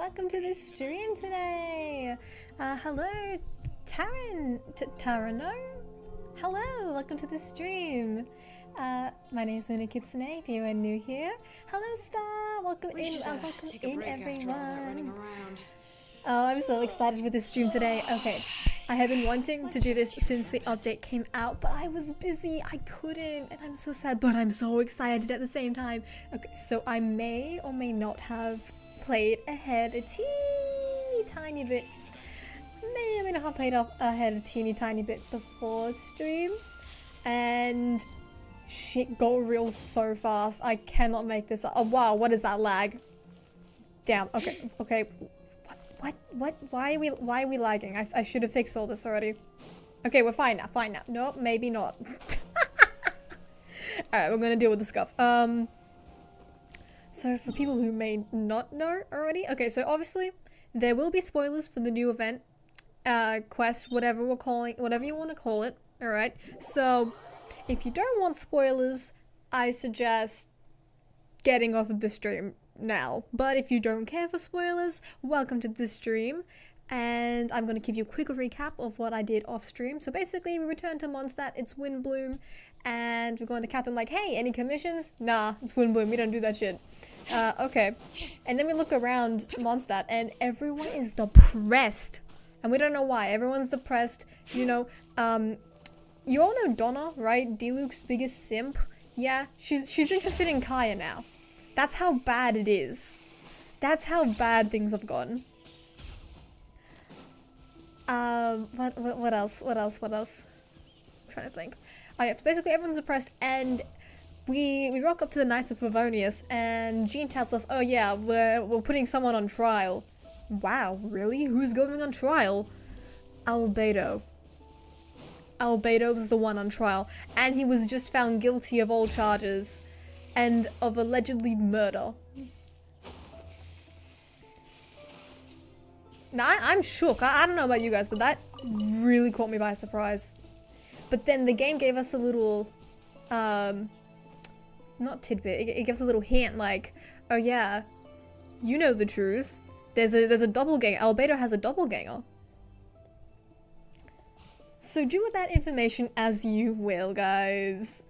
welcome to the stream today. Hello, Tarano? Hello, welcome to the stream. My name is Moona Kitsune, if you are new here. Hello, Star, welcome in, everyone. Oh, I'm so excited for this stream today. Okay, I have been wanting to do this since the update came out, but I was busy, I couldn't, and I'm so sad, but I'm so excited at the same time. Okay, so I may or may not have played ahead a teeny tiny bit. May or may not have played ahead a teeny tiny bit before stream, and shit got real so fast. I cannot make this up. Oh wow, what is that lag? Damn, okay. What? Why are we lagging? I should have fixed all this already. Okay, we're fine now, Nope, maybe not. Alright, we're gonna deal with the scuff. So for people who may not know already, okay, so obviously there will be spoilers for the new event, quest, whatever you want to call it, alright? So if you don't want spoilers, I suggest getting off of the stream now, but if you don't care for spoilers, welcome to the stream, and I'm going to give you a quick recap of what I did off stream. So basically we returned to Mondstadt, it's Windbloom, and we're going to Catherine like, hey, any commissions? Nah, it's Windbloom, we don't do that shit. Okay, and then we look around Mondstadt and everyone is depressed, and we don't know why. Everyone's depressed, you know. You all know Donna, right? D-Luke's biggest simp. Yeah, she's interested in Kaya now. That's how bad it is. That's how bad things have gotten. What else? I'm trying to think. Oh yeah, so basically everyone's depressed, and we rock up to the Knights of Favonius, and Jean tells us, oh yeah, we're putting someone on trial. Wow, really? Who's going on trial? Albedo. Albedo's the one on trial, and he was just found guilty of all charges and of allegedly murder. Now, I'm shook. I don't know about you guys, but that really caught me by surprise. But then the game gave us a little, not tidbit, it gives a little hint, like, oh yeah, you know the truth. There's a doppelganger. Albedo has a doppelganger. So do with that information as you will, guys.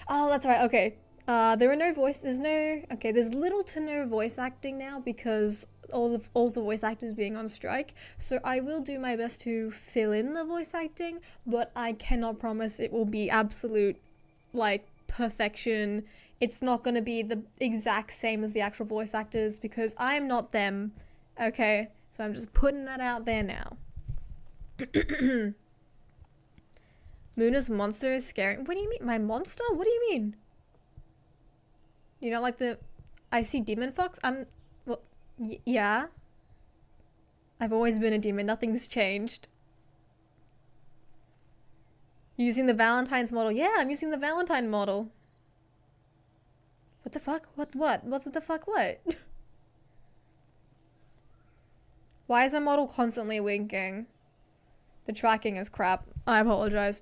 Oh, that's right, okay. There are no there's little to no voice acting now because all the voice actors being on strike. So I will do my best to fill in the voice acting, but I cannot promise it will be absolute, like, perfection. It's not gonna be the exact same as the actual voice actors because I'm not them, okay? So I'm just putting that out there now. Moona's monster is scary. What do you mean? My monster? What do you mean? You don't like the icy demon fox? Well, yeah. I've always been a demon. Nothing's changed. Using the Valentine's model. Yeah, I'm using the Valentine model. What the fuck? What the fuck? What? Why is my model constantly winking? The tracking is crap. I apologize.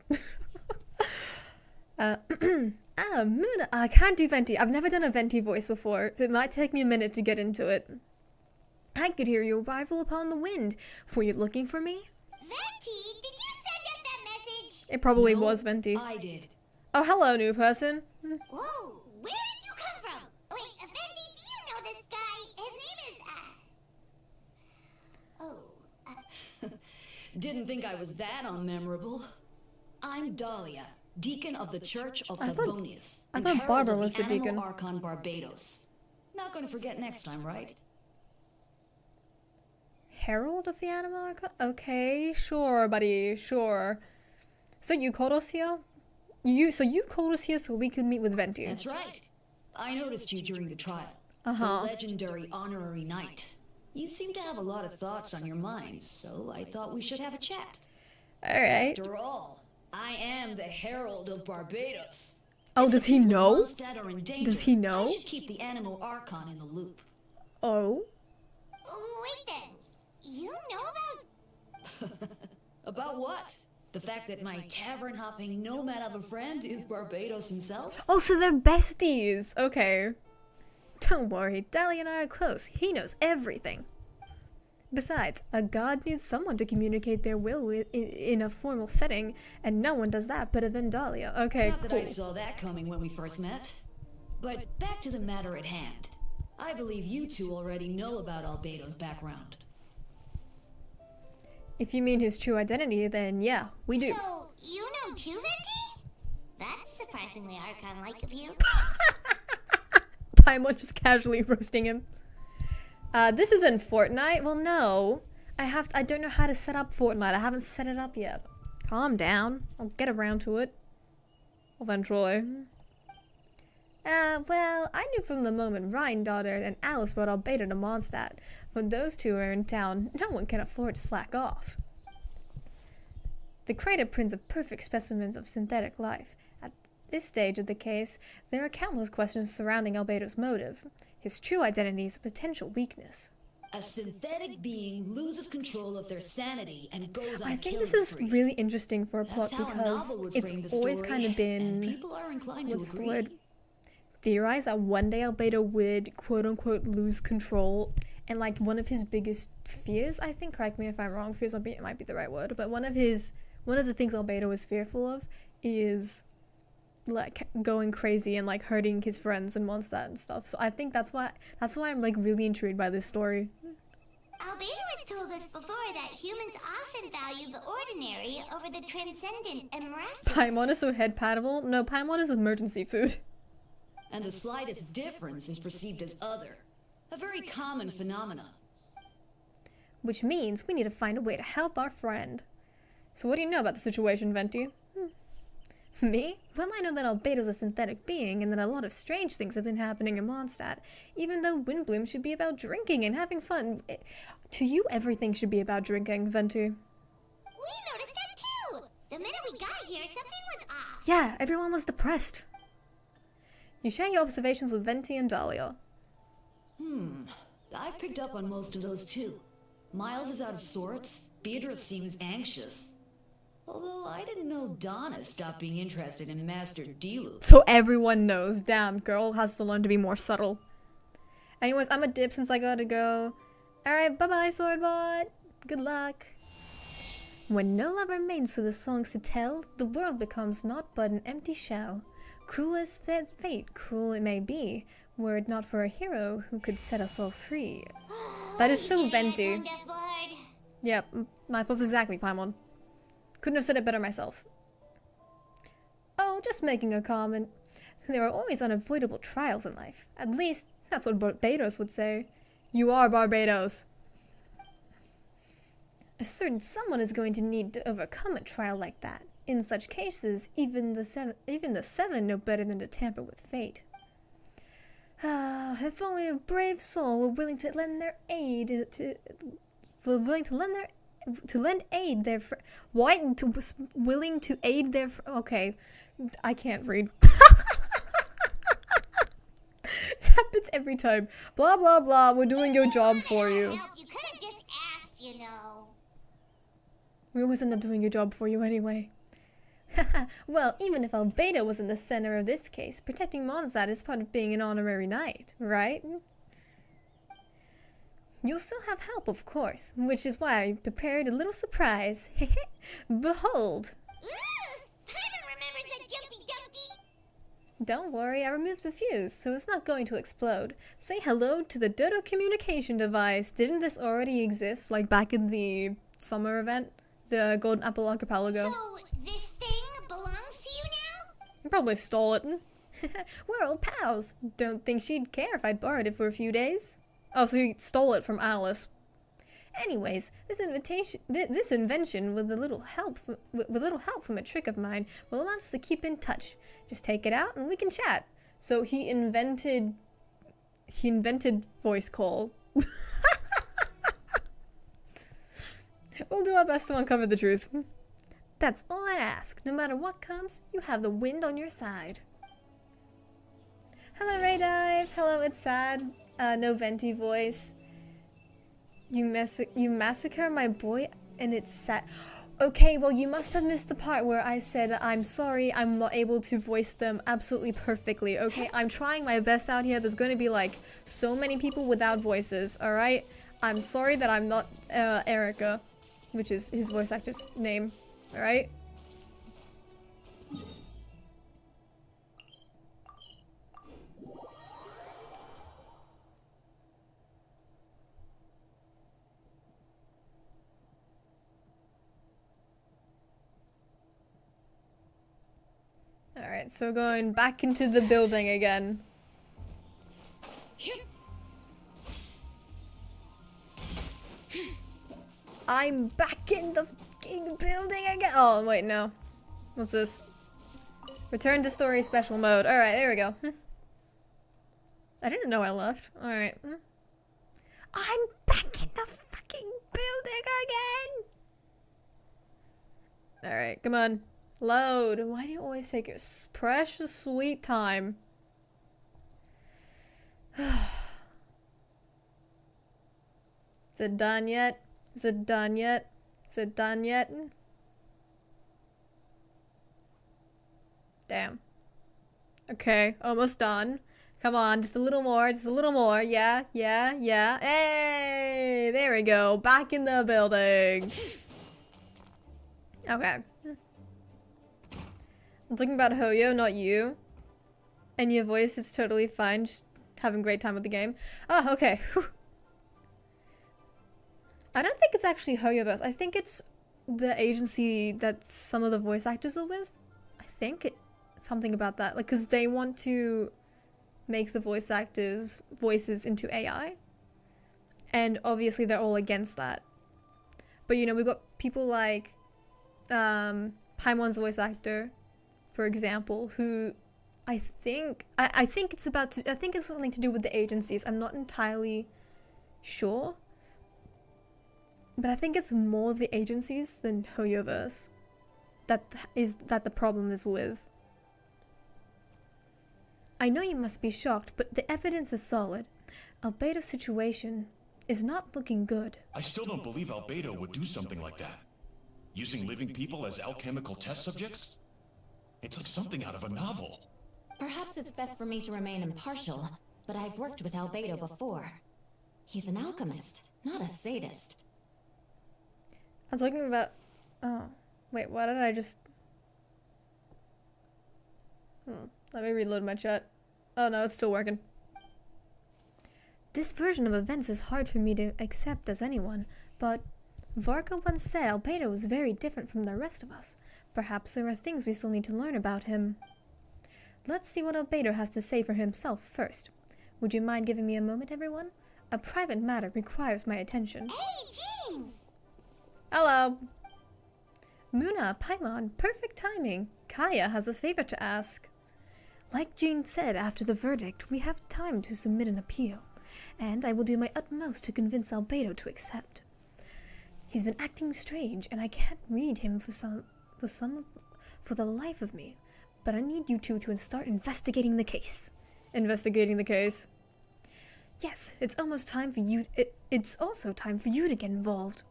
Moona, I can't do Venti. I've never done a Venti voice before, so it might take me a minute to get into it. I could hear your arrival upon the wind. Were you looking for me? Venti, did you send us that message? It probably was Venti. I did. Oh, hello, new person. Whoa, where did you come from? Wait, Venti, do you know this guy? His name is, Didn't think I was that unmemorable. I'm Dahlia, Deacon of the Church of Favonius. I thought Barbara was the deacon. Archon Barbados. Not gonna forget next time, right? Herald of the Animal Archon? Okay, sure, buddy, sure. So you called us here? You called us here so we could meet with Venti. That's right. I noticed you during the trial. The legendary honorary knight. You seem to have a lot of thoughts on your mind, so I thought we should have a chat. Alright. After all, I am the Herald of Barbados. Oh, does he know? Danger, does he know? I should keep the animal Archon in the loop. Oh? wait then, you know about... About what? The fact that my tavern-hopping nomad of a friend is Barbados himself? Oh, so they're besties. Okay. Don't worry, Dahlia and I are close. He knows everything. Besides, a god needs someone to communicate their will with in a formal setting, and no one does that better than Dahlia. Okay, Not that cool. I saw that coming when we first met. But back to the matter at hand. I believe you two already know about Albedo's background. If you mean his true identity, then yeah, we do. So, you know too, Venti? That's surprisingly Archon-like of you. Paimon just casually roasting him. This isn't Fortnite. Well, no. I don't know how to set up Fortnite. I haven't set it up yet. Calm down. I'll get around to it. Eventually. Well, I knew from the moment Ryan daughter and Alice brought Albedo to Mondstadt. When those two are in town, no one can afford to slack off. The crater prints are perfect specimens of synthetic life. At this stage of the case, there are countless questions surrounding Albedo's motive. His true identity is a potential weakness. A synthetic being loses control of their sanity and goes on I think killing this is spree. really interesting for a plot That's how a because novel would it's frame the always story, kind of and been, people are inclined to what's the agree. word, theorized that one day Albedo would quote-unquote lose control, and like one of his biggest fears, I think, correct me if I'm wrong, fears it might be the right word, but one of the things Albedo is fearful of is like going crazy and like hurting his friends and Mondstadt and stuff. So I think that's why I'm like really intrigued by this story. Albedo has told us before that humans often value the ordinary over the transcendent and miraculous. Paimon is so head paddable. No, Paimon is emergency food. And the slightest difference is perceived as other. A very common phenomenon. Which means we need to find a way to help our friend. So what do you know about the situation, Venti? Me? Well, I know that Albedo's a synthetic being and that a lot of strange things have been happening in Mondstadt, even though Windbloom should be about drinking and having fun. To you, everything should be about drinking, Venti. We noticed that too! The minute we got here, something was off. Yeah, everyone was depressed. You share your observations with Venti and Dahlia. I've picked up on most of those too. Miles is out of sorts. Beatrice seems anxious. Although I didn't know Donna stopped being interested in Master Diluc. So everyone knows. Damn, girl has to learn to be more subtle. Anyways, I'm a dip since I gotta go. Alright, bye-bye, Swordbot. Good luck. When no love remains for the songs to tell, the world becomes naught but an empty shell. Cruel is fate, cruel it may be, were it not for a hero who could set us all free. That is so Venti. Wonderful. Yep, my thoughts exactly, Paimon. Couldn't have said it better myself. Oh, just making a comment. There are always unavoidable trials in life. At least, that's what Barbados would say. You are Barbados. A certain someone is going to need to overcome a trial like that. In such cases, even the seven know better than to tamper with fate. If only a brave soul were willing to lend their aid okay, I can't read. This happens every time. Blah blah blah, we're doing your job for you. You could have just asked, you know. We always end up doing your job for you anyway. Well, even if Albedo was in the center of this case, protecting Mondstadt is part of being an honorary knight, right? You'll still have help, of course, which is why I prepared a little surprise. Behold! Paimon remembers that Jumpy Dumpty. Don't worry, I removed the fuse, so it's not going to explode. Say hello to the Dodo communication device. Didn't this already exist, like back in the summer event? The Golden Apple Archipelago? So, this thing belongs to you now? You probably stole it. We're old pals. Don't think she'd care if I'd borrowed it for a few days. Oh, so he stole it from Alice. Anyways, this invention, with a little help from a trick of mine, will allow us to keep in touch. Just take it out and we can chat. So he invented voice call. We'll do our best to uncover the truth. That's all I ask. No matter what comes, you have the wind on your side. Hello, Raydive. Hello, it's sad. No Venti voice. You massacre my boy, and it's sad. Okay, well, you must have missed the part where I said, I'm sorry, I'm not able to voice them absolutely perfectly, okay? I'm trying my best out here. There's going to be, like, so many people without voices, alright? I'm sorry that I'm not, Erica, which is his voice actor's name, alright? Alright, so going back into the building again. I'm back in the fucking building again! Oh, wait, no. What's this? Return to story special mode. Alright, there we go. I didn't know I left. Alright. I'm back in the fucking building again! Alright, come on. Load. Why do you always take your precious sweet time? Is it done yet? Is it done yet? Is it done yet? Damn. Okay, almost done. Come on, just a little more, just a little more. Yeah, yeah, yeah. Hey! There we go. Back in the building. Okay. I'm talking about Hoyo, not you. And your voice is totally fine, just having a great time with the game. Oh, okay. Whew. I don't think it's actually Hoyoverse. I think it's the agency that some of the voice actors are with. I think something about that. Like, because they want to make the voice actors' voices into AI. And obviously they're all against that. But, you know, we've got people like Paimon's voice actor, for example, who I think it's something to do with the agencies. I'm not entirely sure, but I think it's more the agencies than Hoyoverse that the problem is with. I know you must be shocked, but the evidence is solid. Albedo's situation is not looking good. I still don't believe Albedo would do something like that. Using living people as alchemical test subjects? It's like something out of a novel. Perhaps it's best for me to remain impartial, but I've worked with Albedo before. He's an alchemist, not a sadist. I was talking about... Oh. Wait, why did I just... Let me reload my chat. Oh no, it's still working. This version of events is hard for me to accept as anyone, but Varka once said Albedo was very different from the rest of us. Perhaps there are things we still need to learn about him. Let's see what Albedo has to say for himself first. Would you mind giving me a moment, everyone? A private matter requires my attention. Hey, Jean! Hello! Moona, Paimon, perfect timing. Kaya has a favor to ask. Like Jean said after the verdict, we have time to submit an appeal, and I will do my utmost to convince Albedo to accept. He's been acting strange, and I can't read him for the life of me, but I need you two to start investigating the case. Investigating the case? Yes, it's almost time for you. It's also time for you to get involved.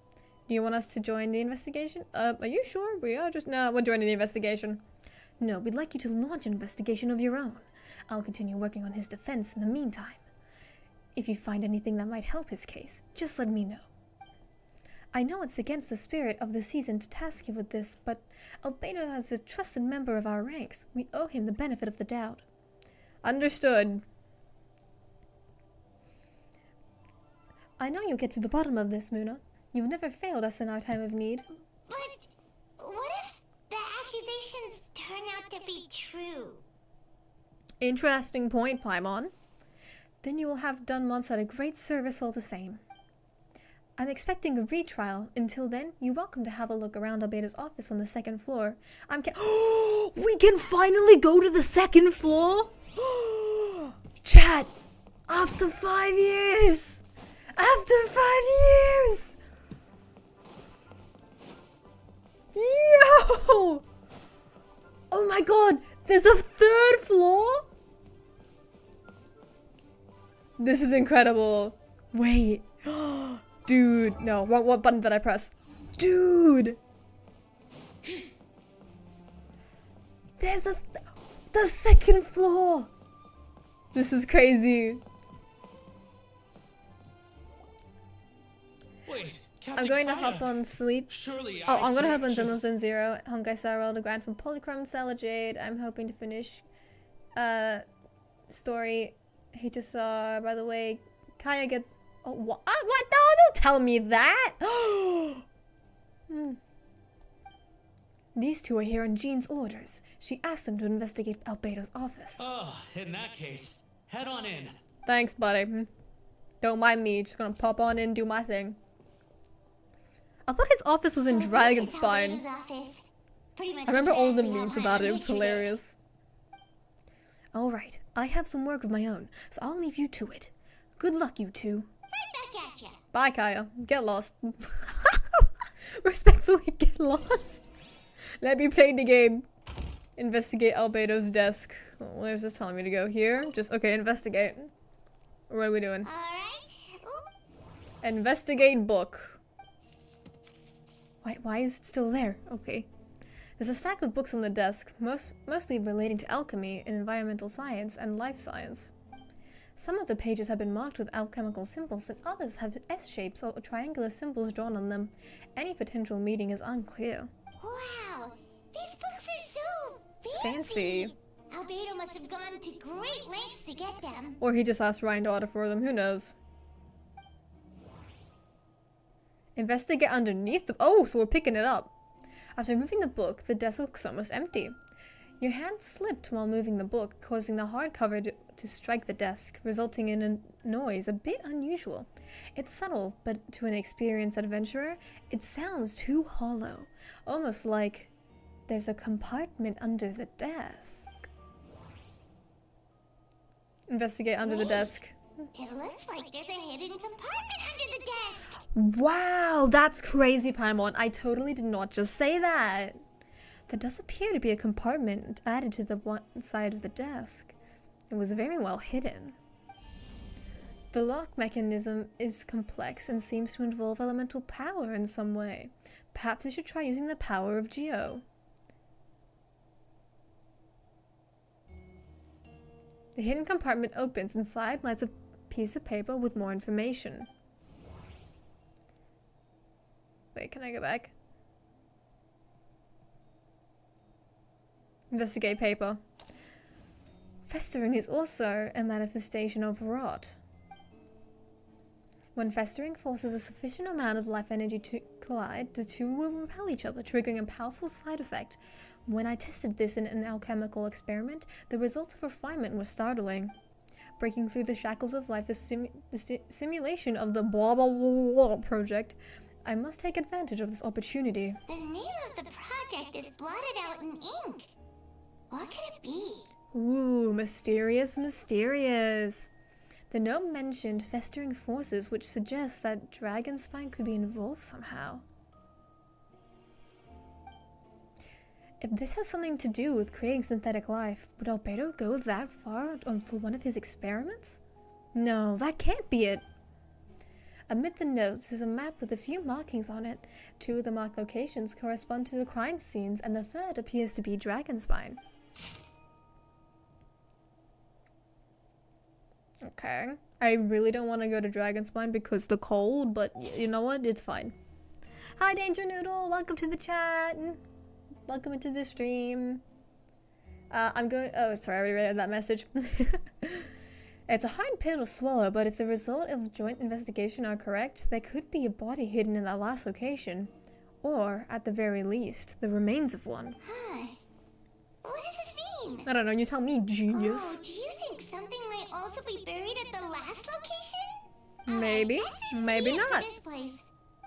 Do you want us to join the investigation? Are you sure? We are just... No, we're joining the investigation. No, we'd like you to launch an investigation of your own. I'll continue working on his defense in the meantime. If you find anything that might help his case, just let me know. I know it's against the spirit of the season to task you with this, but Albedo is a trusted member of our ranks. We owe him the benefit of the doubt. Understood. I know you'll get to the bottom of this, Moona. You've never failed us in our time of need. But what if the accusations turn out to be true? Interesting point, Paimon. Then you will have done Mons a great service all the same. I'm expecting a retrial. Until then, you're welcome to have a look around Albedo's office on the second floor. We can finally go to the second floor? Chat! After 5 years! After 5 years! Yo! Oh my god! There's a third floor? This is incredible. Wait. Dude, no. What button did I press? Dude! There's the second floor! This is crazy. Wait, I'm going to hop on sleep. Surely I'm gonna hop on just... Zone Zone Zero. Honkai Star Rail, the Grand from Polychrome and Celajade. I'm hoping to finish story HSR. By the way, Kaya gets... Oh, what? What? No, don't tell me that! These two are here on Jean's orders. She asked them to investigate Albedo's office. Oh, in that case, head on in. Thanks, buddy. Don't mind me, just gonna pop on in and do my thing. I thought his office was in Dragonspine. I remember all the memes about it, it was hilarious. Alright, I have some work of my own, so I'll leave you to it. Good luck, you two. Right back at ya. Bye, Kaya. Get lost. Respectfully, get lost. Let me play the game. Investigate Albedo's desk. Where's this telling me to go? Here? Just, okay, investigate. What are we doing? Alright. Investigate book. Why is it still there? Okay. There's a stack of books on the desk, mostly relating to alchemy and environmental science and life science. Some of the pages have been marked with alchemical symbols and others have S-shapes or triangular symbols drawn on them. Any potential meaning is unclear. Wow, these books are so Fancy. Albedo must have gone to great lengths to get them. Or he just asked Ryan to order for them, who knows? Investigate underneath the— oh, so we're picking it up. After moving the book, the desk looks almost empty. Your hand slipped while moving the book, causing the hardcover to strike the desk, resulting in a noise a bit unusual. It's subtle, but to an experienced adventurer, it sounds too hollow, almost like there's a compartment under the desk. Investigate under the desk. It looks like there's a hidden compartment under the desk. Wow, that's crazy, Paimon. I totally did not just say that. There does appear to be a compartment added to the one side of the desk. It was very well hidden. The lock mechanism is complex and seems to involve elemental power in some way. Perhaps we should try using the power of Geo. The hidden compartment opens. Inside lies a piece of paper with more information. Wait, can I go back? Investigate paper. Festering is also a manifestation of rot. When festering forces a sufficient amount of life energy to collide, the two will repel each other, triggering a powerful side effect. When I tested this in an alchemical experiment, the results of refinement were startling. Breaking through the shackles of life, the simulation of the blah blah blah project, I must take advantage of this opportunity. The name of the project is blotted out in ink. What could it be? Ooh, mysterious, mysterious. The note mentioned festering forces, which suggests that Dragonspine could be involved somehow. If this has something to do with creating synthetic life, would Albedo go that far for one of his experiments? No, that can't be it. Amid the notes is a map with a few markings on it. 2 of the marked locations correspond to the crime scenes, and the third appears to be Dragonspine. Okay. I really don't want to go to Dragonspine because the cold, but you know what? It's fine. Hi, Danger Noodle! Welcome to the chat! Welcome into the stream. I'm going— oh, sorry, I already read that message. It's a hard pill to swallow, but if the result of joint investigation are correct, there could be a body hidden in that last location. Or, at the very least, the remains of one. Huh. What does this mean? I don't know, you tell me, genius. Oh, do you think something might also be buried at the last location? Maybe, maybe Weird for not. this place.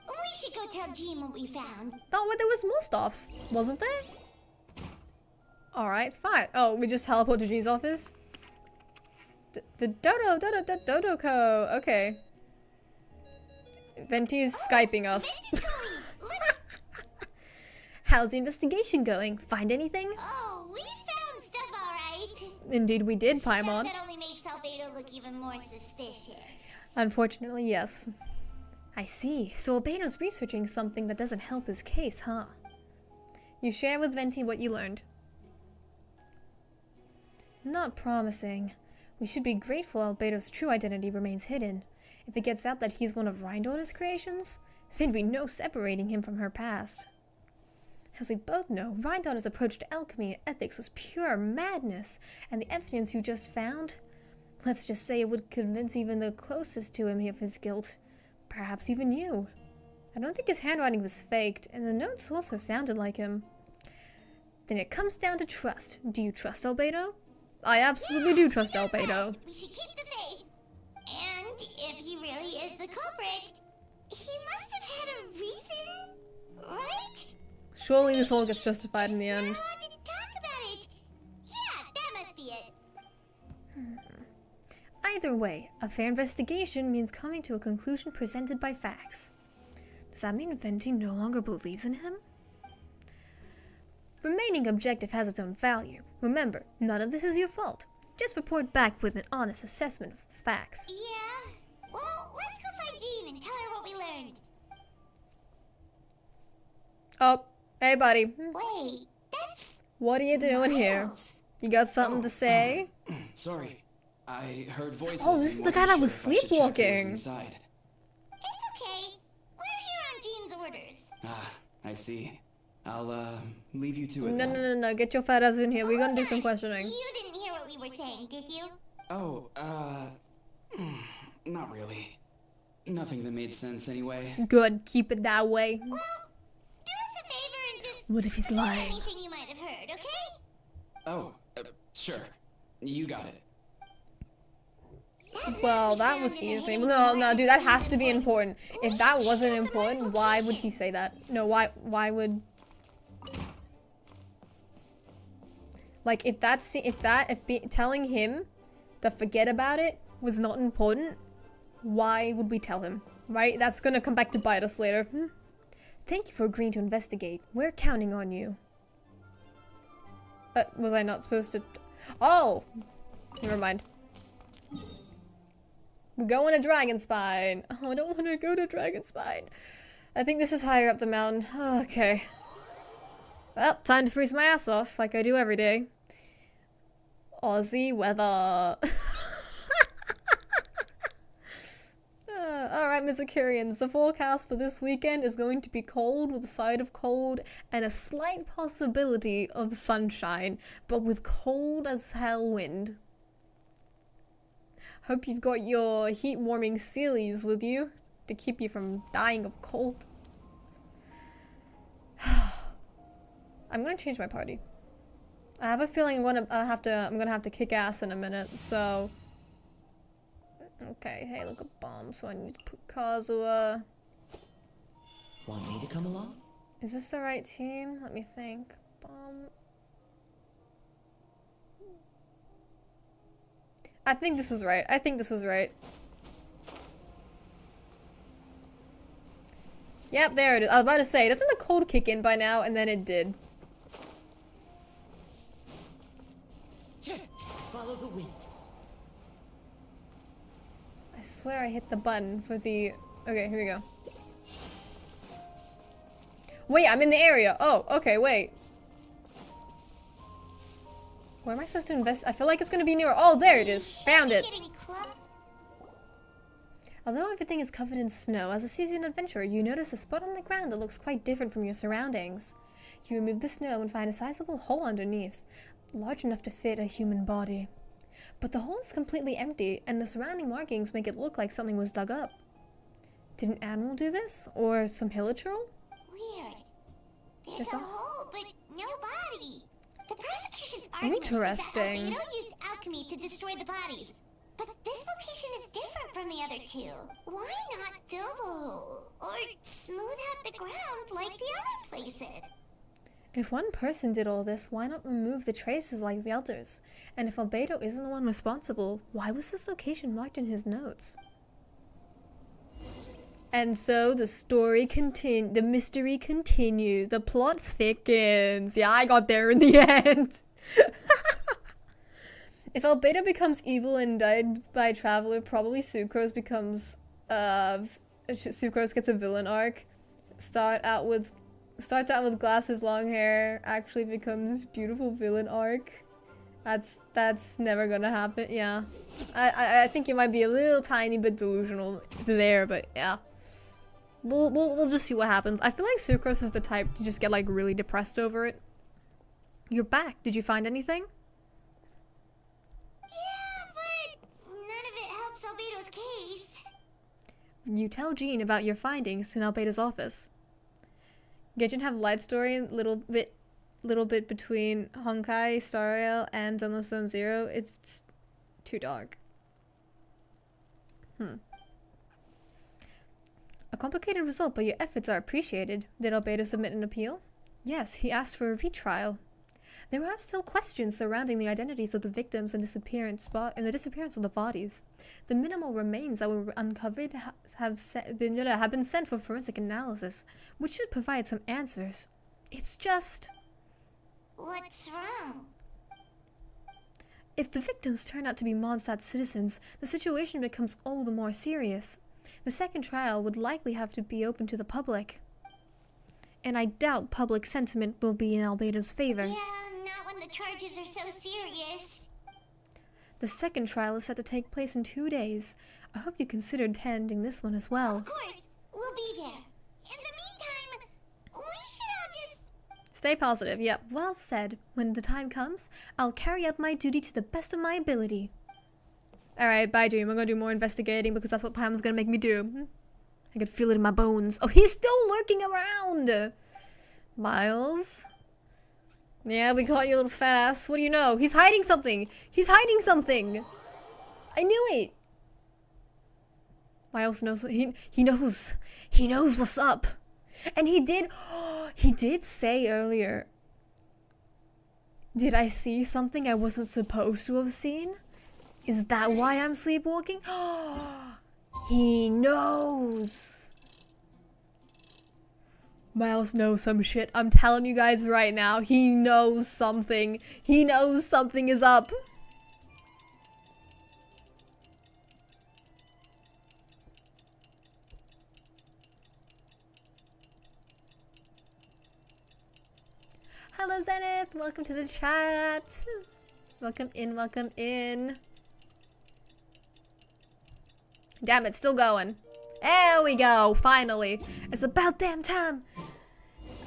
We should go tell Jean what we found. Oh, well, there was more stuff, wasn't there? Alright, fine. Oh, we just teleport to Jean's office? The Dodo Co. Okay. Venti's Skyping us. How's the investigation going? Find anything? Oh, we found stuff alright. Indeed we did, Stuff Paimon. that only makes Albedo look even more suspicious. Unfortunately, yes. I see. So Albedo's researching something that doesn't help his case, huh? You share with Venti what you learned. Not promising. We should be grateful Albedo's true identity remains hidden. If it gets out that he's one of Rhindaughter's creations, there'd be no separating him from her past. As we both know, Rhindaughter's approach to alchemy and ethics was pure madness, and the evidence you just found, let's just say it would convince even the closest to him of his guilt. Perhaps even you. I don't think his handwriting was faked, and the notes also sounded like him. Then it comes down to trust. Do you trust Albedo? I absolutely do trust Albedo. We should keep the faith. And if he really is the culprit, he must have had a reason, right? Surely this all gets justified in the end. I wanted to talk about it. Yeah, that must be it. Either way, a fair investigation means coming to a conclusion presented by facts. Does that mean Venti no longer believes in him? Remaining objective has its own value. Remember, none of this is your fault. Just report back with an honest assessment of facts. Yeah. Well, let's go find Jean and tell her what we learned. Oh, hey buddy. Wait, that's What are you doing here? Miles. You got something to say? Sorry, I heard voices. Oh, this is and the guy that wasn't was sure if I should check who was sleepwalking. inside. It's okay. We're here on Jean's orders. Ah, I see. I'll leave you to it. No, then. no, no, no. Get your fat ass in here. We're gonna do some questioning. You didn't hear what we were saying, did you? Oh, not really. Nothing that made sense anyway. Good. Keep it that way. Well, do us a favor and just What if he's forget lying? anything you might have heard, okay? Oh, sure. You got it. Well, that was easy. No, no, dude, that has to be important. If that wasn't important, why would he say that? No, why would... Like, if telling him to forget about it was not important, why would we tell him? Right? That's gonna come back to bite us later. Thank you for agreeing to investigate. We're counting on you. Was I not supposed to... Oh! Never mind. We're going to Dragonspine. Oh, I don't want to go to Dragonspine. I think this is higher up the mountain. Okay. Well, time to freeze my ass off, like I do every day. Aussie weather. Alright, Mizakirians, the forecast for this weekend is going to be cold with a side of cold and a slight possibility of sunshine, but with cold as hell wind. Hope you've got your heat-warming sealies with you to keep you from dying of cold. I'm gonna change my party. I have a feeling I'm gonna have to kick ass in a minute, so... Okay, hey, look at bomb, so I need to put Kazuha. Want me to come along? Is this the right team? Let me think. Bomb... I think this was right. I think this was right. Yep, there it is. I was about to say, doesn't the cold kick in by now? And then it did. Follow the wind. I swear I hit the button for the... Okay, here we go. Wait, I'm in the area. Oh, okay, wait. Where am I supposed to invest? I feel like it's gonna be near... Oh, there it is. Found it. Although everything is covered in snow, as a seasoned adventurer, you notice a spot on the ground that looks quite different from your surroundings. You remove the snow and find a sizable hole underneath, large enough to fit a human body. But the hole is completely empty, and the surrounding markings make it look like something was dug up. Did an animal do this? Or some hilichurl? Weird. There's That's a all? hole, but no body. The prosecution's argument is that Interesting. Albedo used alchemy to destroy the bodies. But this location is different from the other two. Why not fill the hole? Or smooth out the ground like the other places? If one person did all this, why not remove the traces like the others? And if Albedo isn't the one responsible, why was this location marked in his notes? And so the story the mystery continues, the plot thickens. Yeah, I got there in the end. If Albedo becomes evil and died by a traveler, probably Sucrose becomes, Sucrose gets a villain arc. Starts out with glasses, long hair, actually becomes beautiful villain arc. That's never gonna happen. Yeah, I think you might be a little tiny bit delusional there, but yeah, we'll just see what happens. I feel like Sucrose is the type to just get like really depressed over it. You're back. Did you find anything? Yeah, but none of it helps Albedo's case. You tell Jean about your findings in Albedo's office. Genshin have light story a little bit between Honkai, Stariel, and Endless Zone Zero. It's too dark. A complicated result, but your efforts are appreciated. Did Albedo submit an appeal? Yes, he asked for a retrial. There are still questions surrounding the identities of the victims and the disappearance of the bodies. The minimal remains that were uncovered have been sent for forensic analysis, which should provide some answers. It's just... What's wrong? If the victims turn out to be Mondstadt citizens, the situation becomes all the more serious. The second trial would likely have to be open to the public. And I doubt public sentiment will be in Albedo's favor. Yeah, not when the charges are so serious. The second trial is set to take place in 2 days. I hope you consider attending this one as well. Of course, we'll be there. In the meantime, we should all just... Stay positive. Yep, well said. When the time comes, I'll carry out my duty to the best of my ability. Alright, bye Dream. I'm gonna do more investigating because that's what Pam's gonna make me do. I could feel it in my bones. Oh, he's still lurking around! Miles? Yeah, we caught your little fat ass. What do you know? He's hiding something! He's hiding something! I knew it! Miles knows. He knows. He knows what's up. And he did say earlier, did I see something I wasn't supposed to have seen? Is that why I'm sleepwalking? He knows. Miles knows some shit. I'm telling you guys right now, he knows something. He knows something is up. Hello Zenith, welcome to the chat. Welcome in, welcome in. Damn, it's still going. There we go, finally. It's about damn time.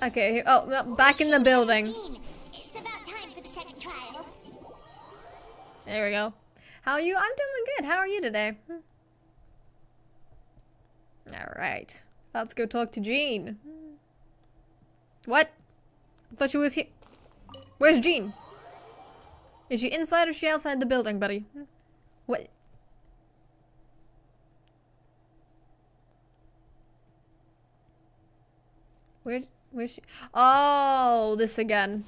Okay, oh, no, back in the building. Jean, it's about time for the second trial. There we go. How are you? I'm doing good. How are you today? Alright. Let's go talk to Jean. What? I thought she was here. Where's Jean? Is she inside or is she outside the building, buddy? What? Where's she? Oh, this again.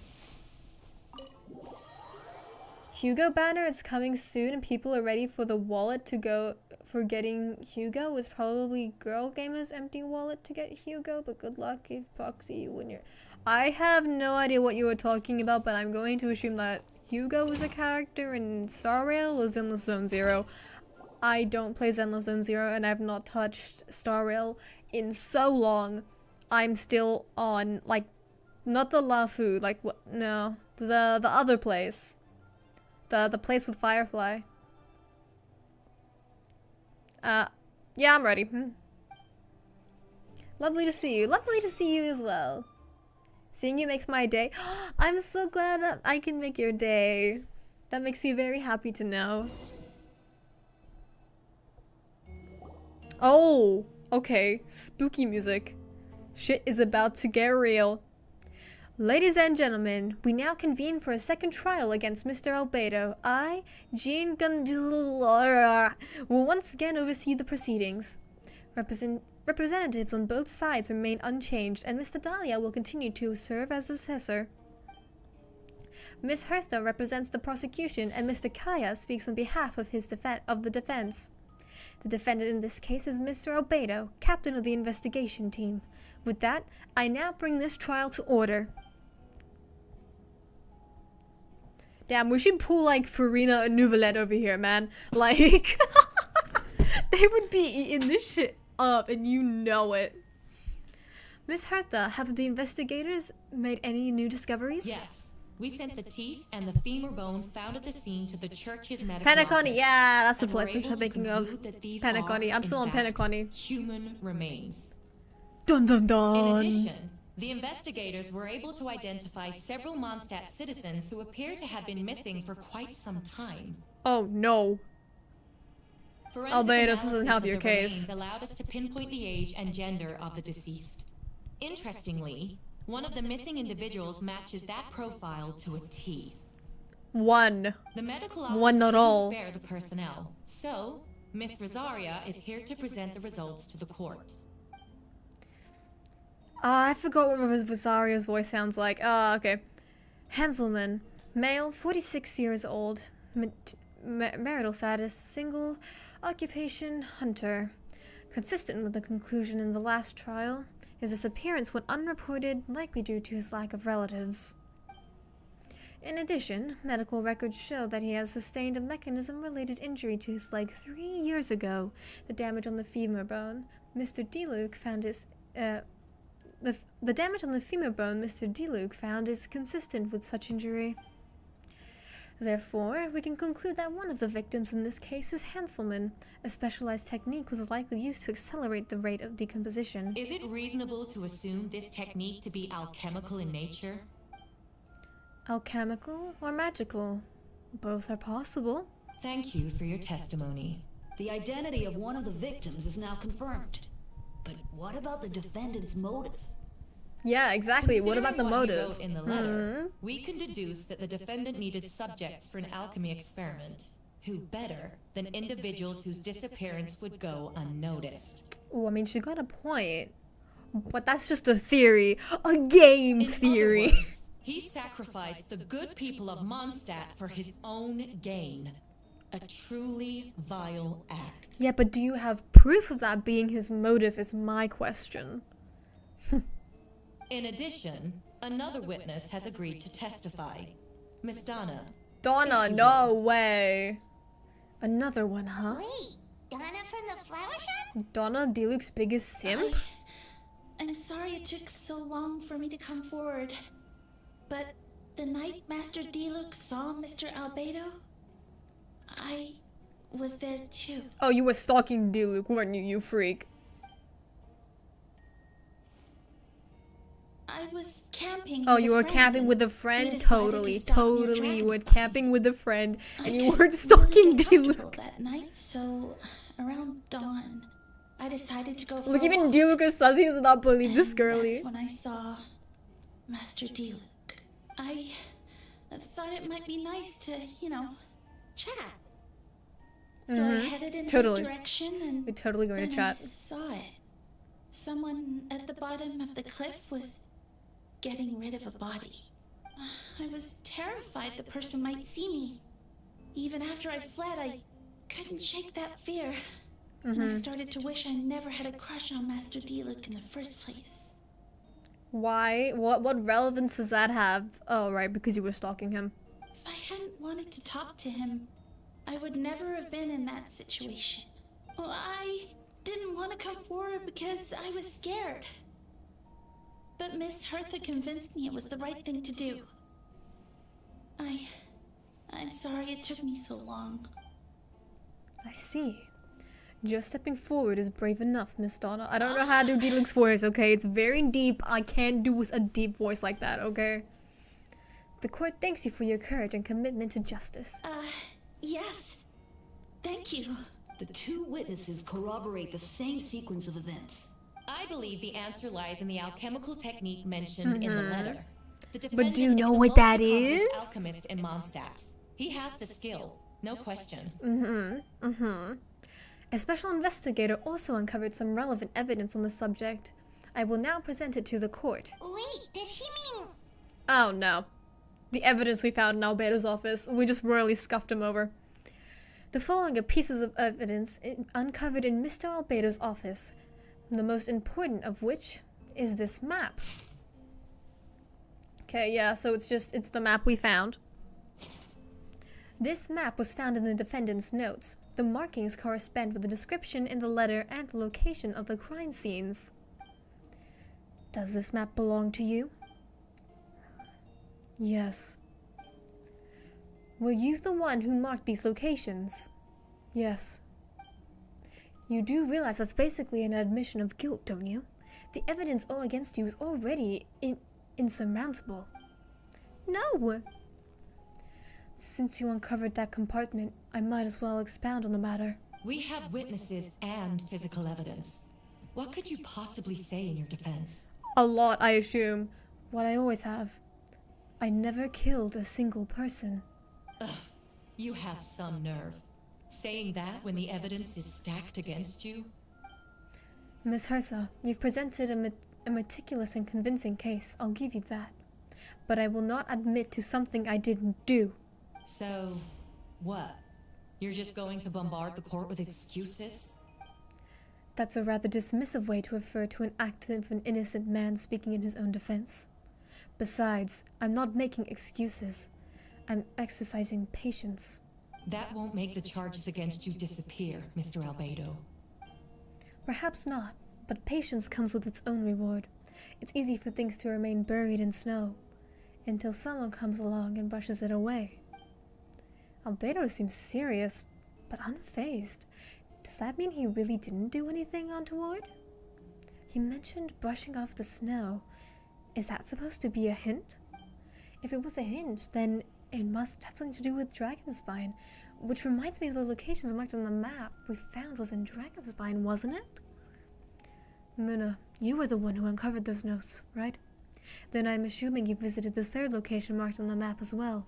Hugo banner, it's coming soon and people are ready for the wallet to go for getting Hugo. Was probably Girl Gamer's empty wallet to get Hugo, but good luck if Proxy you win your... I have no idea what you were talking about, but I'm going to assume that Hugo is a character in Star Rail or Zenless Zone Zero. I don't play Zenless Zone Zero and I've not touched Star Rail in so long. I'm still on, like, not the LaFu, like, what, no, the other place. The place with Firefly. Yeah, I'm ready. Lovely to see you. Lovely to see you as well. Seeing you makes my day. I'm so glad that I can make your day. That makes me very happy to know. Oh, okay. Spooky music. Shit is about to get real. Ladies and gentlemen, we now convene for a second trial against Mr. Albedo. I, Jean Gundula, will once again oversee the proceedings. Representatives on both sides remain unchanged, and Mr. Dahlia will continue to serve as assessor. Miss Hertha represents the prosecution, and Mr. Kaya speaks on behalf of the defense. The defendant in this case is Mr. Albedo, captain of the investigation team. With that, I now bring this trial to order. Damn, we should pull like Farina and Nouvelette over here, man. Like, they would be eating this shit up, and you know it. Miss Hertha, have the investigators made any new discoveries? Yes. we sent the teeth and the femur bone found at the scene to the church's medical Penacony, office, yeah, that's the and were place I'm able to thinking of. conclude that these Penacony, are, I'm still in on fact, Penacony. human remains. Dun dun dun! In addition, the investigators were able to identify several Mondstadt citizens who appear to have been missing for quite some time. Oh no. Forensic Albedo analysis doesn't help of your the case. remains allowed us to pinpoint the age and gender of the deceased. Interestingly, one of the missing individuals matches that profile to a T. One. The medical office One, not couldn't all. spare the personnel, so Miss Rosaria is here to present the results to the court. I forgot what Rosario's voice sounds like. Okay. Hanselman, male, 46 years old, marital status, single, occupation, hunter. Consistent with the conclusion in the last trial, his disappearance went unreported, likely due to his lack of relatives. In addition, medical records show that he has sustained a mechanism-related injury to his leg 3 years ago. The damage on the femur bone, Mr. DeLuke found his... The damage on the femur bone Mr. DeLuke found is consistent with such injury. Therefore, we can conclude that one of the victims in this case is Hanselman. A specialized technique was likely used to accelerate the rate of decomposition. Is it reasonable to assume this technique to be alchemical in nature? Alchemical or magical? Both are possible. Thank you for your testimony. The identity of one of the victims is now confirmed. But what about the defendant's motive? Yeah, exactly. What about the Considering what he motive? wrote in the letter, we can deduce that the defendant needed subjects for an alchemy experiment. Who better than individuals whose disappearance would go unnoticed? Oh, I mean, she got a point. But that's just a theory. A game In theory. other words, he sacrificed the good people of Mondstadt for his own gain. A truly vile act. Yeah, but do you have proof of that being his motive is my question. In addition, another witness has agreed to testify. Miss Donna. Donna, If you no way. Another one, huh? Wait, Donna from the flower shop? Donna, DeLuke's biggest simp? I'm sorry it took so long for me to come forward. But the night Master DeLuke saw Mr. Albedo, I was there too. Oh, you were stalking DeLuke, weren't you, you freak? I was camping. Oh, with you a were friend, camping and with a we friend? decided to Totally, stop near totally. You were Dragonfly. camping with a friend I and you couldn't weren't stalking really get comfortable DeLuke. that night, so around dawn, I decided to go for Look, a even walk. DeLuke says he does not believe this And girly. That's when I saw Master DeLuke. I thought it might be nice to, chat. So I headed in Totally. his direction and We're totally going then to chat. I saw it. Someone at the bottom of the cliff was getting rid of a body. I was terrified the person might see me. Even after I fled, I couldn't shake that fear. And I started to wish I never had a crush on Master DeLuke in the first place. Why? What relevance does that have? Oh, right, because you were stalking him. If I hadn't wanted to talk to him, I would never have been in that situation. Well, I didn't want to come forward because I was scared. But Miss Hertha convinced me it was the right thing to do. I'm sorry it took me so long. I see. Just stepping forward is brave enough, Miss Donna. I don't know how to do DeLuke's voice, okay? It's very deep. I can't do a deep voice like that, okay? The court thanks you for your courage and commitment to justice. Yes. Thank you. The two witnesses corroborate the same sequence of events. I believe the answer lies in the alchemical technique mentioned in the letter. The But do you defendant know is the what most that accomplished is? alchemist in Mondstadt. He has the skill, no question. A special investigator also uncovered some relevant evidence on the subject. I will now present it to the court. Wait, does she mean... Oh no. The evidence we found in Albedo's office. We just royally scuffed him over. The following are pieces of evidence uncovered in Mr. Albedo's office, the most important of which is this map. Okay, yeah, so it's the map we found. This map was found in the defendant's notes. The markings correspond with the description in the letter and the location of the crime scenes. Does this map belong to you? Yes, Were you the one who marked these locations? Yes. You do realize that's basically an admission of guilt, don't you? The evidence all against you is already insurmountable. No! Since you uncovered that compartment, I might as well expound on the matter. We have witnesses and physical evidence. What could you possibly say in your defense? A lot, I assume. What I always have. I never killed a single person. Ugh, you have some nerve. Saying that when the evidence is stacked against you? Miss Hertha, you've presented a meticulous and convincing case, I'll give you that. But I will not admit to something I didn't do. So, what? You're just going to bombard the court with excuses? That's a rather dismissive way to refer to an act of an innocent man speaking in his own defense. Besides, I'm not making excuses. I'm exercising patience. That won't make the charges against you disappear, Mr. Albedo. Perhaps not, but patience comes with its own reward. It's easy for things to remain buried in snow, until someone comes along and brushes it away. Albedo seems serious, but unfazed. Does that mean he really didn't do anything untoward? He mentioned brushing off the snow. Is that supposed to be a hint? If it was a hint, then it must have something to do with Dragonspine, which reminds me of the locations marked on the map we found was in Dragonspine, wasn't it? Moona, you were the one who uncovered those notes, right? Then I'm assuming you visited the third location marked on the map as well.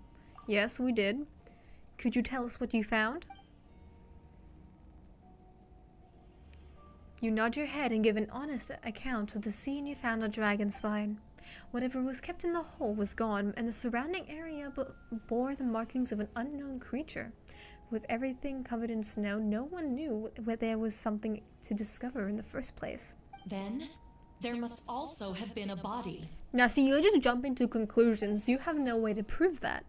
Yes, we did. Could you tell us what you found? You nod your head and give an honest account of the scene you found at Dragonspine. Whatever was kept in the hole was gone, and the surrounding area bore the markings of an unknown creature. With everything covered in snow, no one knew where there was something to discover in the first place. Then, there must also have been a body. Now see, you're just jumping to conclusions. You have no way to prove that.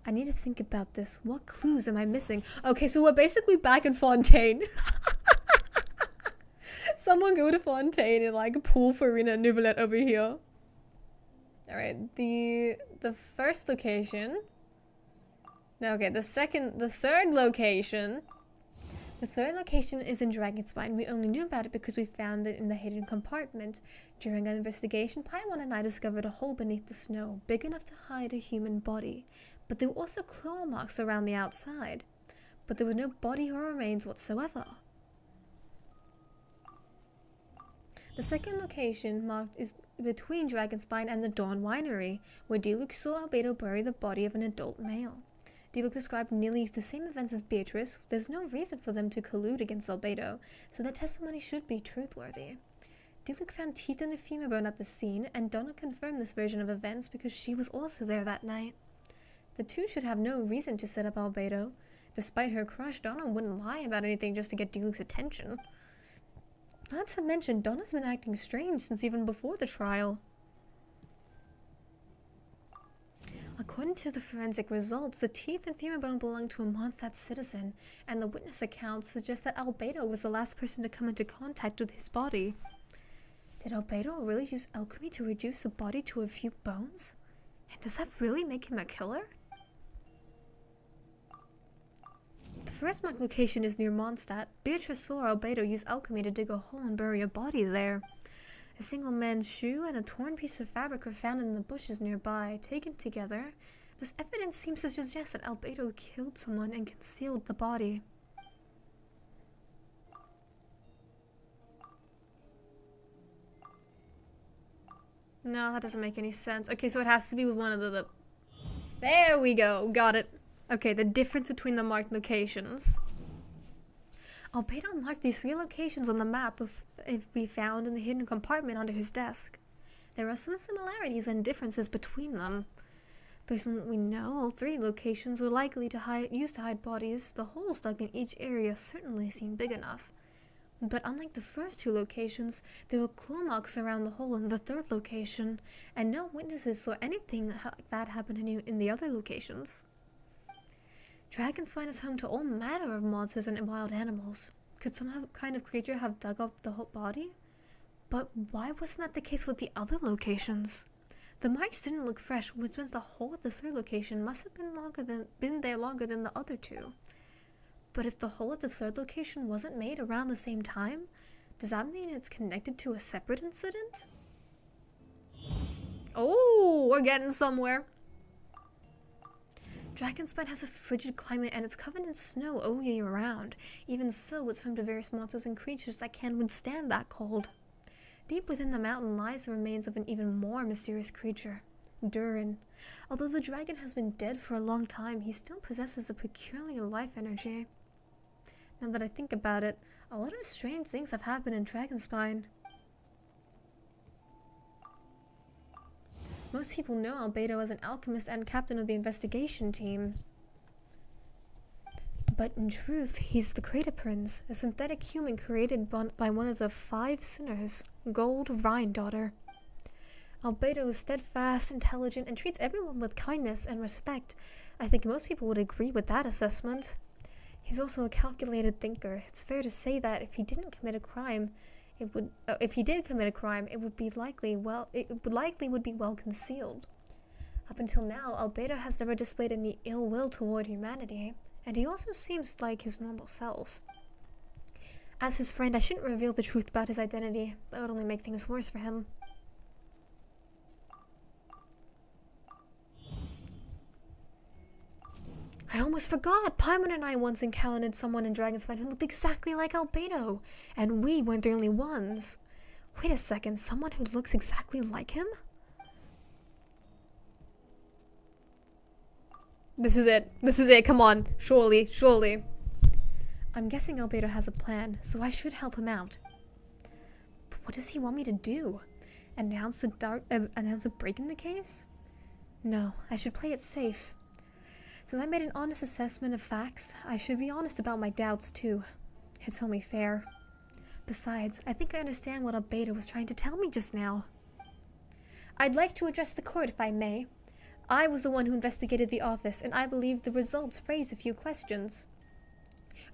I need to think about this. What clues am I missing? Okay, so we're basically back in Fontaine. Someone go to Fontaine and like pull Farina Nouvellette over here. Alright, the first location. No, okay, the third location. The third location is in Dragonspine. We only knew about it because we found it in the hidden compartment. During our investigation, Paimon and I discovered a hole beneath the snow, big enough to hide a human body. But there were also claw marks around the outside. But there was no body or remains whatsoever. The second location marked is between Dragonspine and the Dawn Winery, where Diluc saw Albedo bury the body of an adult male. Diluc described nearly the same events as Beatrice. There's no reason for them to collude against Albedo, so their testimony should be truthworthy. Diluc found teeth and a femur bone at the scene, and Donna confirmed this version of events because she was also there that night. The two should have no reason to set up Albedo. Despite her crush, Donna wouldn't lie about anything just to get Diluc's attention. Not to mention, Donna's been acting strange since even before the trial. According to the forensic results, the teeth and femur bone belonged to a Mondstadt citizen, and the witness accounts suggest that Albedo was the last person to come into contact with his body. Did Albedo really use alchemy to reduce a body to a few bones? And does that really make him a killer? The first marked location is near Mondstadt. Beatrice saw Albedo use alchemy to dig a hole and bury a body there. A single man's shoe and a torn piece of fabric were found in the bushes nearby. Taken together, this evidence seems to suggest that Albedo killed someone and concealed the body. No, that doesn't make any sense. Okay, so it has to be with one of the... There we go, got it. Okay, the difference between the marked locations. Albedo marked these 3 locations on the map if we found in the hidden compartment under his desk. There are some similarities and differences between them. Based on what we know, all 3 locations were likely to used to hide bodies. The holes dug in each area certainly seemed big enough. But unlike the first 2 locations, there were claw marks around the hole in the third location, and no witnesses saw anything like that happen in the other locations. Dragonspine is home to all manner of monsters and wild animals. Could some kind of creature have dug up the whole body? But why wasn't that the case with the other locations? The marks didn't look fresh, which means the hole at the third location must have been there longer than the other two. But if the hole at the third location wasn't made around the same time, does that mean it's connected to a separate incident? Oh, we're getting somewhere. Dragonspine has a frigid climate and it's covered in snow all year round. Even so, it's home to various monsters and creatures that can withstand that cold. Deep within the mountain lies the remains of an even more mysterious creature, Durin. Although the dragon has been dead for a long time, he still possesses a peculiar life energy. Now that I think about it, a lot of strange things have happened in Dragonspine. Most people know Albedo as an alchemist and captain of the investigation team. But in truth, he's the Crater Prince, a synthetic human created by one of the 5 sinners, Gold Rhine-daughter. Albedo is steadfast, intelligent, and treats everyone with kindness and respect. I think most people would agree with that assessment. He's also a calculated thinker. It's fair to say that if he didn't commit a crime, it would likely be well concealed. Up until now, Albedo has never displayed any ill will toward humanity, and he also seems like his normal self. As his friend, I shouldn't reveal the truth about his identity. That would only make things worse for him. I almost forgot! Paimon and I once encountered someone in Dragonspine who looked exactly like Albedo, and we weren't the only ones. Wait a second, someone who looks exactly like him? This is it, come on, surely. I'm guessing Albedo has a plan, so I should help him out. But what does he want me to do? Announce a break in the case? No, I should play it safe. Since I made an honest assessment of facts, I should be honest about my doubts too. It's only fair. Besides, I think I understand what Albedo was trying to tell me just now. I'd like to address the court if I may. I was the one who investigated the office, and I believe the results raise a few questions.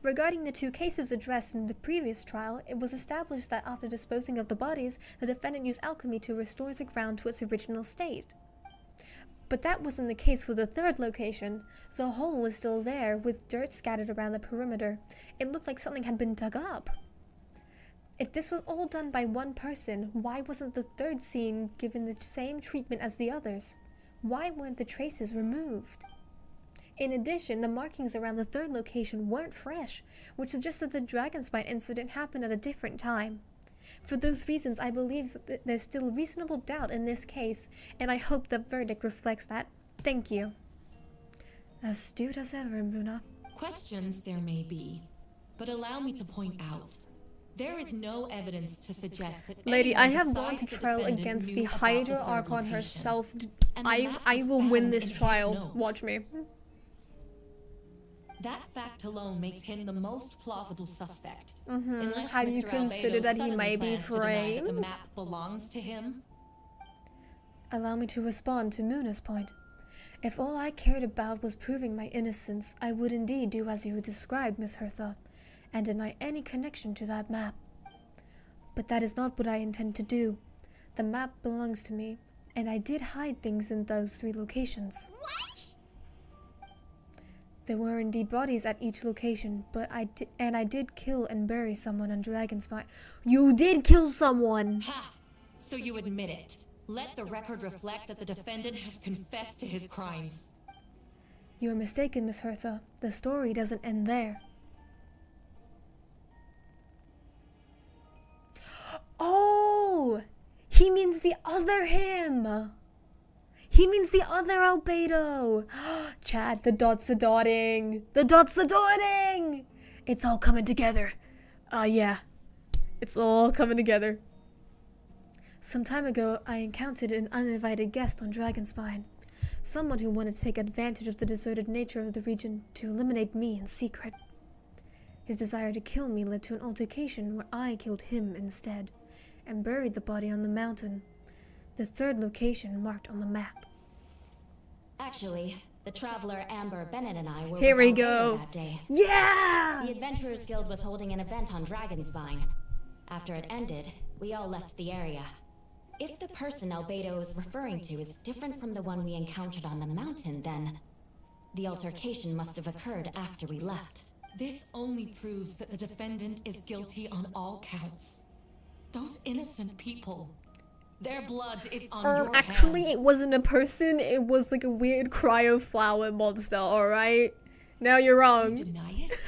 Regarding the 2 cases addressed in the previous trial, it was established that after disposing of the bodies, the defendant used alchemy to restore the ground to its original state. But that wasn't the case for the 3rd location. The hole was still there, with dirt scattered around the perimeter. It looked like something had been dug up. If this was all done by one person, why wasn't the 3rd scene given the same treatment as the others? Why weren't the traces removed? In addition, the markings around the 3rd location weren't fresh, which suggests that the Dragonspine incident happened at a different time. For those reasons, I believe that there's still reasonable doubt in this case, and I hope the verdict reflects that. Thank you. Astute as ever, Moona. Questions there may be, but allow me to point out, there is no evidence to suggest that Lady, I have anyone gone to besides the trial defendant against knew the about Hydra third Archon location. herself. And the map I was will found win in this his trial. notes. Watch me. That fact alone makes him the most plausible suspect. Have you considered that he may be framed? The map belongs to him. Allow me to respond to Moona's point. If all I cared about was proving my innocence, I would indeed do as you described, Miss Hertha, and deny any connection to that map. But that is not what I intend to do. The map belongs to me, and I did hide things in those 3 locations. What? There were indeed bodies at each location, but I did kill and bury someone on Dragonspine. You did kill someone! Ha! So you admit it. Let the record reflect that the defendant has confessed to his crimes. You are mistaken, Miss Hertha. The story doesn't end there. Oh! He means the other him! He means the other Albedo! Chad, the dots are dotting! The dots are dotting! It's all coming together. Yeah. It's all coming together. Some time ago, I encountered an uninvited guest on Dragonspine. Someone who wanted to take advantage of the deserted nature of the region to eliminate me in secret. His desire to kill me led to an altercation where I killed him instead, and buried the body on the mountain. The 3rd location marked on the map. Actually, the traveler Amber Bennett and I were Here with we Albedo go. that day. Yeah! The Adventurers Guild was holding an event on Dragonspine. After it ended, we all left the area. If the person Albedo is referring to is different from the one we encountered on the mountain, then the altercation must have occurred after we left. This only proves that the defendant is guilty on all counts. Those innocent people, their blood is on your Actually, hands. it wasn't a person. It was like a weird cryo flower monster, alright? Now you're You wrong. deny it?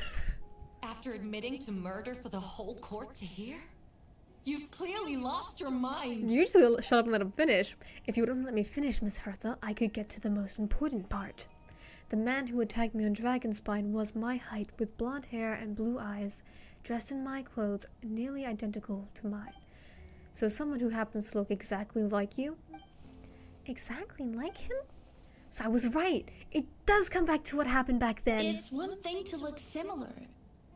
After admitting to murder for the whole court to hear? You've clearly lost your mind. You just gotta shut up and let him finish. If you wouldn't let me finish, Miss Hertha, I could get to the most important part. The man who attacked me on Dragonspine was my height, with blonde hair and blue eyes, dressed in my clothes, nearly identical to mine. So someone who happens to look exactly like you? Exactly like him? So I was right. It does come back to what happened back then. It's one thing to look similar,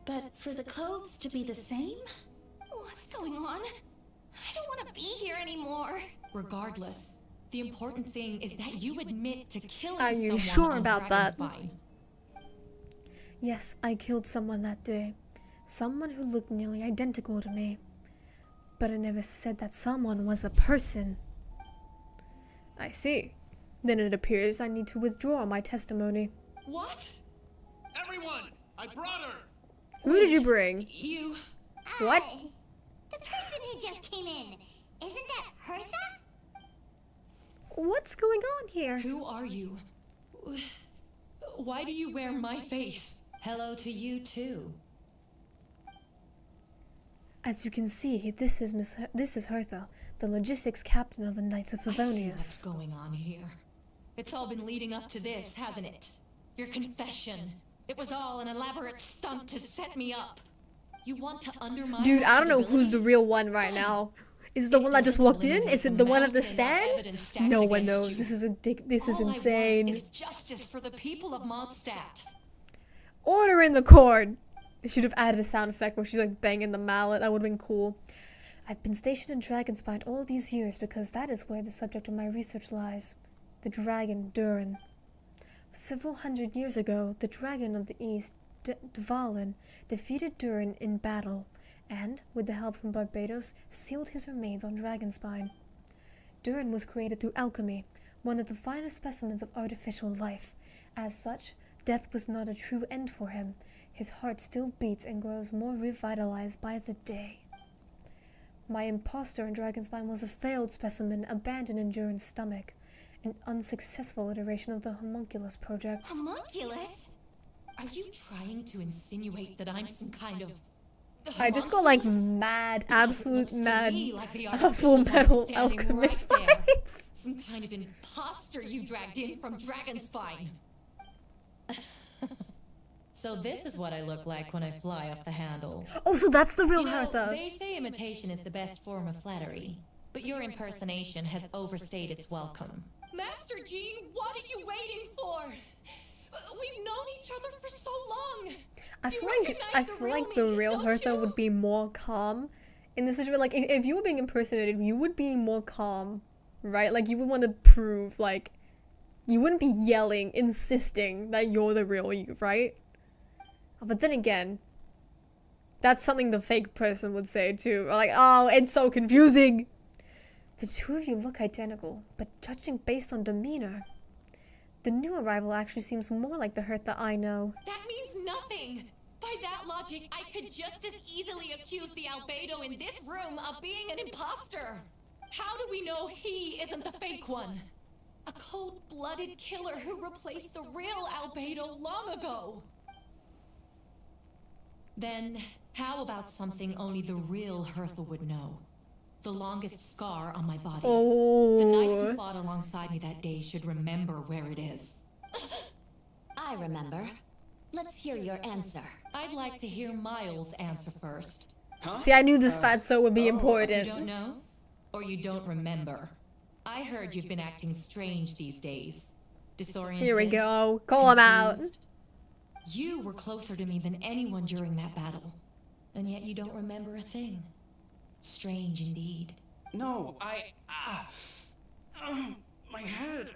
but for the clothes to be the same? What's going on? I don't want to be here anymore. Regardless, the important thing is that you admit to killing Are you someone sure on about that? Dragonspine. Yes, I killed someone that day. Someone who looked nearly identical to me. But I never said that someone was a person. I see. Then it appears I need to withdraw my testimony. What? Everyone! I brought her! Who did you bring? You... What? The person who just came in. Isn't that Hertha? What's going on here? Who are you? Why do you wear my face? Hello to you too. As you can see, this is Hertha, the logistics captain of the Knights of I see what's Favonius. going on here. It's all been leading up to this, hasn't it? Your confession. It was all an elaborate stunt to set me up. You want to undermine Dude, my I don't know who's the credibility? real one right now. Is it the one that just walked in? Is it the one at the stand? No one knows. This is this is All I want insane. is justice for the people of Mondstadt. Order in the court. They should have added a sound effect where she's like banging the mallet. That would have been cool. I've been stationed in Dragonspine all these years because that is where the subject of my research lies. The dragon, Durin. Several hundred years ago, the dragon of the east, Dvalin, defeated Durin in battle, and, with the help from Barbados, sealed his remains on Dragonspine. Durin was created through alchemy, one of the finest specimens of artificial life. As such, death was not a true end for him. His heart still beats and grows more revitalized by the day. My imposter in Dragonspine was a failed specimen abandoned in Durin's stomach, an unsuccessful iteration of the homunculus project. Homunculus? Are you trying to insinuate that I'm some kind of... I just got like homunculus? mad, Because it absolute looks to mad me like the Full artificial one Metal standing Alchemist right there. vibes. Some kind of imposter you dragged in from Dragonspine. So this is what I look like when I fly off the handle. Oh, so that's the real You know, Hertha. they say imitation is the best form of flattery, but your impersonation has overstayed its welcome. Master Jean, what are you waiting for? We've known each other for so long. I feel like the real don't Hertha you? would be more calm in this situation. Like if you were being impersonated, you would be more calm, right? Like you would want to prove, like, you wouldn't be yelling, insisting that you're the real you, right? But then again, that's something the fake person would say too. Or like, oh, it's so confusing. The two of you look identical, but judging based on demeanor, the new arrival actually seems more like the Hertha I know. That means nothing. By that logic, I could just as easily accuse the Albedo in this room of being an imposter. How do we know he isn't the fake one? A cold-blooded killer who replaced the real Albedo long ago. Then, how about something only the real Hertha would know? The longest scar on my body. The knights who Oh. fought alongside me that day should remember where it is. I remember. Let's hear your answer. I'd like to hear Miles' answer first. Huh? See, I knew this fatso would be You important. don't know? Or you don't remember? I heard you've been acting strange these days. Disoriented. Here we go. Call him out. confused. You were closer to me than anyone during that battle. And yet you don't remember a thing. Strange indeed. No, my head.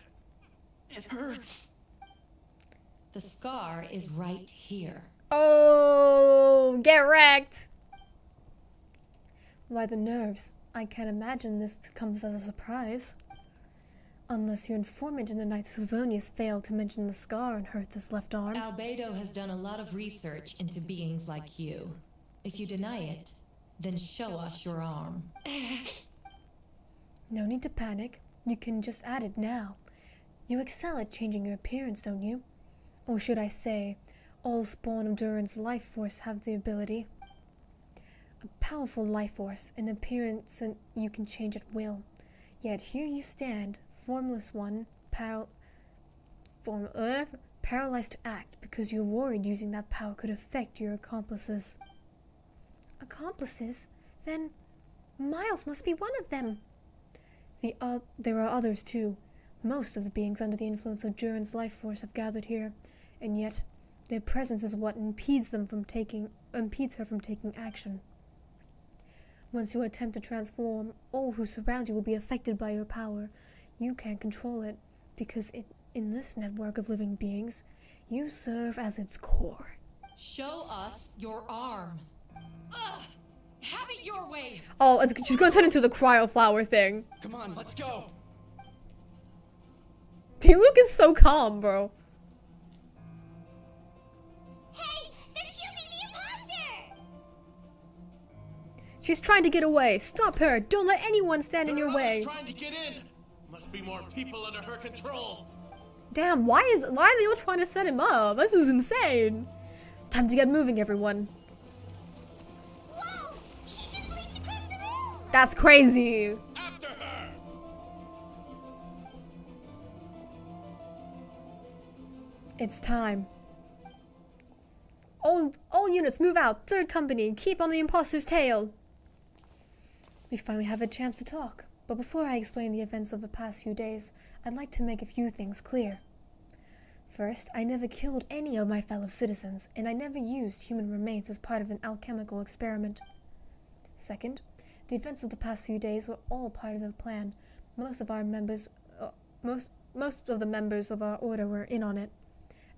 It hurts. The scar is right here. Oh, get wrecked. Why the nerves? I can't imagine this comes as a surprise. Unless your informant in the Knights of Favonius failed to mention the scar on Hertha's left arm. Albedo has done a lot of research into beings like you. If you deny it, then show us your arm. No need to panic. You can just add it now. You excel at changing your appearance, don't you? Or should I say, all spawn of Durin's life force have the ability. A powerful life force, an appearance and you can change at will. Yet here you stand, formless one, paralyzed to act because you're worried using that power could affect your accomplices. Accomplices? Then Miles must be one of them. There are others too. Most of the beings under the influence of Durin's life force have gathered here, and yet their presence is what impedes her from taking action. Once you attempt to transform, all who surround you will be affected by your power. You can't control it, because in this network of living beings, you serve as its core. Show us your arm. Ugh! Have it your way! Oh, she's gonna turn into the cryo flower thing. Come on, let's go. Luke is so calm, bro. Hey, they're shooting the imposter! She's trying to get away. Stop her. Don't let anyone stand in your way. Trying to get in. Must be more people under her control. Damn, why are they all trying to set him up? This is insane. Time to get moving, everyone. Whoa! She just leaped across the room! That's crazy. After her. It's time. All units move out. Third company, keep on the imposter's tail. We finally have a chance to talk. But before I explain the events of the past few days, I'd like to make a few things clear. First, I never killed any of my fellow citizens, and I never used human remains as part of an alchemical experiment. Second, the events of the past few days were all part of the plan. Most of the members of our order were in on it.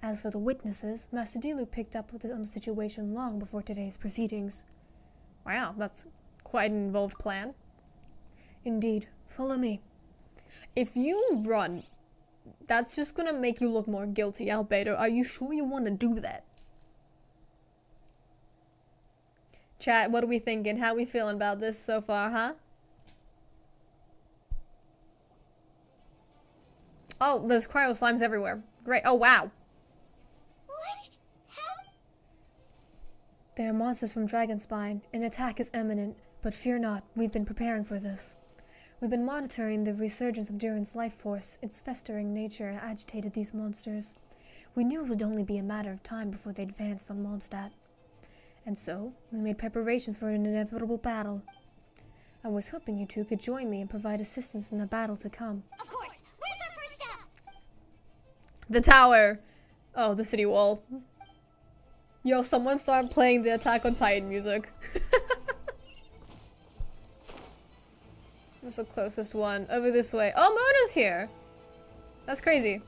As for the witnesses, Master Diluc picked up on the situation long before today's proceedings. Wow, that's quite an involved plan. Indeed. Follow me. If you run, that's just gonna make you look more guilty, Albedo. Are you sure you want to do that? Chat, what are we thinking? How are we feeling about this so far, huh? Oh, there's cryo slimes everywhere. Great. Oh, wow. What? How? There are monsters from Dragonspine. An attack is imminent, but fear not. We've been preparing for this. We've been monitoring the resurgence of Durin's life force. Its festering nature agitated these monsters. We knew it would only be a matter of time before they advanced on Mondstadt. And so, we made preparations for an inevitable battle. I was hoping you two could join me and provide assistance in the battle to come. Of course. Where's our first stop? The tower! Oh, the city wall. Yo, someone start playing the Attack on Titan music. That's the closest one. Over this way. Oh, Moona's here! That's crazy.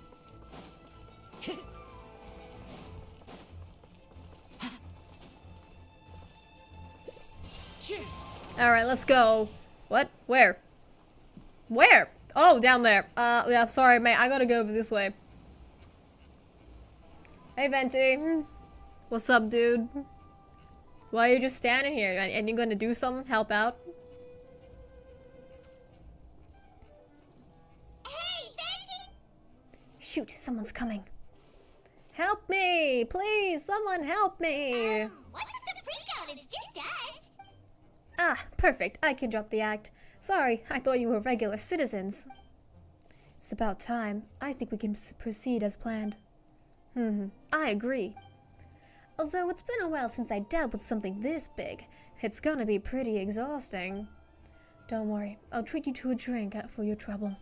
Alright, let's go. What? Where? Where? Oh, down there. Yeah, sorry, mate. I gotta go over this way. Hey, Venti. What's up, dude? Why are you just standing here? And you're gonna do something? Help out? Shoot, someone's coming. Help me! Please, someone help me! What's up the freak out? It's just us. Ah, perfect. I can drop the act. Sorry, I thought you were regular citizens. It's about time. I think we can proceed as planned. I agree. Although it's been a while since I dealt with something this big, it's gonna be pretty exhausting. Don't worry, I'll treat you to a drink for your trouble.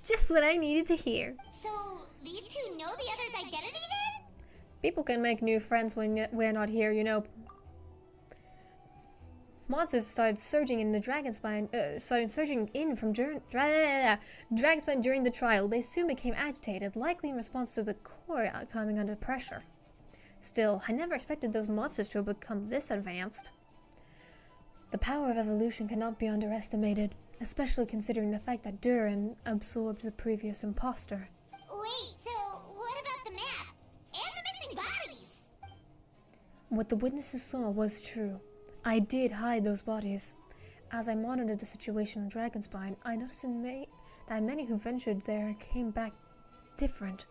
Just what I needed to hear. So, these two know the other's identity then? People can make new friends when we're not here, you know. Monsters started surging in the Dragonspine, Dragonspine during the trial. They soon became agitated, likely in response to the core coming under pressure. Still, I never expected those monsters to have become this advanced. The power of evolution cannot be underestimated, especially considering the fact that Durin absorbed the previous imposter. Wait, so what about the map? And the missing bodies? What the witnesses saw was true. I did hide those bodies. As I monitored the situation on Dragonspine, I noticed that many who ventured there came back different.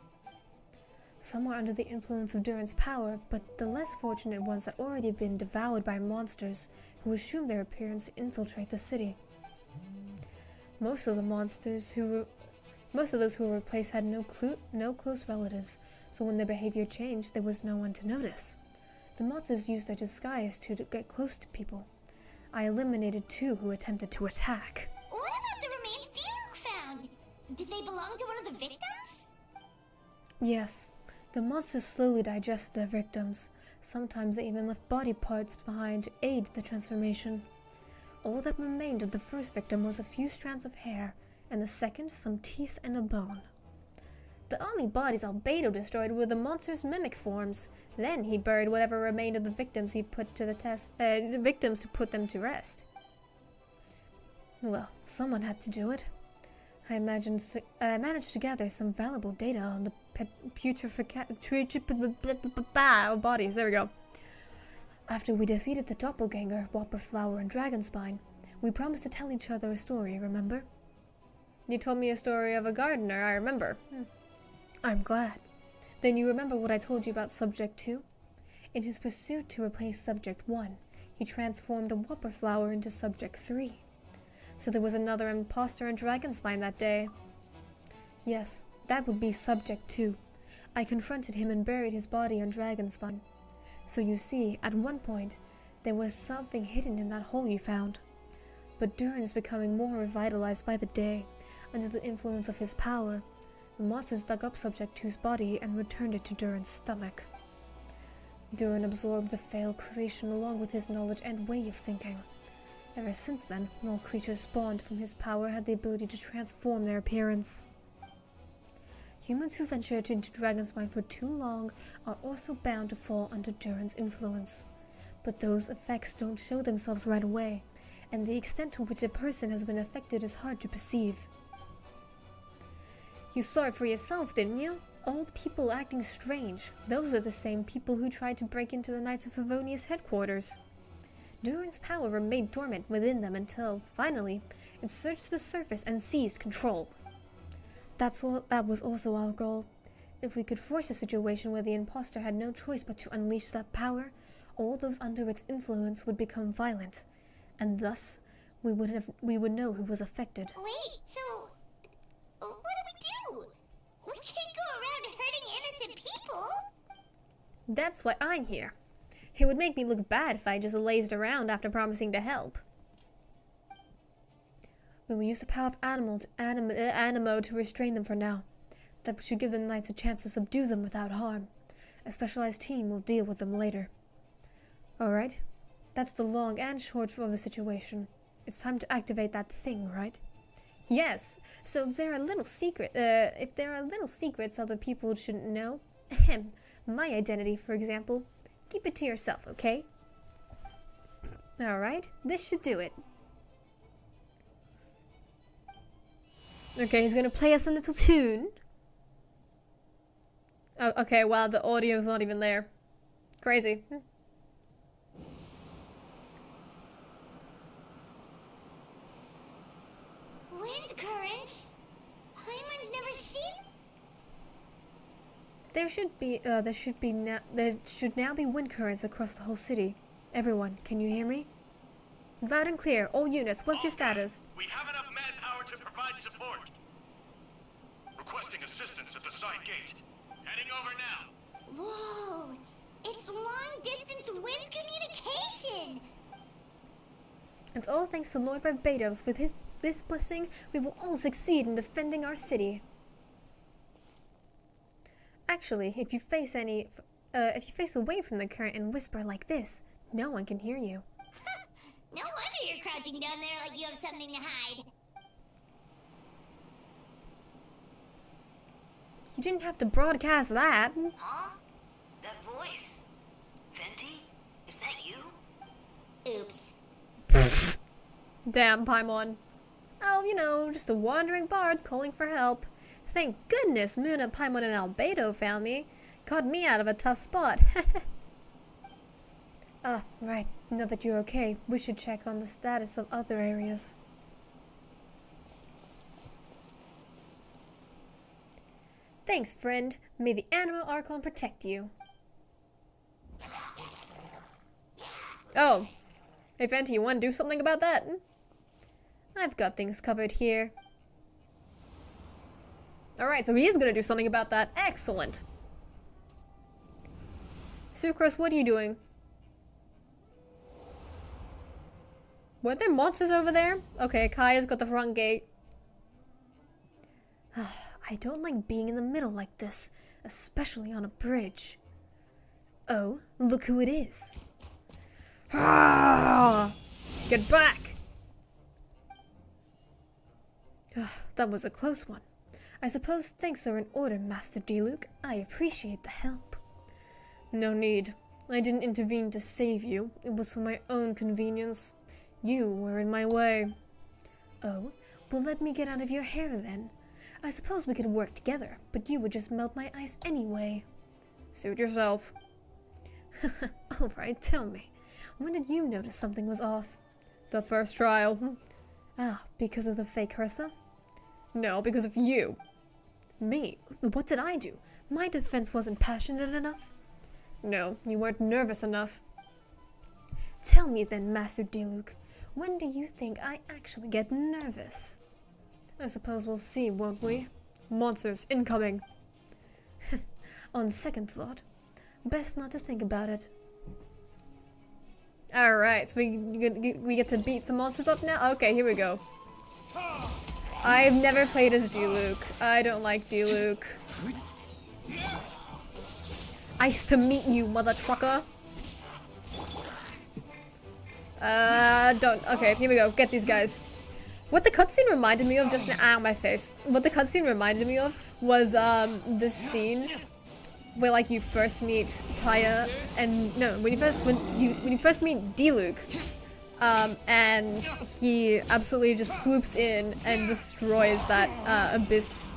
Some were under the influence of Durin's power, but the less fortunate ones had already been devoured by monsters who assumed their appearance to infiltrate the city. Most of those who were replaced had no close relatives, so when their behavior changed, there was no one to notice. The monsters used their disguise to get close to people. I eliminated 2 who attempted to attack. What about the remains Diluc found? Did they belong to one of the victims? Yes, the monsters slowly digested their victims. Sometimes they even left body parts behind to aid the transformation. All that remained of the first victim was a few strands of hair, and the second some teeth and a bone. The only bodies Albedo destroyed were the monster's mimic forms. Then he buried whatever remained of the victims he put to the victims to put them to rest. Well, someone had to do it. I managed to gather some valuable data on the bodies. There we go. After we defeated the doppelganger, Whopperflower, and Dragonspine, we promised to tell each other a story, remember? You told me a story of a gardener, I remember. I'm glad. Then you remember what I told you about Subject 2? In his pursuit to replace Subject 1, he transformed a Whopperflower into Subject 3. So there was another imposter in Dragonspine that day. Yes, that would be Subject 2. I confronted him and buried his body on Dragonspine. So you see, at one point, there was something hidden in that hole you found. But Durin is becoming more revitalized by the day. Under the influence of his power, the monsters dug up Subject 2's body and returned it to Durin's stomach. Durin absorbed the failed creation along with his knowledge and way of thinking. Ever since then, all creatures spawned from his power had the ability to transform their appearance. Humans who ventured into Dragonspine for too long are also bound to fall under Durin's influence. But those effects don't show themselves right away, and the extent to which a person has been affected is hard to perceive. You saw it for yourself, didn't you? All the people acting strange. Those are the same people who tried to break into the Knights of Favonia's headquarters. Durin's power remained dormant within them until, finally, it surged to the surface and seized control. That was also our goal. If we could force a situation where the imposter had no choice but to unleash that power, all those under its influence would become violent, and thus we would know who was affected. Wait, so what do? We can't go around hurting innocent people. That's why I'm here. It would make me look bad if I just lazed around after promising to help. We will use the power of Animo to restrain them for now. That should give the knights a chance to subdue them without harm. A specialized team will deal with them later. Alright, that's the long and short of the situation. It's time to activate that thing, right? Yes, so if there are little secrets other people shouldn't know, my identity, for example, keep it to yourself, okay? Alright, this should do it. Okay, he's gonna play us a little tune. Oh, okay, wow, the audio's not even there. Crazy. Wind currents? Paimon's never seen. There should now be wind currents across the whole city. Everyone, can you hear me? Loud and clear, all units, what's your status? We have enough manpower to provide support. Requesting assistance at the side gate. Heading over now. Whoa! It's long-distance wind communication! It's all thanks to Lord Barbados. With this blessing, we will all succeed in defending our city. Actually, if you face away from the current and whisper like this, no one can hear you. No wonder you're crouching down there like you have something to hide. You didn't have to broadcast that. Huh? That voice. Venti? Is that you? Oops. Damn, Paimon. Oh, you know, just a wandering bard calling for help. Thank goodness Moona, Paimon, and Albedo found me. Caught me out of a tough spot. Ah, right. Now that you're okay, we should check on the status of other areas. Thanks, friend. May the Animal Archon protect you. Oh. Hey, Fenty, you want to do something about that? I've got things covered here. Alright, so he is going to do something about that. Excellent. Sucrose, what are you doing? Were there monsters over there? Okay, Kaya's got the front gate. I don't like being in the middle like this, especially on a bridge. Oh, look who it is. Get back! That was a close one. I suppose thanks are in order, Master Diluc. I appreciate the help. No need. I didn't intervene to save you. It was for my own convenience. You were in my way. Oh, well, let me get out of your hair then. I suppose we could work together, but you would just melt my ice anyway. Suit yourself. Alright, tell me. When did you notice something was off? The first trial. Ah, because of the fake Hertha? No, because of you. Me? What did I do? My defense wasn't passionate enough? No, you weren't nervous enough. Tell me then, Master Diluc, when do you think I actually get nervous? I suppose we'll see, won't we? Monsters incoming. On second thought, best not to think about it. Alright, so we get to beat some monsters up now? Okay, here we go. I've never played as Diluc. I don't like Diluc. Nice to meet you, mother trucker. Okay, here we go. Get these guys. What the cutscene reminded me of just now, my face. What the cutscene reminded me of was, this scene where, like, you first meet Kaya and, no, when you first meet Diluc, and he absolutely just swoops in and destroys that, abyss.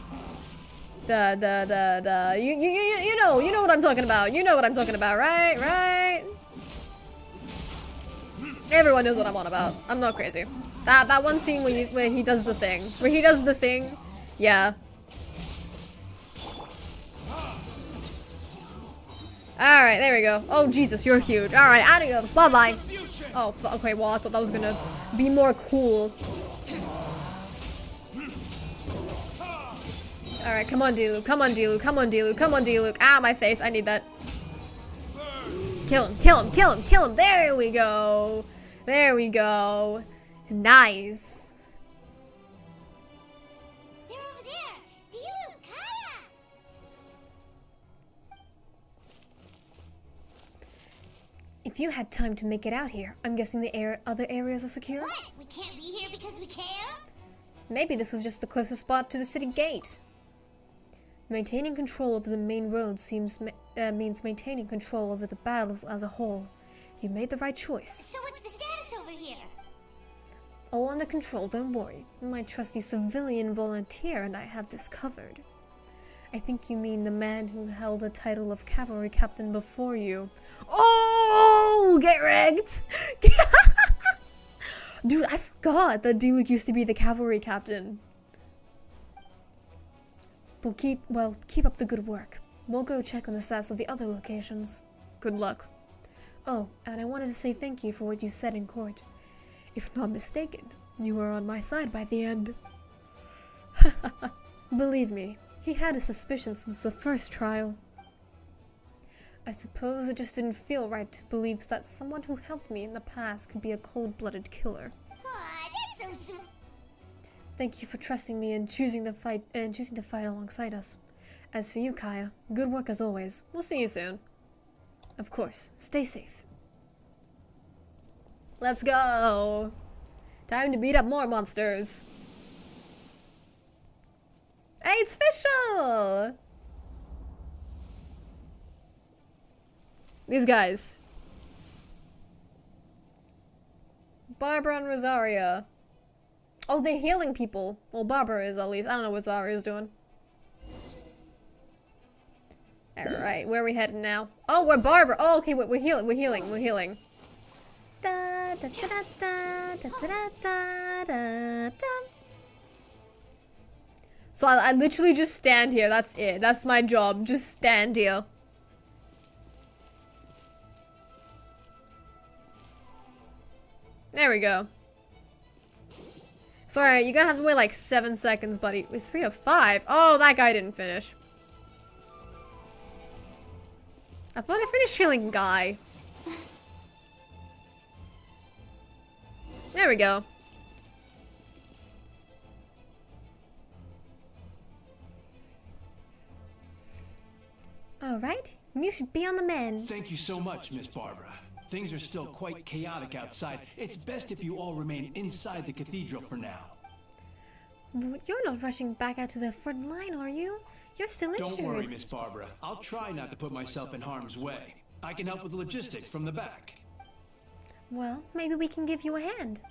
You know what I'm talking about. You know what I'm talking about, right? Right? Everyone knows what I'm on about. I'm not crazy. That one scene where he does the thing. Where he does the thing. Yeah. Alright, there we go. Oh, Jesus, you're huge. Alright, adios. Bye-bye. Oh, okay, well, I thought that was gonna be more cool. Alright, come on, Diluc. Come on, Diluc. Come on, Diluc. Come on, Diluc. Ah, my face. I need that. Kill him. Kill him. Kill him. Kill him. There we go. There we go. Nice. They're over there! Diluc, Kaya! If you had time to make it out here, I'm guessing the other areas are secure? What? We can't be here because we care? Maybe this was just the closest spot to the city gate. Maintaining control over the main road means maintaining control over the battles as a whole. You made the right choice. So what's the status over here? All under control, don't worry. My trusty civilian volunteer and I have this covered. I think you mean the man who held the title of cavalry captain before you. Oh, get wrecked! Dude, I forgot that Diluc used to be the cavalry captain. Well, keep up the good work. We'll go check on the status of the other locations. Good luck. Oh, and I wanted to say thank you for what you said in court. If not mistaken, you were on my side by the end. Believe me, he had a suspicion since the first trial. I suppose it just didn't feel right to believe that someone who helped me in the past could be a cold-blooded killer. Aw, that's so sweet. Thank you for trusting me and choosing to fight alongside us. As for you, Kaya, good work as always. We'll see you soon. Of course, stay safe. Let's go! Time to beat up more monsters. Hey, it's Fischl! These guys. Barbara and Rosaria. Oh, they're healing people. Well, Barbara is at least. I don't know what Zara is doing. Alright, where are we heading now? Oh, we're Barbara. Oh, okay, we're healing. We're healing. We're healing. Da, da, da, da, da, da, da, da, da. So I literally just stand here. That's it. That's my job. Just stand here. There we go. Sorry, you're gonna have to wait like 7 seconds, buddy. With 3 of 5. Oh, that guy didn't finish. I thought I finished healing Guy. There we go. Alright, you should be on the mend. Thank you so much, Miss Barbara. Things are still quite chaotic outside. It's best if you all remain inside the cathedral for now. You're not rushing back out to the front line, are you? You're still injured. Don't worry, Miss Barbara. I'll try not to put myself in harm's way. I can help with the logistics from the back. Well, maybe we can give you a hand.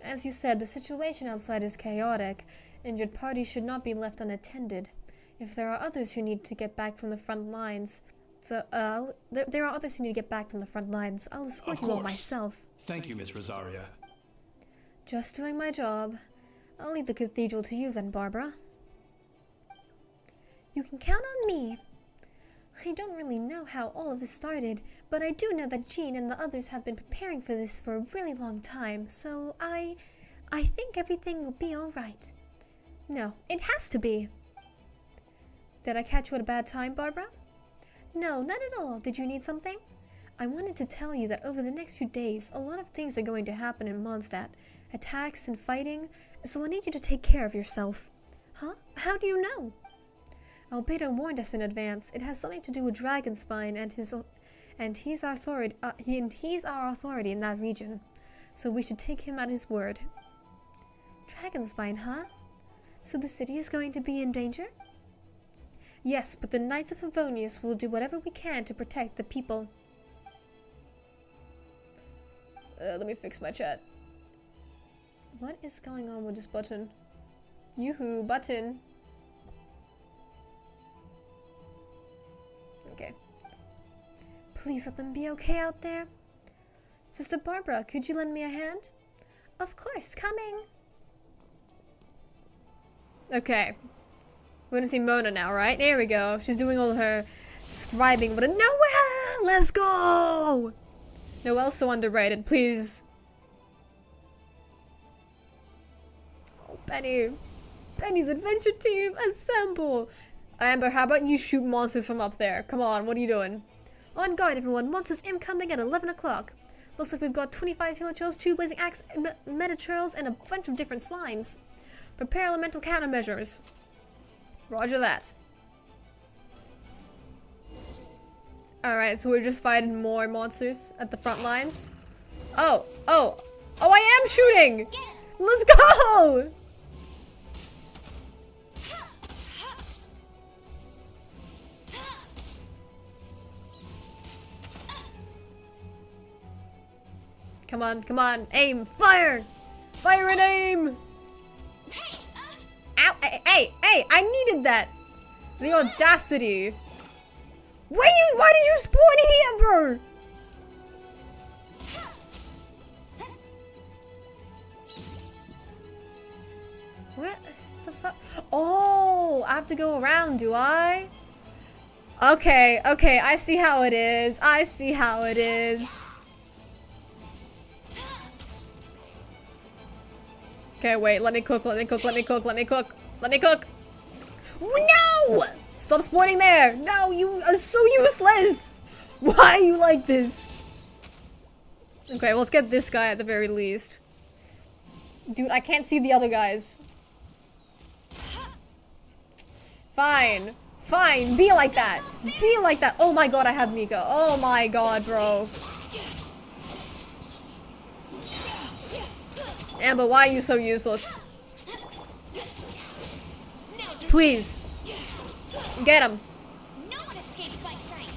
As you said, the situation outside is chaotic. Injured parties should not be left unattended. If there are others who need to get back from the front lines, there are others who need to get back from the front lines. I'll escort you all myself. Thank you, Miss Rosaria. Just doing my job. I'll leave the cathedral to you then, Barbara. You can count on me. I don't really know how all of this started, but I do know that Jean and the others have been preparing for this for a really long time, so I think everything will be alright. No, it has to be. Did I catch you at a bad time, Barbara? No, not at all. Did you need something? I wanted to tell you that over the next few days, a lot of things are going to happen in Mondstadt. Attacks and fighting, so I need you to take care of yourself. Huh? How do you know? Albedo warned us in advance. It has something to do with Dragonspine and he's our authority in that region. So we should take him at his word. Dragonspine, huh? So the city is going to be in danger? Yes, but the Knights of Favonius will do whatever we can to protect the people. Let me fix my chat. What is going on with this button? Yoo-hoo, button. Okay. Please let them be okay out there. Sister Barbara, could you lend me a hand? Of course, coming. Okay. We're gonna see Moona now, right? There we go. She's doing all her scribing, but Noelle! Let's go! Noelle's so underrated, please. Oh, Penny. Penny's adventure team, assemble! Amber, how about you shoot monsters from up there? Come on, what are you doing? On guard, everyone. Monsters incoming at 11 o'clock. Looks like we've got 25 Hilichurls, 2 Blazing Axe Metaturls, and a bunch of different slimes. Prepare elemental countermeasures. Roger that. Alright, so we're just fighting more monsters at the front lines. Oh, I am shooting! Let's go! Come on, come on, aim, fire! Fire and aim! Ow, hey, I needed that! The audacity! Why did you spawn here, bro? What the fuck? Oh, I have to go around, do I? Okay, I see how it is. I see how it is. Okay, wait, let me cook. No! Stop spawning there! No, you are so useless! Why are you like this? Okay, well, let's get this guy at the very least. Dude, I can't see the other guys. Fine. Fine, be like that. Be like that. Oh my god, I have Mika. Oh my god, bro. Amber, why are you so useless? Please. Get him. No one escapes my sight.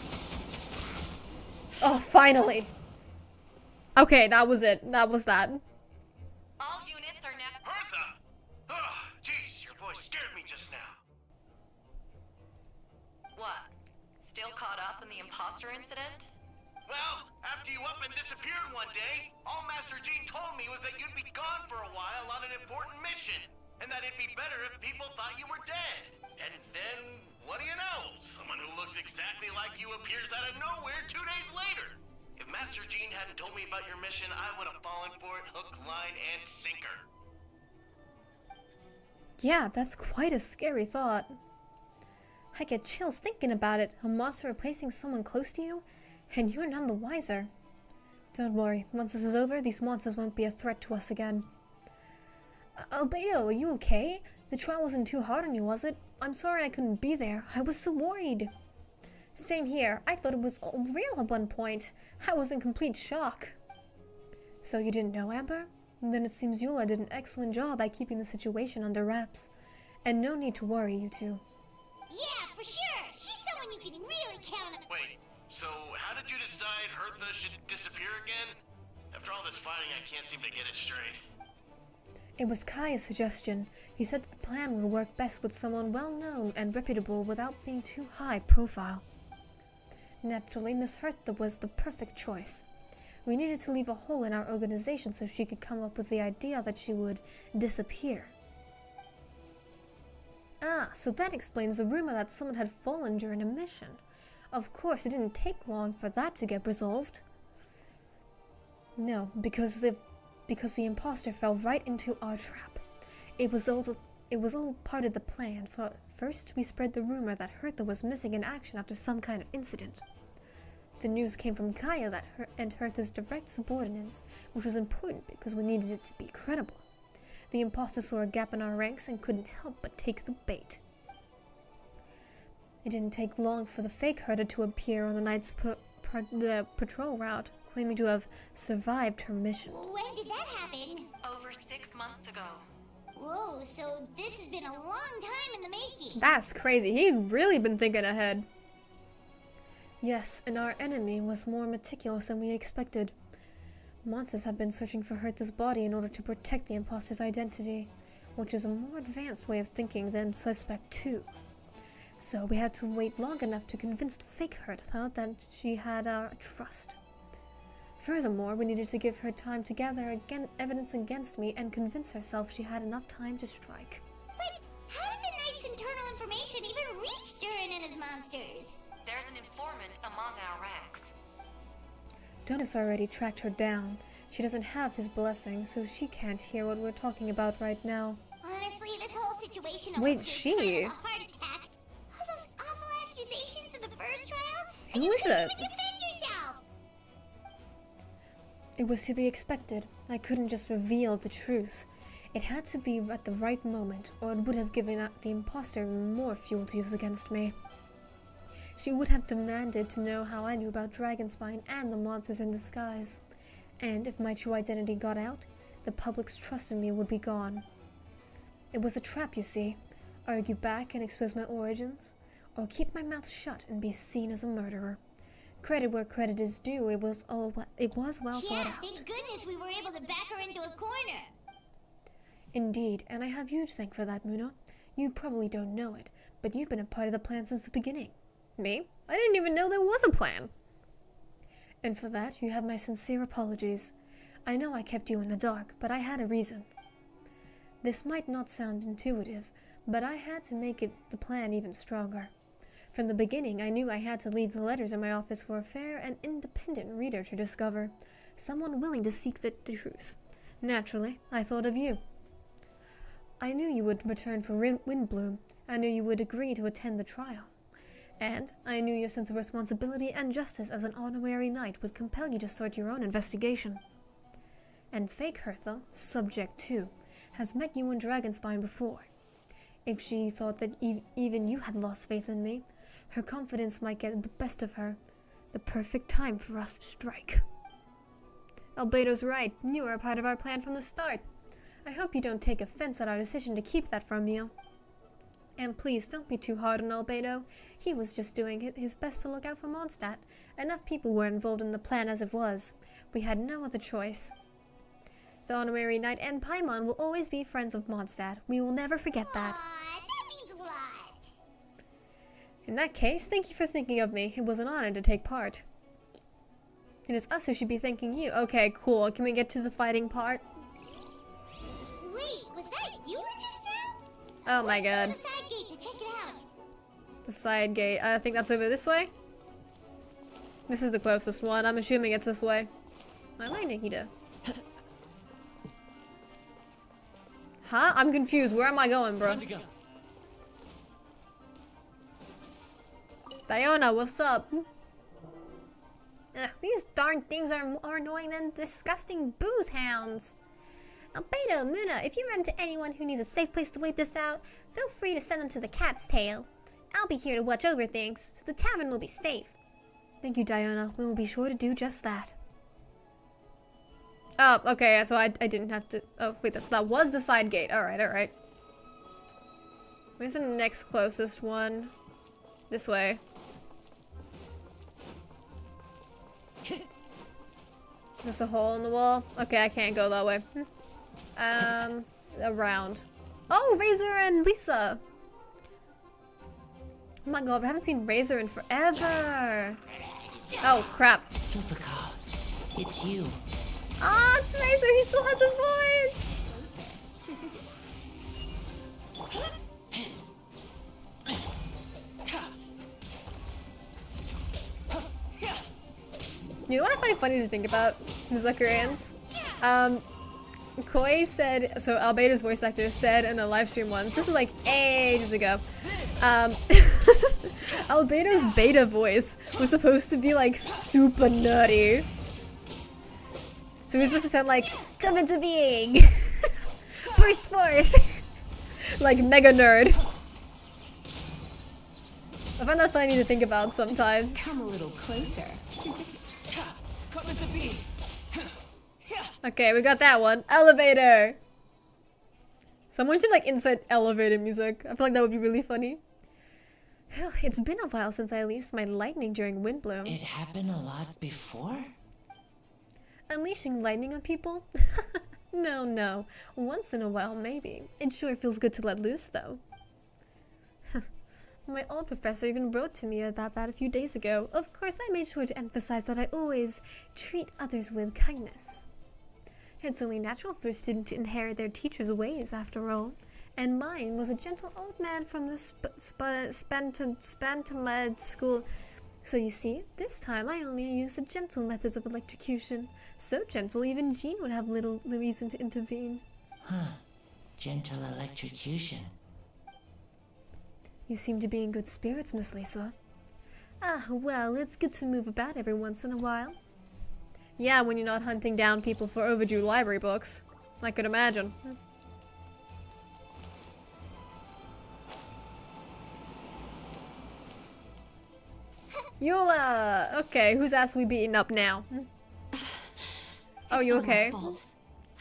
Oh, finally. Okay, that was it. That was that. All units are now. imposter incident? Well, after you up and disappeared one day, all Master Gene told me was that you'd be gone for a while on an important mission, and that it'd be better if people thought you were dead. And then, what do you know? Someone who looks exactly like you appears out of nowhere 2 days later. If Master Gene hadn't told me about your mission, I would have fallen for it hook, line, and sinker. Yeah, that's quite a scary thought. I get chills thinking about it. A monster replacing someone close to you, and you're none the wiser. Don't worry, once this is over, these monsters won't be a threat to us again. Albedo, are you okay? The trial wasn't too hard on you, was it? I'm sorry I couldn't be there. I was so worried. Same here. I thought it was all real at one point. I was in complete shock. So you didn't know, Amber? Then it seems Eula did an excellent job at keeping the situation under wraps. And no need to worry, you two. Yeah, for sure. She's someone you can really count on. Wait, so how did you decide Hertha should disappear again? After all this fighting, I can't seem to get it straight. It was Kaya's suggestion. He said that the plan would work best with someone well-known and reputable without being too high profile. Naturally, Miss Hertha was the perfect choice. We needed to leave a hole in our organization so she could come up with the idea that she would disappear. Ah, so that explains the rumor that someone had fallen during a mission. Of course, it didn't take long for that to get resolved. No, because the imposter fell right into our trap. It was all part of the plan. First, we spread the rumor that Hertha was missing in action after some kind of incident. The news came from Kaya and Hertha's direct subordinates, which was important because we needed it to be credible. The imposter saw a gap in our ranks and couldn't help but take the bait. It didn't take long for the fake Hertha to appear on the night's patrol route, claiming to have survived her mission. When did that happen? Over 6 months ago. Whoa, so this has been a long time in the making. That's crazy. He'd really been thinking ahead. Yes, and our enemy was more meticulous than we expected. Monsters have been searching for Hertha's body in order to protect the imposter's identity, which is a more advanced way of thinking than Suspect 2. So we had to wait long enough to convince the fake Hertha that she had our trust. Furthermore, we needed to give her time to gather evidence against me and convince herself she had enough time to strike. But how did the Knight's internal information even reach Durin and his monsters? There's an informant among our ranks. Jonas already tracked her down. She doesn't have his blessing, so she can't hear what we're talking about right now. Honestly, this whole situation Wait, almost she? kind of a heart attack. All those awful accusations in the first trial? Who you is couldn't it? even defend yourself! It was to be expected. I couldn't just reveal the truth. It had to be at the right moment, or it would have given the imposter more fuel to use against me. She would have demanded to know how I knew about Dragonspine and the monsters in disguise. And if my true identity got out, the public's trust in me would be gone. It was a trap, you see. Argue back and expose my origins, or keep my mouth shut and be seen as a murderer. Credit where credit is due, it was well thought out. Thank goodness we were able to back her into a corner. Indeed, and I have you to thank for that, Moona. You probably don't know it, but you've been a part of the plan since the beginning. Me? I didn't even know there was a plan. And for that, you have my sincere apologies. I know I kept you in the dark, but I had a reason. This might not sound intuitive, but I had to make the plan even stronger. From the beginning, I knew I had to leave the letters in my office for a fair and independent reader to discover, someone willing to seek the truth. Naturally, I thought of you. I knew you would return for Windbloom. I knew you would agree to attend the trial. And I knew your sense of responsibility and justice as an honorary knight would compel you to start your own investigation. And fake Hertha, Subject 2, has met you in Dragonspine before. If she thought that even you had lost faith in me, her confidence might get the best of her. The perfect time for us to strike. Albedo's right. You were a part of our plan from the start. I hope you don't take offense at our decision to keep that from you. And please, don't be too hard on Albedo. He was just doing his best to look out for Mondstadt. Enough people were involved in the plan as it was. We had no other choice. The Honorary Knight and Paimon will always be friends of Mondstadt. We will never forget that. Aw, that means a lot. In that case, thank you for thinking of me. It was an honor to take part. It is us who should be thanking you. Okay, cool. Can we get to the fighting part? Wait, was that you just now? Oh my god. The side gate to check it out. The side gate. I think that's over this way. This is the closest one. I'm assuming it's this way. I might Nikita. Huh? I'm confused. Where am I going, bro? Diona, what's up? Ugh, these darn things are more annoying than disgusting booze hounds. Albedo, Moona, if you run into anyone who needs a safe place to wait this out, feel free to send them to the Cat's Tail. I'll be here to watch over things, so the tavern will be safe. Thank you, Diona. We will be sure to do just that. Oh, okay, so I didn't have to... Oh, wait, that was the side gate. Alright, alright. Where's the next closest one? This way. Is this a hole in the wall? Okay, I can't go that way. Around. Oh, Razor and Lisa! Oh my god, I haven't seen Razor in forever! Oh, crap. Typical. It's you. Oh, it's Razor! He still has his voice! You know what I find funny to think about, Zuckerans? Koi said, so Albedo's voice actor said in a live stream once, this was like ages ago, Albedo's beta voice was supposed to be like super nerdy. So he was supposed to sound like, come into being! Burst forth! Like mega nerd. I find that funny to think about sometimes. Come a little closer. Come into being. Okay, we got that one. Elevator! Someone should like insert elevator music. I feel like that would be really funny. It's been a while since I unleashed my lightning during Windbloom. It happened a lot before? Unleashing lightning on people? No. Once in a while, maybe. It sure feels good to let loose, though. My old professor even wrote to me about that a few days ago. Of course, I made sure to emphasize that I always treat others with kindness. It's only natural for a student to inherit their teacher's ways, after all. And mine was a gentle old man from the Spantamud school. So you see, this time I only used the gentle methods of electrocution. So gentle, even Jean would have little reason to intervene. Huh. Gentle electrocution. You seem to be in good spirits, Miss Lisa. Ah, well, it's good to move about every once in a while. Yeah, when you're not hunting down people for overdue library books. I could imagine. Yola! Okay, whose ass we beating up now? Oh, you okay?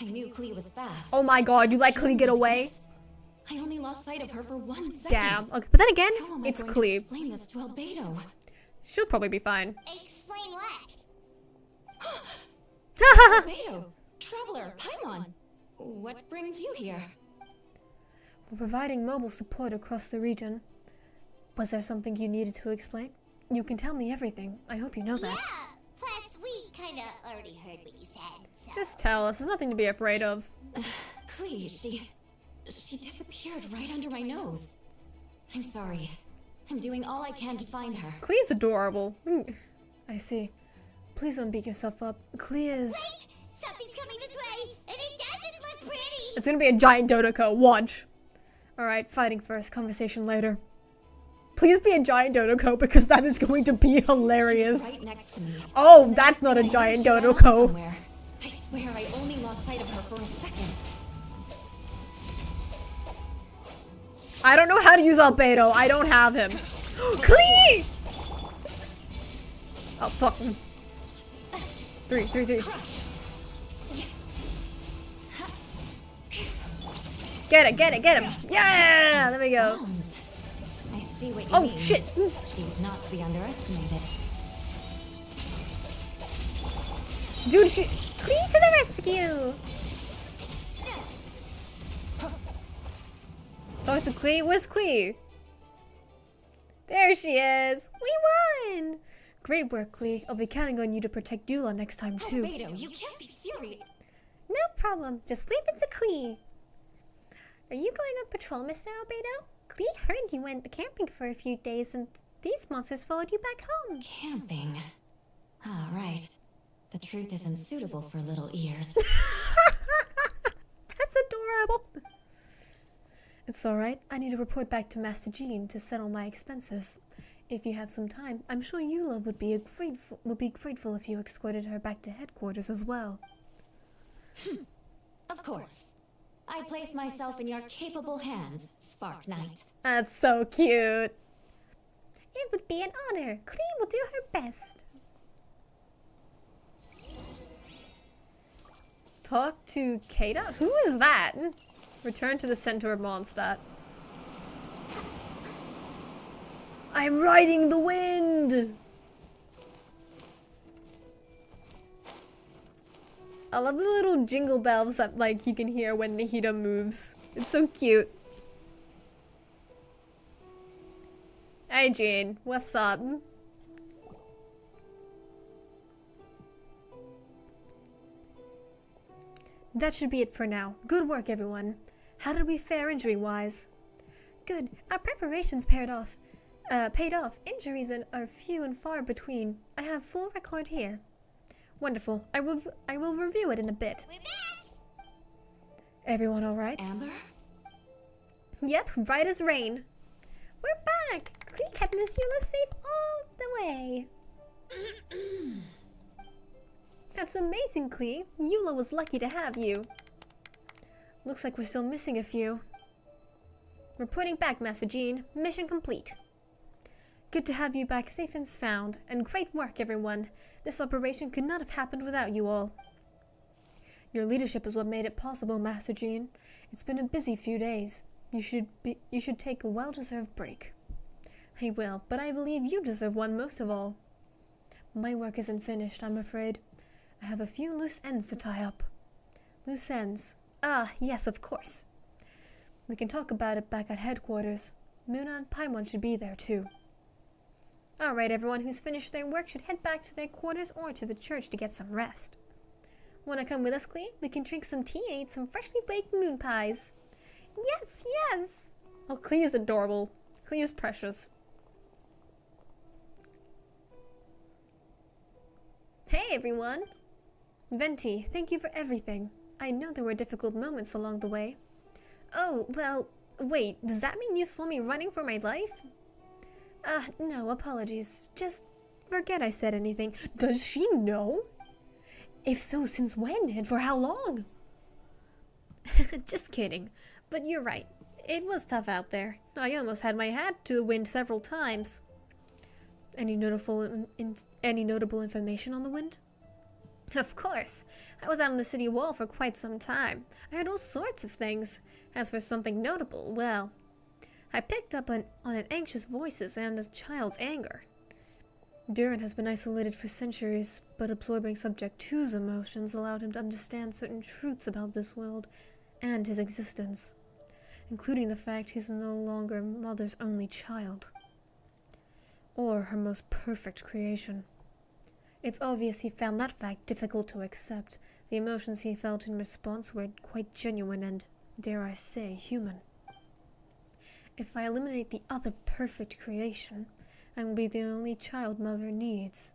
I knew Klee was fast. Oh my god, you let Klee get away? I only lost sight of her for 1 second. Damn. Okay, but then again, it's Klee. Klee. Explain this to Albedo. She'll probably be fine. Explain what? Albedo, Traveler, Paimon. What brings you here? We're providing mobile support across the region. Was there something you needed to explain? You can tell me everything. I hope you know that. Yeah. Plus, we kinda already heard what you said. So. Just tell us. There's nothing to be afraid of. Klee, she disappeared right under my nose. I'm sorry. I'm doing all I can to find her. Klee's adorable. I see. Please don't beat yourself up. Klee is... Wait! Something's coming this way, and it doesn't look pretty! It's gonna be a giant Dodoko. Watch. Alright, fighting first. Conversation later. Please be a giant Dodoko because that is going to be hilarious. Right next to me. Oh, that's not a giant Dodoko. I swear I only lost sight of her for a second. I don't know how to use Albedo. I don't have him. Klee! Oh, fuck. 3. Get him. Yeah! There we go. I see what you Oh, mean. shit. She's not to be underestimated. Dude, Klee to the rescue! Talk to Klee? Where's Klee? There she is! We won! Great work, Klee. I'll be counting on you to protect Eula next time, too. Albedo, you can't be serious. No problem. Just leave it to Klee. Are you going on patrol, Mr. Albedo? Klee heard you went camping for a few days and these monsters followed you back home. Camping? Ah, right. The truth isn't suitable for little ears. That's adorable. It's alright. I need to report back to Master Jean to settle my expenses. If you have some time, I'm sure Eula would be grateful if you escorted her back to headquarters as well. Of course. I place myself in your capable hands, Spark Knight. That's so cute. It would be an honor. Klee will do her best. Talk to Kata? Who is that? Return to the center of Mondstadt. I'm riding the wind! I love the little jingle bells that like you can hear when Nahida moves. It's so cute. Hey Jean, what's up? That should be it for now. Good work, everyone. How did we fare injury-wise? Good. Our preparations paid off. Injuries are few and far between. I have full record here. Wonderful. I will review it in a bit. We're back! Everyone all right? Amber? Yep, right as rain. We're back. Klee kept Miss Eula safe all the way. That's amazing, Klee. Eula was lucky to have you. Looks like we're still missing a few. Reporting back, Master Jean. Mission complete. Good to have you back safe and sound, and great work, everyone. This operation could not have happened without you all. Your leadership is what made it possible, Master Jean. It's been a busy few days. You should take a well-deserved break. I will, but I believe you deserve one most of all. My work isn't finished, I'm afraid. I have a few loose ends to tie up. Loose ends. Ah, yes, of course. We can talk about it back at headquarters. Moona and Paimon should be there, too. Alright, everyone who's finished their work should head back to their quarters or to the church to get some rest. Wanna come with us, Klee? We can drink some tea and eat some freshly baked moon pies. Yes, yes! Oh, Klee is adorable. Klee is precious. Hey, everyone! Venti, thank you for everything. I know there were difficult moments along the way. Oh, well, wait, does that mean you saw me running for my life? No, apologies. Just forget I said anything. Does she know? If so, since when and for how long? Just kidding. But you're right. It was tough out there. I almost had my hat to the wind several times. Any notable information on the wind? Of course. I was out on the city wall for quite some time. I heard all sorts of things. As for something notable, well, I picked up on anxious voices and a child's anger. Durin has been isolated for centuries, but absorbing Subject 2's emotions allowed him to understand certain truths about this world and his existence, including the fact he's no longer Mother's only child, or her most perfect creation. It's obvious he found that fact difficult to accept. The emotions he felt in response were quite genuine and, dare I say, human. If I eliminate the other perfect creation, I will be the only child Mother needs.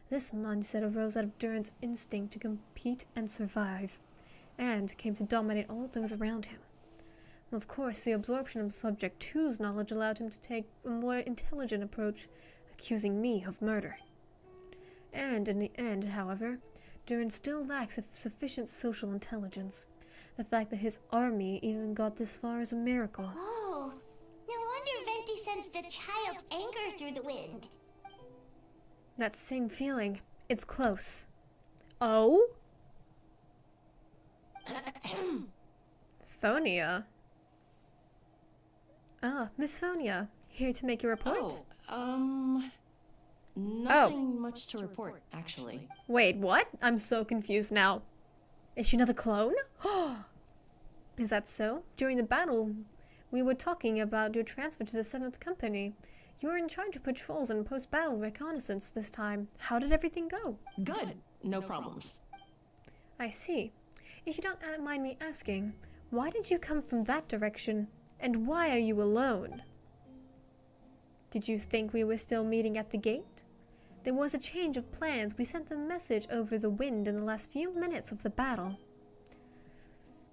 This mindset arose out of Durin's instinct to compete and survive, and came to dominate all those around him. Of course, the absorption of Subject 2's knowledge allowed him to take a more intelligent approach, accusing me of murder. And in the end, however, Durin still lacks sufficient social intelligence. The fact that his army even got this far is a miracle. Oh, no wonder Venti sensed a child's anger through the wind. That same feeling. It's close. Oh? Phonia. Ah, Miss Phonia. Here to make a report? Nothing much to report, actually. Wait, what? I'm so confused now. Is she another clone? Is that so? During the battle We were talking about your transfer to the 7th Company. You were in charge of patrols and post-battle reconnaissance this time. How did everything go? Good. No problems. I see. If you don't mind me asking, why did you come from that direction? And why are you alone? Did you think we were still meeting at the gate? There was a change of plans. We sent a message over the wind in the last few minutes of the battle.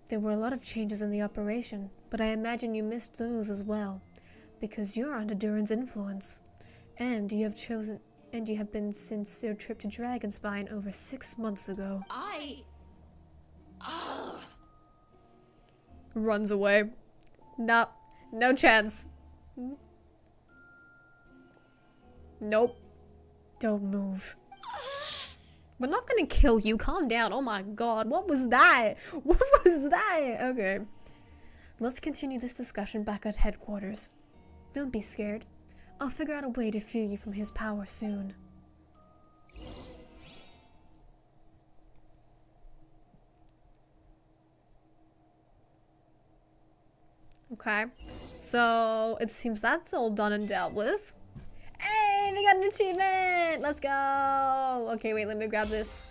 There were a lot of changes in the operation, but I imagine you missed those as well, because you're under Durin's influence, and you have been since your trip to Dragonspine over 6 months ago. Runs away. No chance. Nope. Don't move. We're not gonna kill you. Calm down. Oh my god. What was that? What was that? Okay. Let's continue this discussion back at headquarters. Don't be scared. I'll figure out a way to free you from his power soon. Okay. So, it seems that's all done and dealt with. Hey, we got an achievement! Let's go! Okay, wait, let me grab this.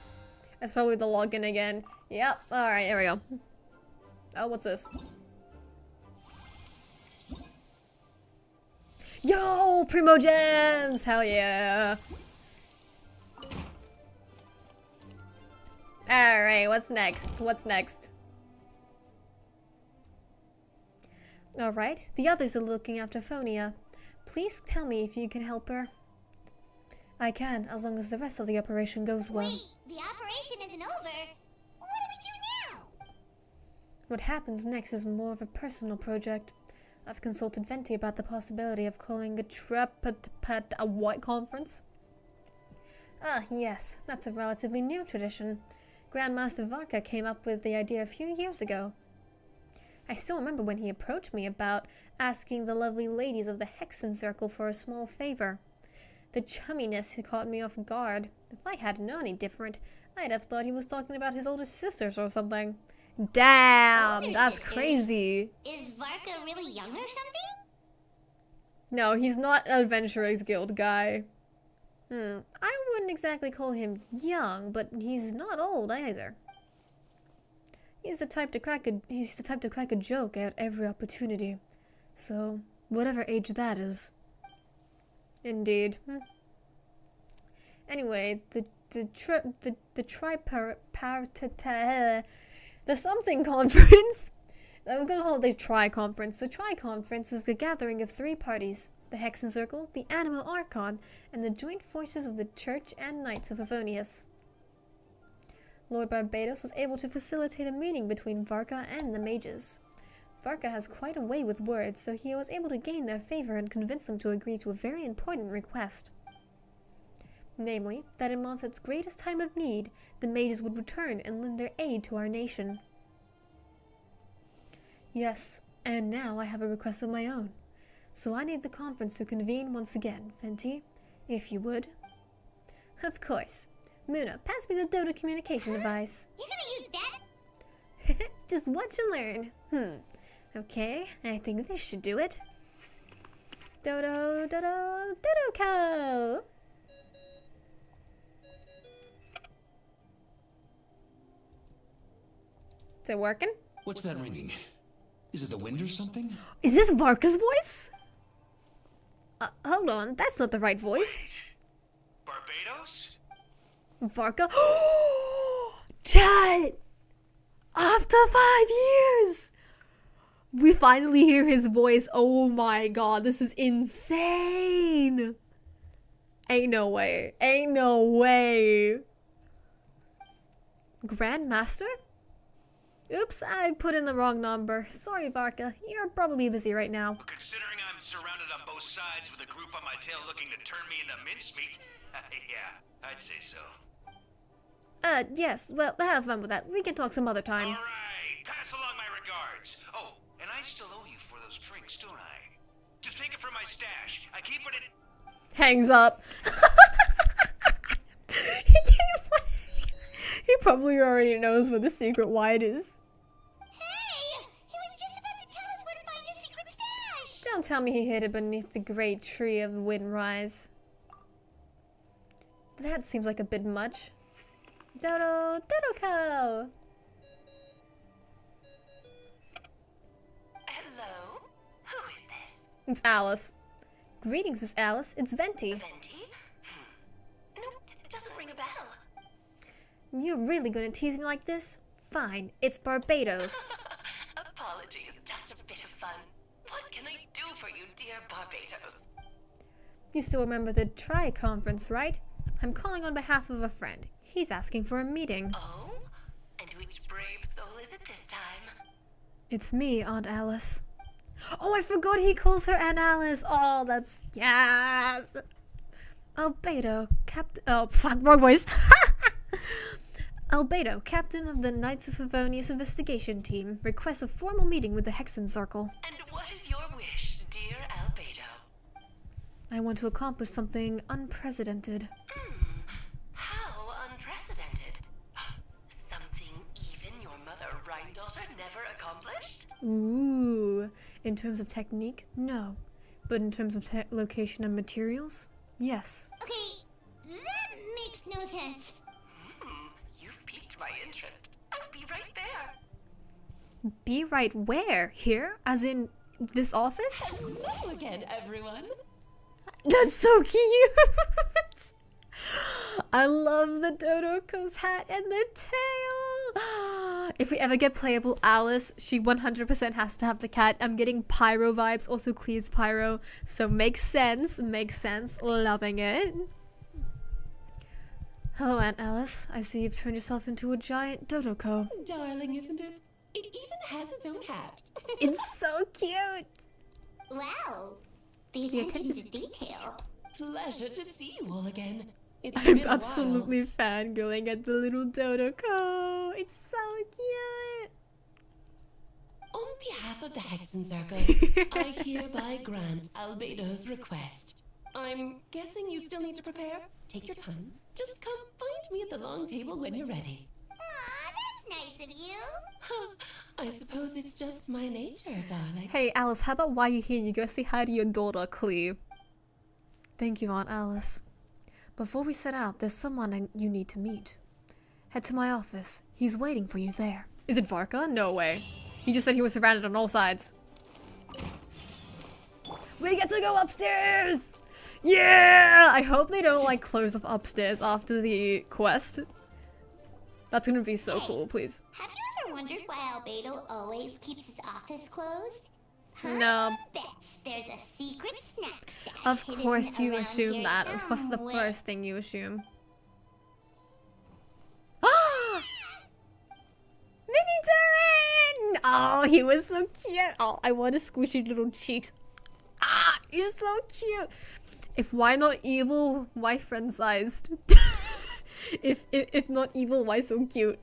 That's probably the login again. Yep, alright, here we go. Oh, what's this? Yo, Primo Gems! Hell yeah! Alright, what's next? What's next? Alright, the others are looking after Phonia. Please tell me if you can help her. I can, as long as the rest of the operation goes well. Wait, the operation isn't over. What do we do now? What happens next is more of a personal project. I've consulted Venti about the possibility of calling a what conference? Ah, yes, that's a relatively new tradition. Grandmaster Varka came up with the idea a few years ago. I still remember when he approached me about asking the lovely ladies of the Hexen Circle for a small favor. The chumminess caught me off guard. If I hadn't known any different, I'd have thought he was talking about his older sisters or something. Damn, Older that's sisters? crazy. Is Varka really young or something? No, he's not an Adventurers Guild guy. I wouldn't exactly call him young, but he's not old either. He's the type to crack a joke at every opportunity. So, whatever age that is. Indeed. Anyway, the something conference. We're gonna call it the Tri-Conference. The Tri-Conference is the gathering of 3 parties: the Hexen Circle, the Animal Archon, and the joint forces of the Church and Knights of Favonius. Lord Barbados was able to facilitate a meeting between Varka and the mages. Varka has quite a way with words, so he was able to gain their favor and convince them to agree to a very important request. Namely, that in Monset's greatest time of need, the mages would return and lend their aid to our nation. Yes, and now I have a request of my own. So I need the conference to convene once again, Venti, if you would. Of course. Moona, pass me the Dodo communication device. You're gonna use that? Just watch and learn. Okay, I think this should do it. Dodo, Dodo, Dodo-co! Is it working? What's that ringing? Is it the wind or something? Is this Varka's voice? Hold on, that's not the right voice. Barbados? Varka? Chat! After 5 years! We finally hear his voice. Oh my god, this is insane! Ain't no way. Ain't no way. Grandmaster? Oops, I put in the wrong number. Sorry, Varka. You're probably busy right now. Considering I'm surrounded on both sides with a group on my tail looking to turn me into mincemeat, yeah, I'd say so. Yes. Well, have fun with that. We can talk some other time. All right, pass along my regards. Oh, and I still owe you for those drinks, don't I? Just take it from my stash. I keep it in... Hangs up. He probably already knows what the secret wide is. Hey! He was just about to tell us where to find his secret Don't tell me he hid it beneath the great tree of Windrise. That seems like a bit much. Dodoco! Hello? Who is this? It's Alice. Greetings, Miss Alice. It's Venti. Venti? Nope, it doesn't ring a bell. You're really gonna tease me like this? Fine, it's Barbados. Apologies, just a bit of fun. What can I do for you, dear Barbados? You still remember the Tri-Conference, right? I'm calling on behalf of a friend. He's asking for a meeting. Oh? And which brave soul is it this time? It's me, Aunt Alice. Oh, I forgot he calls her Aunt Alice. Oh, that's... yes! Albedo, Captain... Oh, fuck, wrong voice. Albedo, Captain of the Knights of Favonius investigation team, requests a formal meeting with the Hexen Circle. And what is your wish, dear Albedo? I want to accomplish something unprecedented. How unprecedented? Something even your mother Rhine-daughter never accomplished? Ooh. In terms of technique, no. But in terms of location and materials, yes. Okay, that makes no sense. You've piqued my interest. I'll be right there. Be right where? Here? As in this office? Hello again, everyone. That's so cute! I love the Dodoco's hat and the tail! If we ever get playable Alice, she 100% has to have the cat. I'm getting Pyro vibes, also Clee's Pyro, so makes sense, loving it. Hello, Aunt Alice. I see you've turned yourself into a giant Dodoco. Darling, isn't it? It even has its own hat. It's so cute! Wow, the attention to detail. Pleasure to see you all again. I'm absolutely fangirling at the little Dodoco. It's so cute. On behalf of the Hexen Circle, I hereby grant Albedo's request. I'm guessing you still need to prepare? Take your time. Just come find me at the long table when you're ready. Aw, that's nice of you. I suppose it's just my nature, darling. Hey, Alice, how about while you're here, you go say hi to your daughter, Clee. Thank you, Aunt Alice. Before we set out, there's someone you need to meet. Head to my office. He's waiting for you there. Is it Varka? No way. He just said he was surrounded on all sides. We get to go upstairs! Yeah! I hope they don't, like, close off upstairs after the quest. That's gonna be so cool, please. Have you ever wondered why Albedo always keeps his office closed? No. Bets there's a secret snack stash. Of course you hidden assume around that. here What's the somewhere. first thing you assume? Mini Durin! Oh, he was so cute. Oh, I want his squishy little cheeks. Ah, he's so cute. If why not evil, why friend-sized? if not evil, why so cute?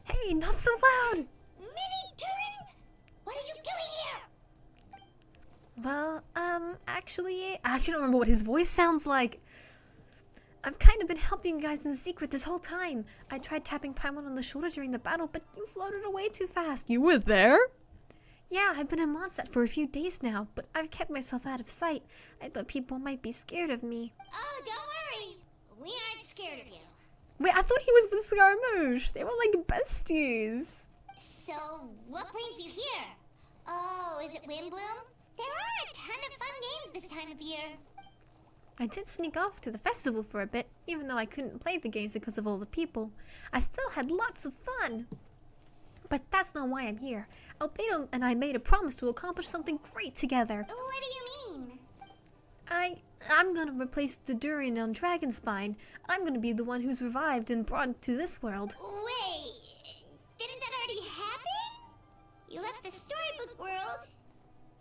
Hey, not so loud. Mini Durin, what are you doing here? Well, actually, I actually don't remember what his voice sounds like. I've kind of been helping you guys in secret this whole time. I tried tapping Paimon on the shoulder during the battle, but you floated away too fast. You were there? Yeah, I've been in Mondstadt for a few days now, but I've kept myself out of sight. I thought people might be scared of me. Oh, don't worry. We aren't scared of you. Wait, I thought he was with Scaramouche. They were like besties. So, what brings you here? Oh, is it Windbloom? There are a ton of fun games this time of year. I did sneak off to the festival for a bit, even though I couldn't play the games because of all the people. I still had lots of fun. But that's not why I'm here. Albedo and I made a promise to accomplish something great together. What do you mean? I'm gonna replace the Durian on Dragonspine. I'm gonna be the one who's revived and brought to this world. Wait, didn't that already happen? You left the storybook world,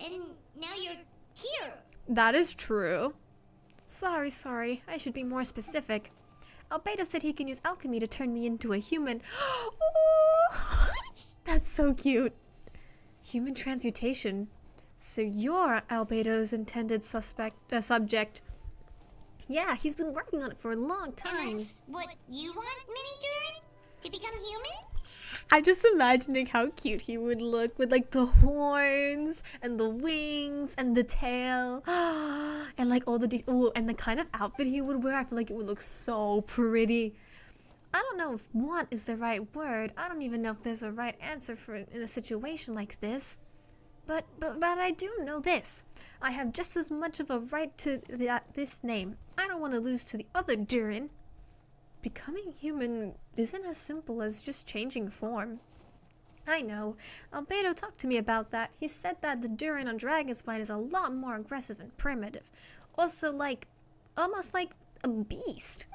and now you're here. That is true. Sorry. I should be more specific. Albedo said he can use alchemy to turn me into a human. Oh, that's so cute. Human transmutation. So you're Albedo's intended subject. Yeah, he's been working on it for a long time. And that's what you want, Mini Durin? To become human? I just imagining how cute he would look with like the horns and the wings and the tail and like all the and the kind of outfit he would wear. I feel like it would look so pretty. I don't know if want is the right word. I don't even know if there's a right answer for it in a situation like this. But I do know this. I have just as much of a right to this name. I don't want to lose to the other Durin. Becoming human isn't as simple as just changing form. I know. Albedo talked to me about that. He said that the Durin on Dragonspine is a lot more aggressive and primitive. Also almost like a beast.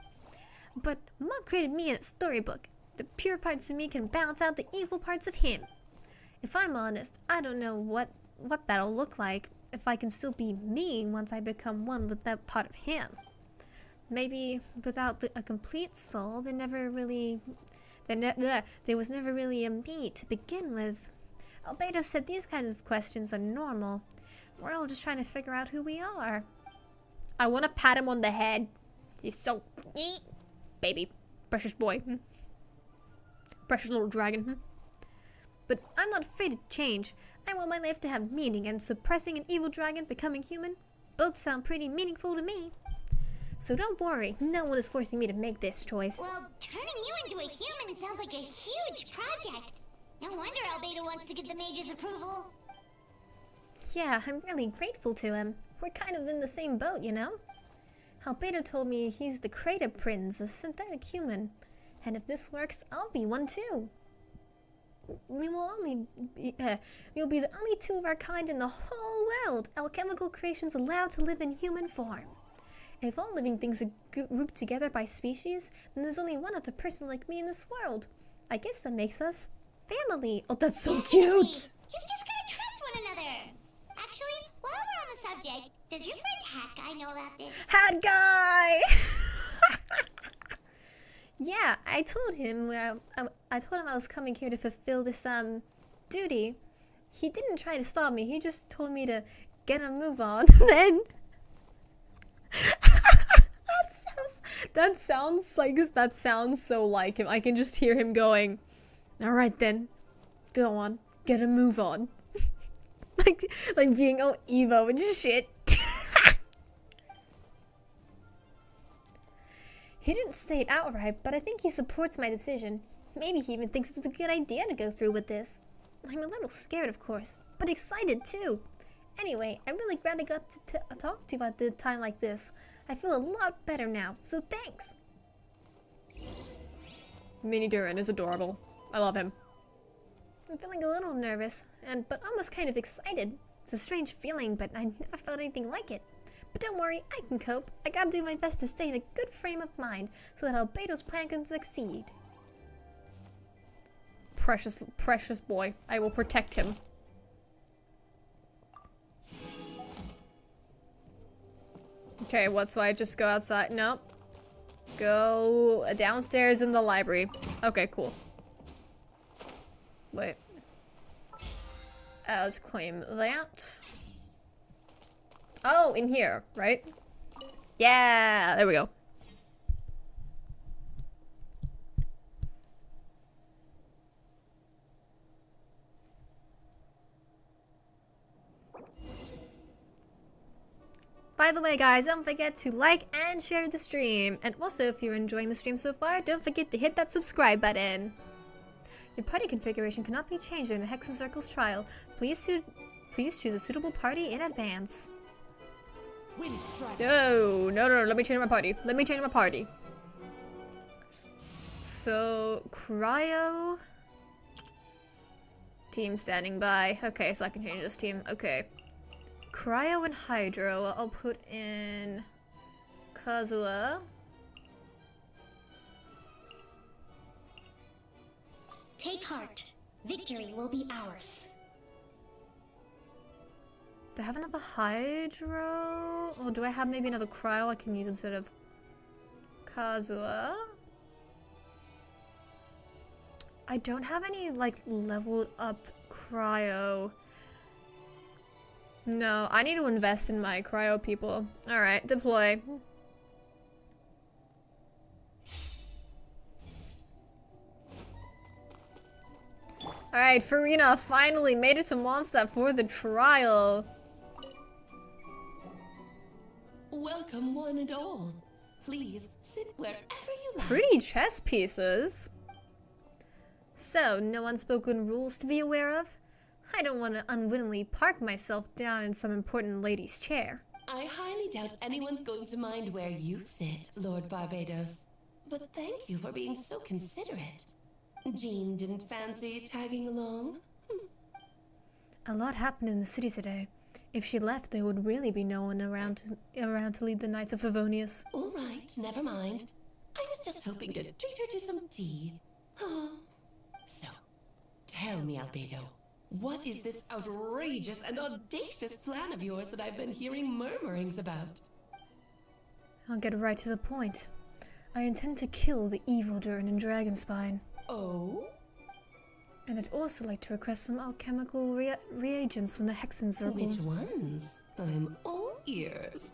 But Mom created me in a storybook. The pure parts of me can balance out the evil parts of him. If I'm honest, I don't know what that'll look like. If I can still be me once I become one with that part of him. Maybe without a complete soul, there was never really a me to begin with. Albedo said these kinds of questions are normal. We're all just trying to figure out who we are. I want to pat him on the head. He's so... Baby. Precious boy. Precious little dragon. But I'm not afraid to change. I want my life to have meaning, and suppressing an evil dragon, becoming human, both sound pretty meaningful to me. So don't worry, no one is forcing me to make this choice. Well, turning you into a human sounds like a huge project. No wonder Albedo wants to get the mage's approval. Yeah, I'm really grateful to him. We're kind of in the same boat, you know? Albedo told me he's the Crater Prince, a synthetic human. And if this works, I'll be one too. We'll be the only two of our kind in the whole world. Alchemical creations allowed to live in human form. If all living things are grouped together by species, then there's only one other person like me in this world. I guess that makes us family. Oh, that's so cute! You've just gotta trust one another. Actually, while we're on the subject, does your friend Hat Guy know about this? Hat Guy! Yeah, I told him I was coming here to fulfill this duty. He didn't try to stop me. He just told me to get a move on. Then that sounds so like him. I can just hear him going, "All right then, go on, get a move on." like being all emo and shit. He didn't say it outright, but I think he supports my decision. Maybe he even thinks it's a good idea to go through with this. I'm a little scared, of course, but excited too. Anyway, I'm really glad I got to talk to you about the time like this. I feel a lot better now, so thanks. Mini Durin is adorable. I love him. I'm feeling a little nervous, but almost kind of excited. It's a strange feeling, but I never felt anything like it. But don't worry, I can cope. I gotta do my best to stay in a good frame of mind so that Albedo's plan can succeed. Precious, precious boy. I will protect him. Okay, what? So I just go outside? Nope. Go downstairs in the library. Okay, cool. Wait. Let's claim that. Oh, in here, right? Yeah, there we go. By the way, guys, don't forget to like and share the stream. And also, if you're enjoying the stream so far, don't forget to hit that subscribe button. Your party configuration cannot be changed during the Hexen Circle's trial. Please choose a suitable party in advance. No, let me change my party. So, Cryo. Team standing by. Okay, so I can change this team. Okay. Cryo and Hydro. I'll put in Kazuha. Take heart. Victory will be ours. Do I have another Hydro? Or do I have maybe another Cryo I can use instead of Kazuha? I don't have any, like, leveled up Cryo. No, I need to invest in my Cryo people. Alright, deploy. Alright, Farina finally made it to Mondstadt for the trial. Welcome, one and all. Please sit wherever you like. Pretty chess pieces. So, no unspoken rules to be aware of? I don't want to unwittingly park myself down in some important lady's chair. I highly doubt anyone's going to mind where you sit, Lord Barbados. But thank you for being so considerate. Jean didn't fancy tagging along? A lot happened in the city today. If she left, there would really be no one around to lead the Knights of Favonius. All right, never mind. I was just hoping to treat her to some tea. Oh. So, tell me, Albedo, what is this outrageous and audacious plan of yours that I've been hearing murmurings about? I'll get right to the point. I intend to kill the evil Durin in Dragonspine. Oh? And I'd also like to request some alchemical reagents from the Hexen Circle. Which ones? I'm all ears.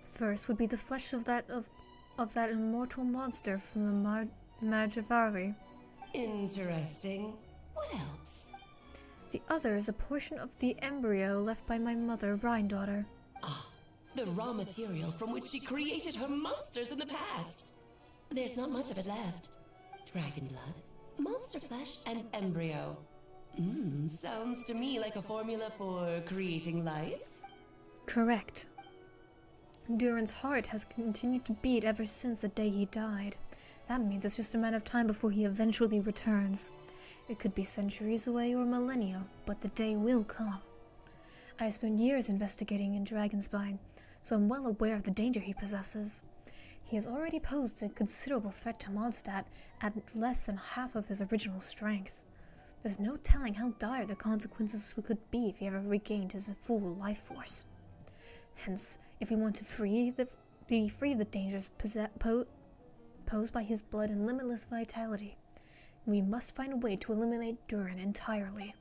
First would be the flesh of that immortal monster from the Majavari. Interesting. What else? The other is a portion of the embryo left by my mother, Rhine-daughter. Ah, the raw material from which she created her monsters in the past. There's not much of it left. Dragon blood, monster flesh, and embryo. Sounds to me like a formula for creating life. Correct. Durin's heart has continued to beat ever since the day he died. That means it's just a matter of time before he eventually returns. It could be centuries away or millennia, but the day will come. I spent years investigating in Dragonspine, so I'm well aware of the danger he possesses. He has already posed a considerable threat to Mondstadt at less than half of his original strength. There's no telling how dire the consequences could be if he ever regained his full life force. Hence, if we want to be free of the dangers posed by his blood and limitless vitality, we must find a way to eliminate Durin entirely.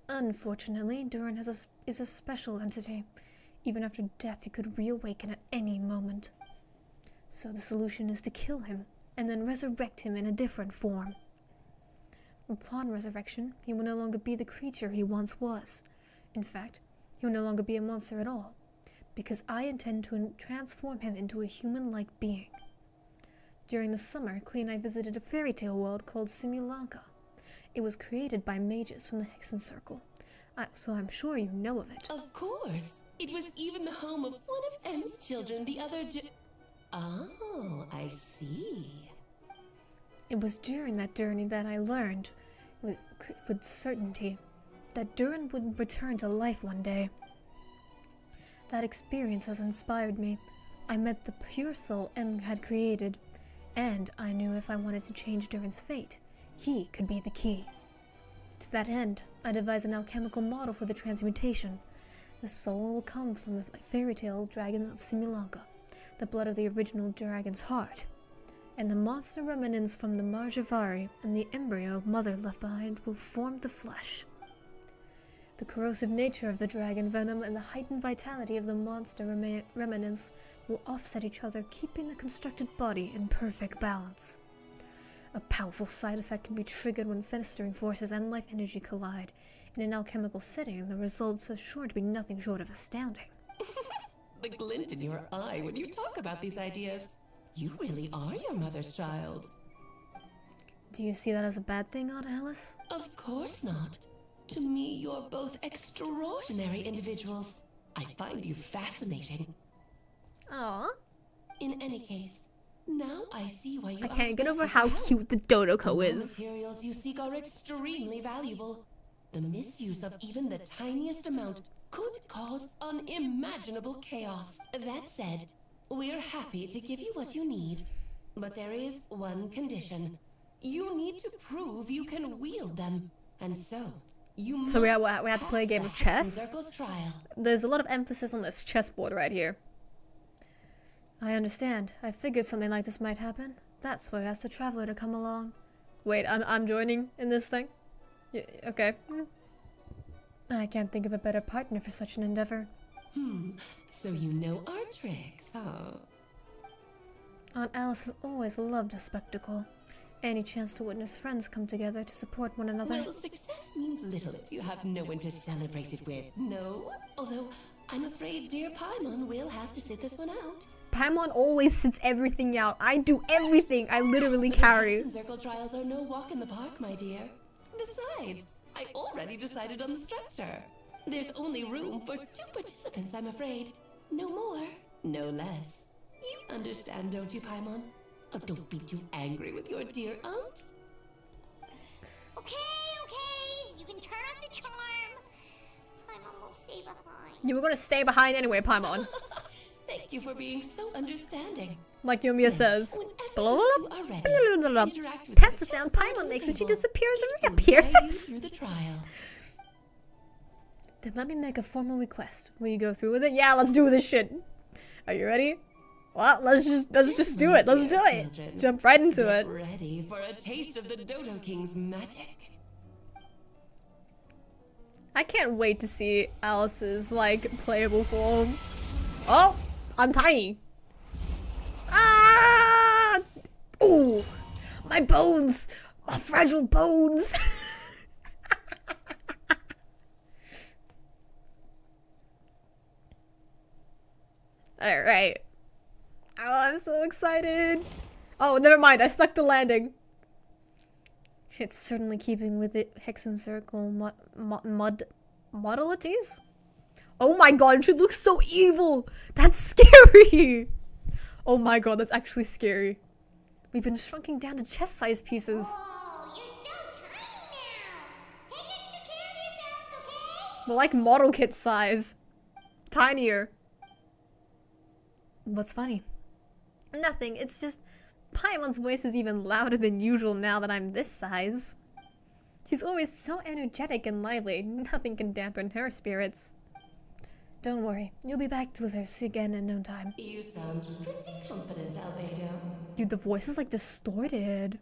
Unfortunately, Durin is a special entity. Even after death, he could reawaken at any moment. So the solution is to kill him, and then resurrect him in a different form. Upon resurrection, he will no longer be the creature he once was. In fact, he will no longer be a monster at all, because I intend to transform him into a human-like being. During the summer, Klee and I visited a fairy tale world called Simulanka. It was created by mages from the Hexen Circle, so I'm sure you know of it. Of course. It was even the home of one of M's children, the other Oh, I see. It was during that journey that I learned, with certainty, that Durin would return to life one day. That experience has inspired me. I met the pure soul M had created, and I knew if I wanted to change Durin's fate, he could be the key. To that end, I devised an alchemical model for the transmutation. The soul will come from the fairy tale dragons of Simulanka, the blood of the original dragon's heart, and the monster remnants from the Marjavari and the embryo mother left behind will form the flesh. The corrosive nature of the dragon venom and the heightened vitality of the monster remnants will offset each other, keeping the constructed body in perfect balance. A powerful side effect can be triggered when festering forces and life energy collide. In an alchemical setting, the results are sure to be nothing short of astounding. The glint in your eye when you talk about these ideas. You really are your mother's child. Do you see that as a bad thing, Aunt Alice? Of course not. To me, you're both extraordinary individuals. I find you fascinating. Aww. In any case, now I see why you I can't get over how cute the Dodoko The is. materials you seek are extremely valuable. The misuse of even the tiniest amount could cause unimaginable chaos. That said, we're happy to give you what you need. But there is one condition. You need to prove you can wield them. And so, So we have to play a game of chess? Trial. There's a lot of emphasis on this chessboard right here. I understand. I figured something like this might happen. That's why I asked the Traveler to come along. Wait, I'm joining in this thing? Yeah, okay. I can't think of a better partner for such an endeavor. So you know our tricks, huh? Aunt Alice has always loved a spectacle. Any chance to witness friends come together to support one another. Well, success means little if you have no one to celebrate it with, no? Although, I'm afraid dear Paimon will have to sit this one out. Paimon always sits everything out. I do everything. I literally carry. The circle trials are no walk in the park, my dear. Besides, I already decided on the structure. There's only room for 2 participants, I'm afraid. No more, no less. You understand, don't you, Paimon? Oh, don't be too angry with your dear aunt. Okay. You can turn off the charm. Paimon will stay behind. You were gonna stay behind anyway, Paimon. Thank you for being so understanding. Like Yomiya says. Whenever you are ready, interact with That's the us sound just Paimon like makes when she usual. disappears and We'll guide you reappears. through the trial. Then let me make a formal request. Will you go through with it? Yeah, let's do this shit. Are you ready? Well, let's just do it. Let's do it. Children, Jump right into get it. ready for a taste of the Dodo King's magic. I can't wait to see Alice's like playable form. Oh, I'm tiny. Ah! Ooh, my bones. Oh, fragile bones. All right. Oh, I'm so excited. Oh, never mind. I stuck the landing. It's certainly keeping with it Hexen Circle modalities. Oh my god, she looks so evil. That's scary. Oh my god, that's actually scary. We've been shrunking down to chest-sized pieces. Oh, you're so tiny now. Take extra care of yourselves, okay? We're like model kit size. Tinier. What's funny? Nothing, it's just Paimon's voice is even louder than usual now that I'm this size. She's always so energetic and lively, nothing can dampen her spirits. Don't worry, you'll be back with us again in no time. You sound pretty confident, Albedo. Dude, the voice is like distorted.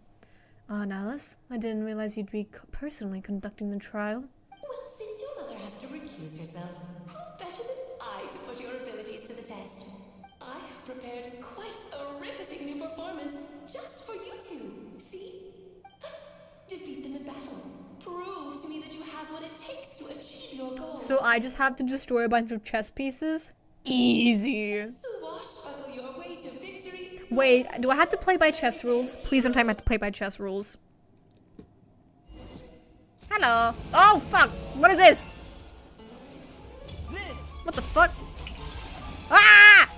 Alice, I didn't realize you'd be personally conducting the trial. Well, since your mother has to recuse herself, who better than I to put your abilities to the test? I have prepared quite a riveting new performance just for you two. See? Defeat them in battle. Prove to me that you have what it takes to achieve your goal. So I just have to destroy a bunch of chess pieces? Easy. Swashbuckle your way to victory. Wait, do I have to play by chess rules? Please don't tell me I have to play by chess rules. Hello. Oh, fuck. What is this? What the fuck? Ah!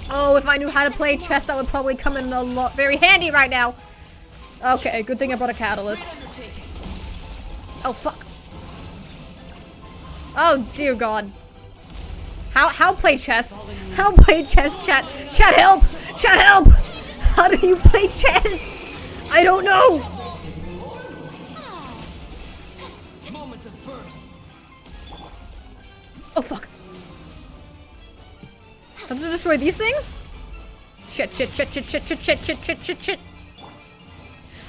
Oh, if I knew how to play chess, that would probably come in a lot very handy right now. Okay, good thing I brought a catalyst. Oh, fuck. Oh, dear God. How play chess? How play chess, chat? Chat, help! Chat, help! How do you play chess? I don't know! Oh, fuck. Have to destroy these things? Shit.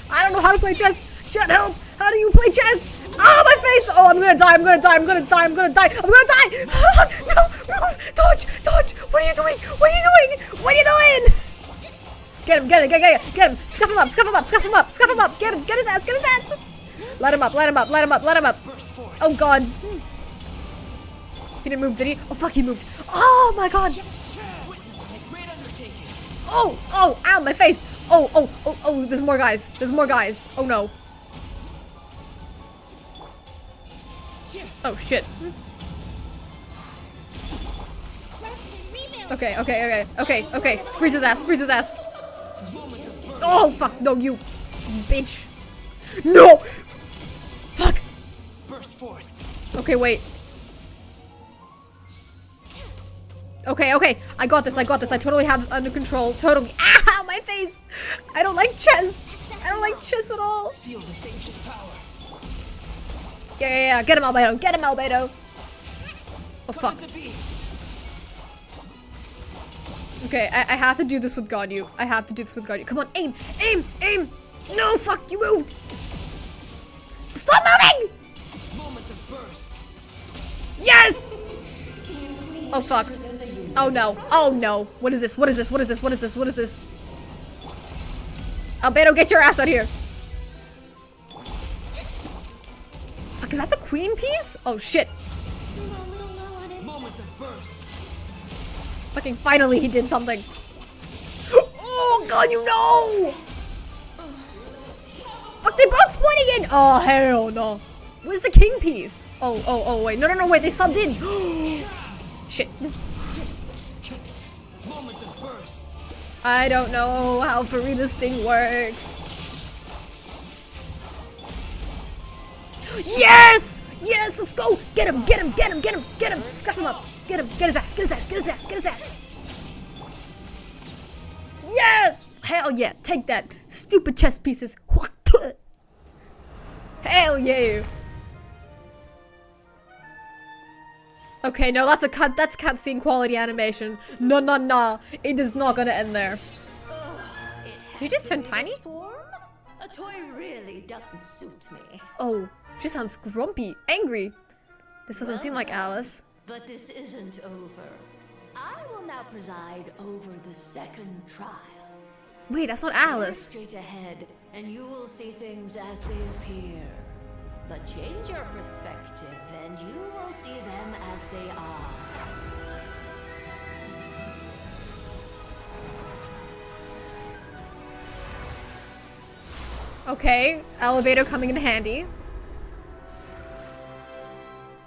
I don't know how to play chess. Shit, help! How do you play chess? Oh, my face! Oh, I'm gonna die. I'm gonna die. No, move! Dodge! What are you doing? What are you doing? Get him. Scuff him up. Get his ass. Let him up. Oh, God. He didn't move, did he? Oh, fuck, he moved. Oh, my God. Oh, ow, my face. Oh, there's more guys. Oh, no. Oh, shit. Okay. Freeze his ass. Oh, fuck. No, you bitch. No! Fuck. Okay, wait. Okay. I got this. I totally have this under control. Totally. Ah, my face. I don't like chess. At all. Feel the sanctioned power. Yeah. Get him, Albedo. Oh, fuck. Okay, I have to do this with Ganyu. Come on, aim. No, fuck, you moved. Stop moving. Yes. Oh, fuck. Oh no. Oh no. What is this? What is this? What is this? What is this? What is this? Albedo, get your ass out here. Fuck, is that the queen piece? Oh shit. Fucking finally he did something. Oh god, you know! Fuck, they both spawned again! Oh hell no. Where's the king piece? Oh, wait. No, wait, they subbed in. Shit. I don't know how Farina's thing works. Yes! Yes, let's go! Get him, get him, get him, get him, get him! Scuff him up! Get him, get his ass, get his ass, get his ass, get his ass! Yeah! Hell yeah, take that, stupid chess pieces. Hell yeah! Okay, no, that's cutscene quality animation. No, it is not gonna end there. Did you just turn tiny? A toy really doesn't suit me. Oh, she sounds grumpy, angry. This doesn't seem like Alice. But this isn't over. I will now preside over the second trial. Wait, that's not Alice. Straight ahead, and you will see things as they appear. But change your perspective, and you will see them as they are. Okay, Albedo coming in handy.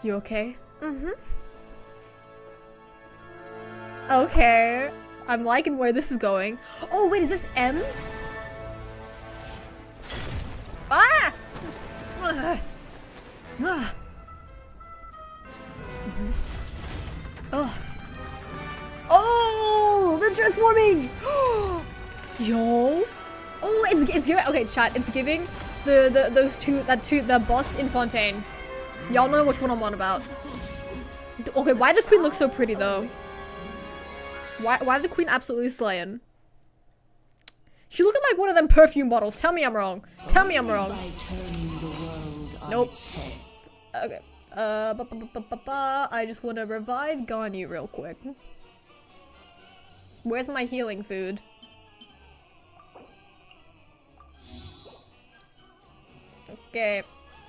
You okay? Mm-hmm. Okay. I'm liking where this is going. Oh, wait, is this M? Ah! Ugh. Ugh. Oh. Oh, they're transforming! Yo! Oh, it's giving. Okay, chat. It's giving the boss in Fontaine. Y'all know which one I'm on about. Okay, why the queen look so pretty though? Why the queen absolutely slaying? She looking like one of them perfume bottles. Tell me I'm wrong. Tell me I'm wrong. Nope. Okay. I just want to revive Garni real quick. Where's my healing food? Okay.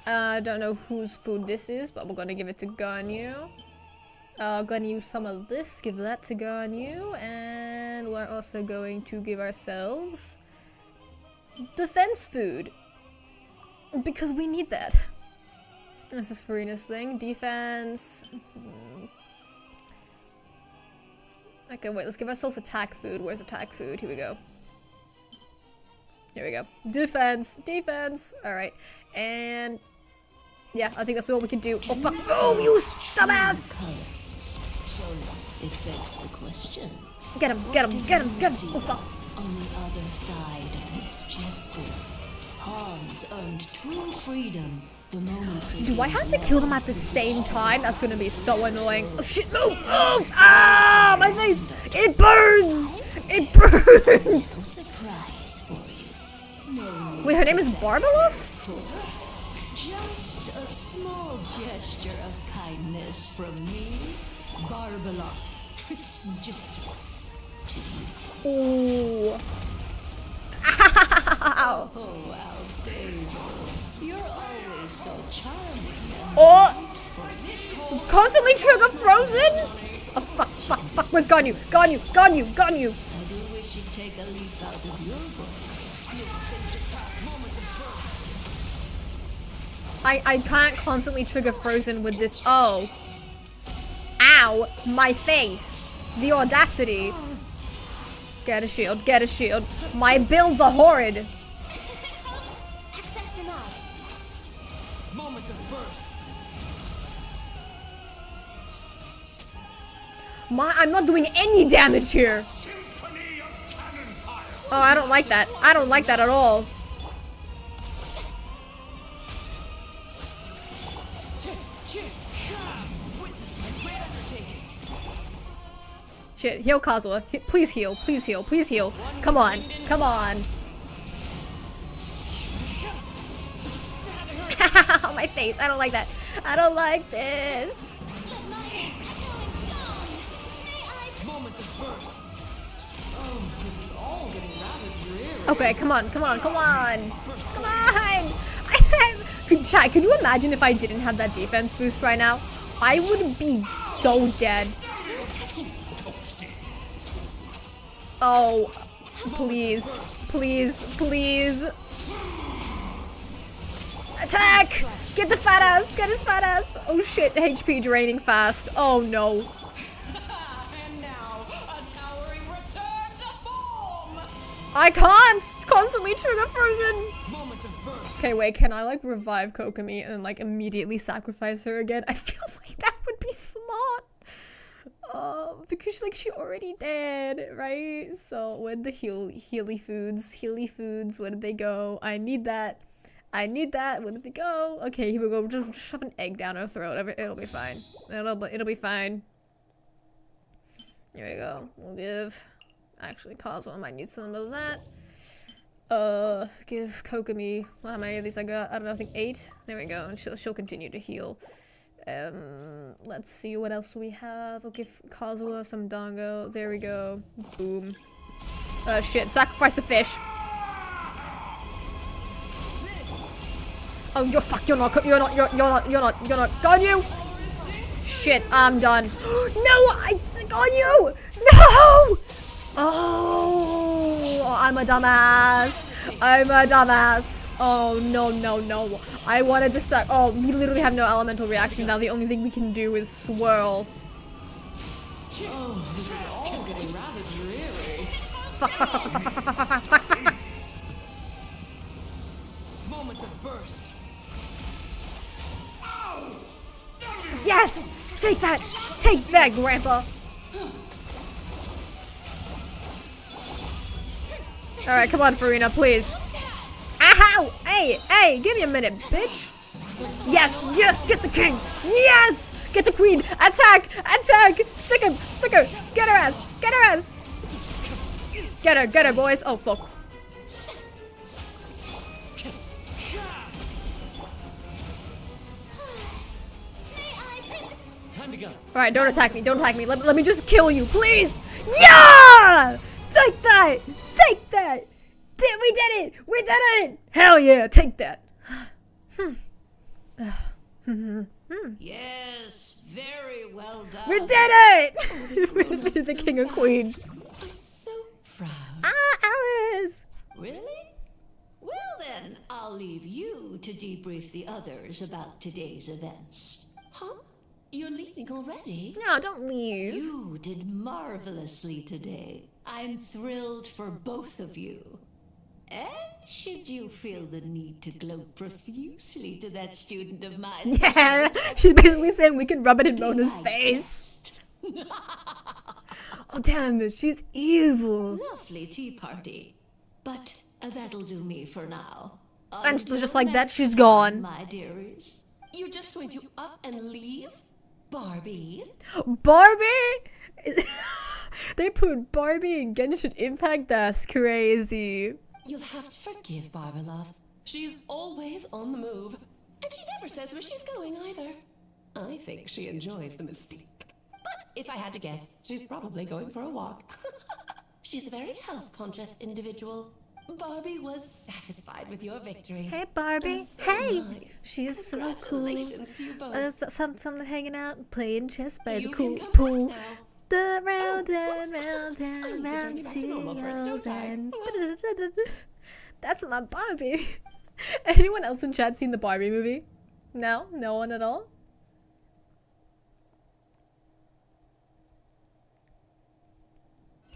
I don't know whose food this is, but we're gonna give it to Ganyu. Gonna use some of this, give that to Ganyu, and we're also going to give ourselves defense food. Because we need that. This is Farina's thing. Defense. Okay, wait, let's give ourselves attack food. Where's attack food? Here we go. Here we go. Defense. Defense. Alright. And yeah, I think that's all we can do. Oh fuck. Oh, you dumbass! So it begs the question. Get him, get him, get him, get him! Oh fuck. On the other side of this chessboard, pawns earned true freedom the moment. Do I have to kill them at the same time? That's gonna be so annoying. Oh shit, move! Move! Ah! My face! It burns! It burns! Surprise for you. No. Wait, her name is Barbeloff? Just a small gesture of kindness from me, Barbeloff Trismegistus, to you. Ooh. Ow. Oh, Albedo, you're always so charming. Oh! Constantly trigger frozen? Oh fuck, fuck, fuck, where's Ganyu? Ganyu, Ganyu, Ganyu! I do wish you'd take a leap out of your book. I can't constantly trigger frozen with this. Oh. Ow, my face. The audacity. Get a shield, get a shield. My builds are horrid. Access denied. Moment of birth. I'm not doing any damage here. Oh, I don't like that. I don't like that at all. Shit, heal Kazuha. Please heal, please heal, please heal. Come on, come on. My face, I don't like that. I don't like this. Okay, come on, come on, come on! Come on! Chat, can you imagine if I didn't have that defense boost right now? I would be so dead. Oh, please, please, please. Attack! Get the fat ass, get his fat ass. Oh shit, HP draining fast. Oh no. And now, a towering return to form! I can't! It's constantly trigger frozen! Okay, wait, can I like revive Kokomi and like immediately sacrifice her again? I feel like that would be smart. Because like she already did, right? So where'd the healy foods, where did they go? I need that. Where did they go? Okay, here we go. Just shove an egg down her throat. It'll be fine. It'll be fine. Here we go. We'll give. Actually, Kazuo might need some of that. Give Kokomi. How many of these I got? I don't know. I think 8. There we go. And she'll continue to heal. Let's see what else we have. I'll give Kazuo some dango. There we go. Boom. Shit. Sacrifice the fish. Oh, you're not. Got you! Shit, I'm done. No, it's on you! No! Oh, I'm a dumbass. Oh, no. I wanted to suck. Oh, we literally have no elemental reaction now. The only thing we can do is swirl. Oh, this is all getting rather dreary. Fuck. Moments of birth. Yes! Take that! Take that, Grandpa! Alright, come on, Farina, please. Ow! Hey, give me a minute, bitch! Yes! Get the king! Yes! Get the queen! Attack! Sick her! Get her ass! Get her, boys! Oh, fuck. Time to go. Alright, don't attack me. Let me just kill you, please! Yeah! Take that! We did it! Hell yeah, take that. Yes, very well done. We did it! We defeated the king and queen. I'm so proud. Alice! Really? Well then, I'll leave you to debrief the others about today's events. Huh? You're leaving already? No, don't leave. You did marvelously today. I'm thrilled for both of you. And should you feel the need to gloat profusely to that student of mine? Yeah, she's basically saying we can rub it in Mona's face. Oh damn it, she's evil. Lovely tea party. But that'll do me for now. And just like that, she's gone. My dearies. You're just going to up and leave? Barbie? They put Barbie in Genshin Impact? That's crazy. You'll have to forgive Barbara, love. She's always on the move. And she never says where she's going either. I think she enjoys the mystique. But if I had to guess, she's probably going for a walk. She's a very health-conscious individual. Barbie was satisfied with your victory. Hey Barbie, So hey! am I. She is so cool. Congratulations to you both. Something hanging out, playing chess by the You cool can come pool. back now. The round what's and that? round I'm she returning back to normal goes first, don't I? and that's my Barbie. Anyone else in chat seen the Barbie movie? No? No one at all?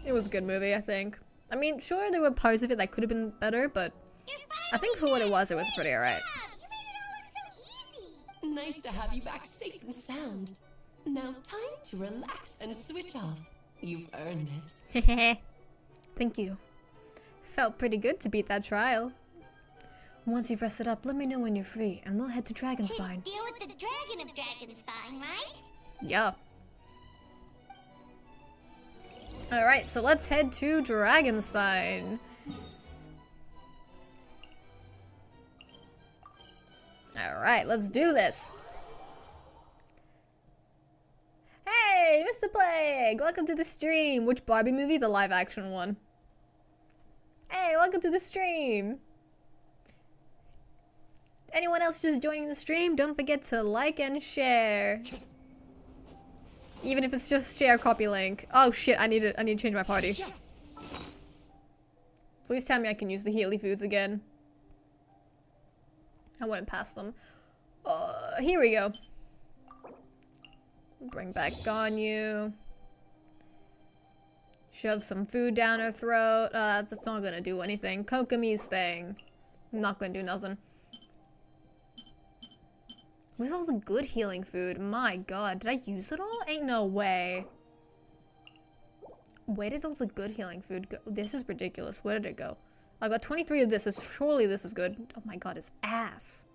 It was a good movie, I think. I mean, sure, there were parts of it that could have been better, but I think for what it was pretty alright. Nice to have you back safe and sound. Now time to relax and switch off. You've earned it. Thank you. Felt pretty good to beat that trial. Once you've rested up, let me know when you're free, and we'll head to Dragonspine. Deal with the dragon of Dragonspine, right? Yeah. Alright, so let's head to Dragonspine. Alright, let's do this. Hey, Mr. Plague! Welcome to the stream! Which Barbie movie? The live action one. Hey, welcome to the stream! Anyone else just joining the stream, don't forget to like and share. Even if it's just share copy link. Oh shit, I need to change my party. Please tell me I can use the Healy foods again. I went past them. Here we go. Bring back Ganyu. Shove some food down her throat. That's not gonna do anything. Kokomi's thing. Not gonna do nothing. Where's all the good healing food? My god, did I use it all? Ain't no way. Where did all the good healing food go? This is ridiculous. Where did it go? I got 23 of this, so surely this is good. Oh my god, it's ass.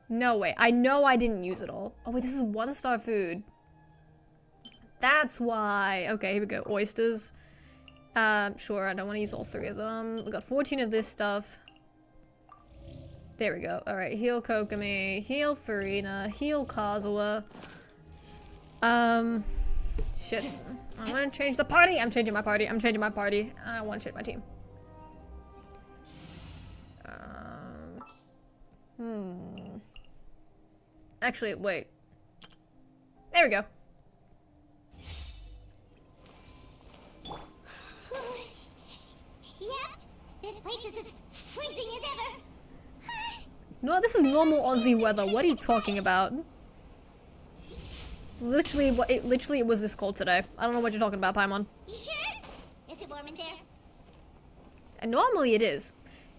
No way. I know I didn't use it all. Oh wait, this is 1-star food. That's why. Okay, here we go. Oysters. Sure, I don't want to use all 3 of them. We got 14 of this stuff. There we go. Alright, heal Kokomi, heal Farina, heal Kazuha. Shit. I'm gonna change the party! I'm changing my party. I'm changing my party. I want to change my team. Actually, wait. There we go. Yep, this place is as freezing as ever. No, this is normal Aussie weather. What are you talking about? It's literally what it was this cold today. I don't know what you're talking about, Paimon. You sure? Is it warm in there? And normally it is.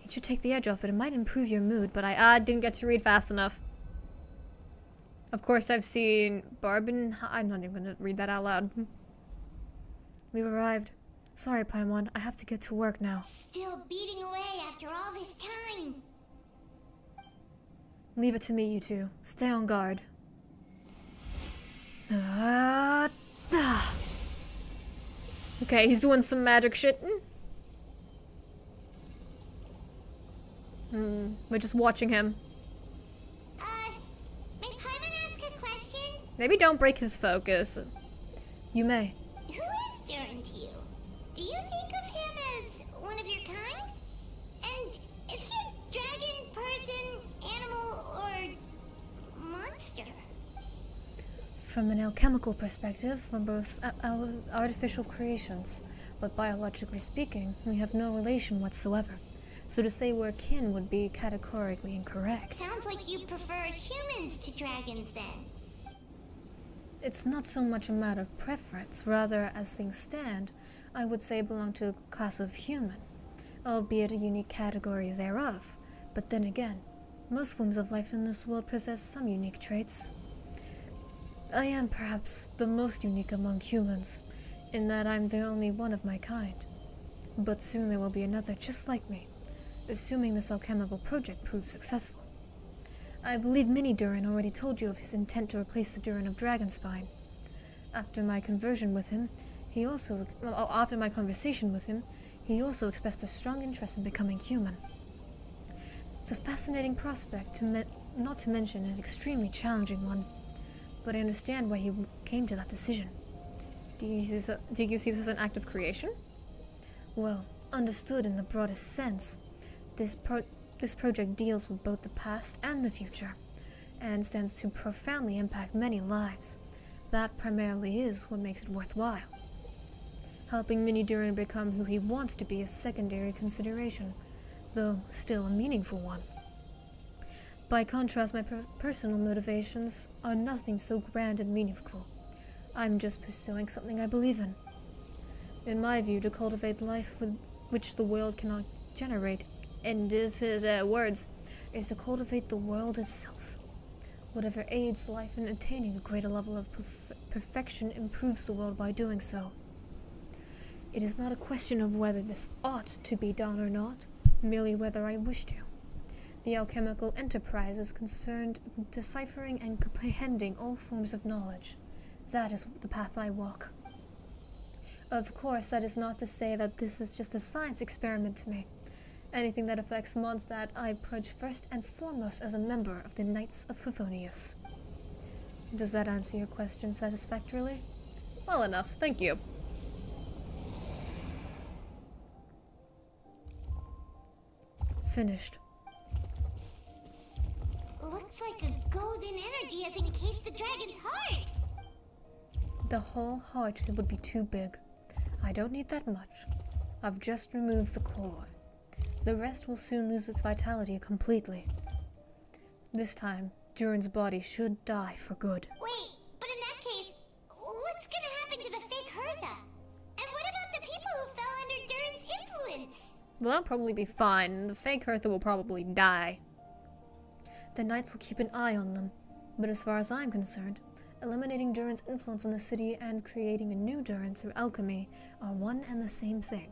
It should take the edge off, but it might improve your mood. But I didn't get to read fast enough. Of course, I've seen Barbin. I'm not even gonna read that out loud. We've arrived. Sorry, Paimon. I have to get to work now. Still beating away after all this time. Leave it to me, you two. Stay on guard. Okay, he's doing some magic shit. We're just watching him. May Paimon ask a question? Maybe don't break his focus. You may. Who is Durin to you? Do you think of him as one of your kind? And is he a dragon, person, animal, or monster? From an alchemical perspective, we're both artificial creations, but biologically speaking, we have no relation whatsoever. So to say we're kin would be categorically incorrect. Sounds like you prefer humans to dragons then. It's not so much a matter of preference, rather, as things stand, I would say belong to a class of human, albeit a unique category thereof. But then again, most forms of life in this world possess some unique traits. I am perhaps the most unique among humans, in that I'm the only one of my kind. But soon there will be another just like me, assuming this alchemical project proves successful. I believe Mini Durin already told you of his intent to replace the Durin of Dragonspine. After my conversation with him, he also expressed a strong interest in becoming human. It's a fascinating prospect, not to mention an extremely challenging one. But I understand why he came to that decision. Do you see this as an act of creation? Well, understood in the broadest sense, this project deals with both the past and the future, and stands to profoundly impact many lives. That primarily is what makes it worthwhile. Helping Mini Durin become who he wants to be is secondary consideration, though still a meaningful one. By contrast, my personal motivations are nothing so grand and meaningful. I'm just pursuing something I believe in. In my view, to cultivate life with which the world cannot generate, and his words, is to cultivate the world itself. Whatever aids life in attaining a greater level of perfection improves the world by doing so. It is not a question of whether this ought to be done or not, merely whether I wish to. The alchemical enterprise is concerned with deciphering and comprehending all forms of knowledge. That is the path I walk. Of course, that is not to say that this is just a science experiment to me. Anything that affects Mondstadt I approach first and foremost as a member of the Knights of Favonius. Does that answer your question satisfactorily? Well enough, thank you. Finished. Looks like a golden energy has encased the dragon's heart. The whole heart would be too big. I don't need that much. I've just removed the core. The rest will soon lose its vitality completely. This time, Durin's body should die for good. Wait, but in that case, what's gonna happen to the fake Hertha? And what about the people who fell under Durin's influence? Well, that'll probably be fine. The fake Hertha will probably die. The knights will keep an eye on them. But as far as I'm concerned, eliminating Durin's influence on the city and creating a new Durin through alchemy are one and the same thing.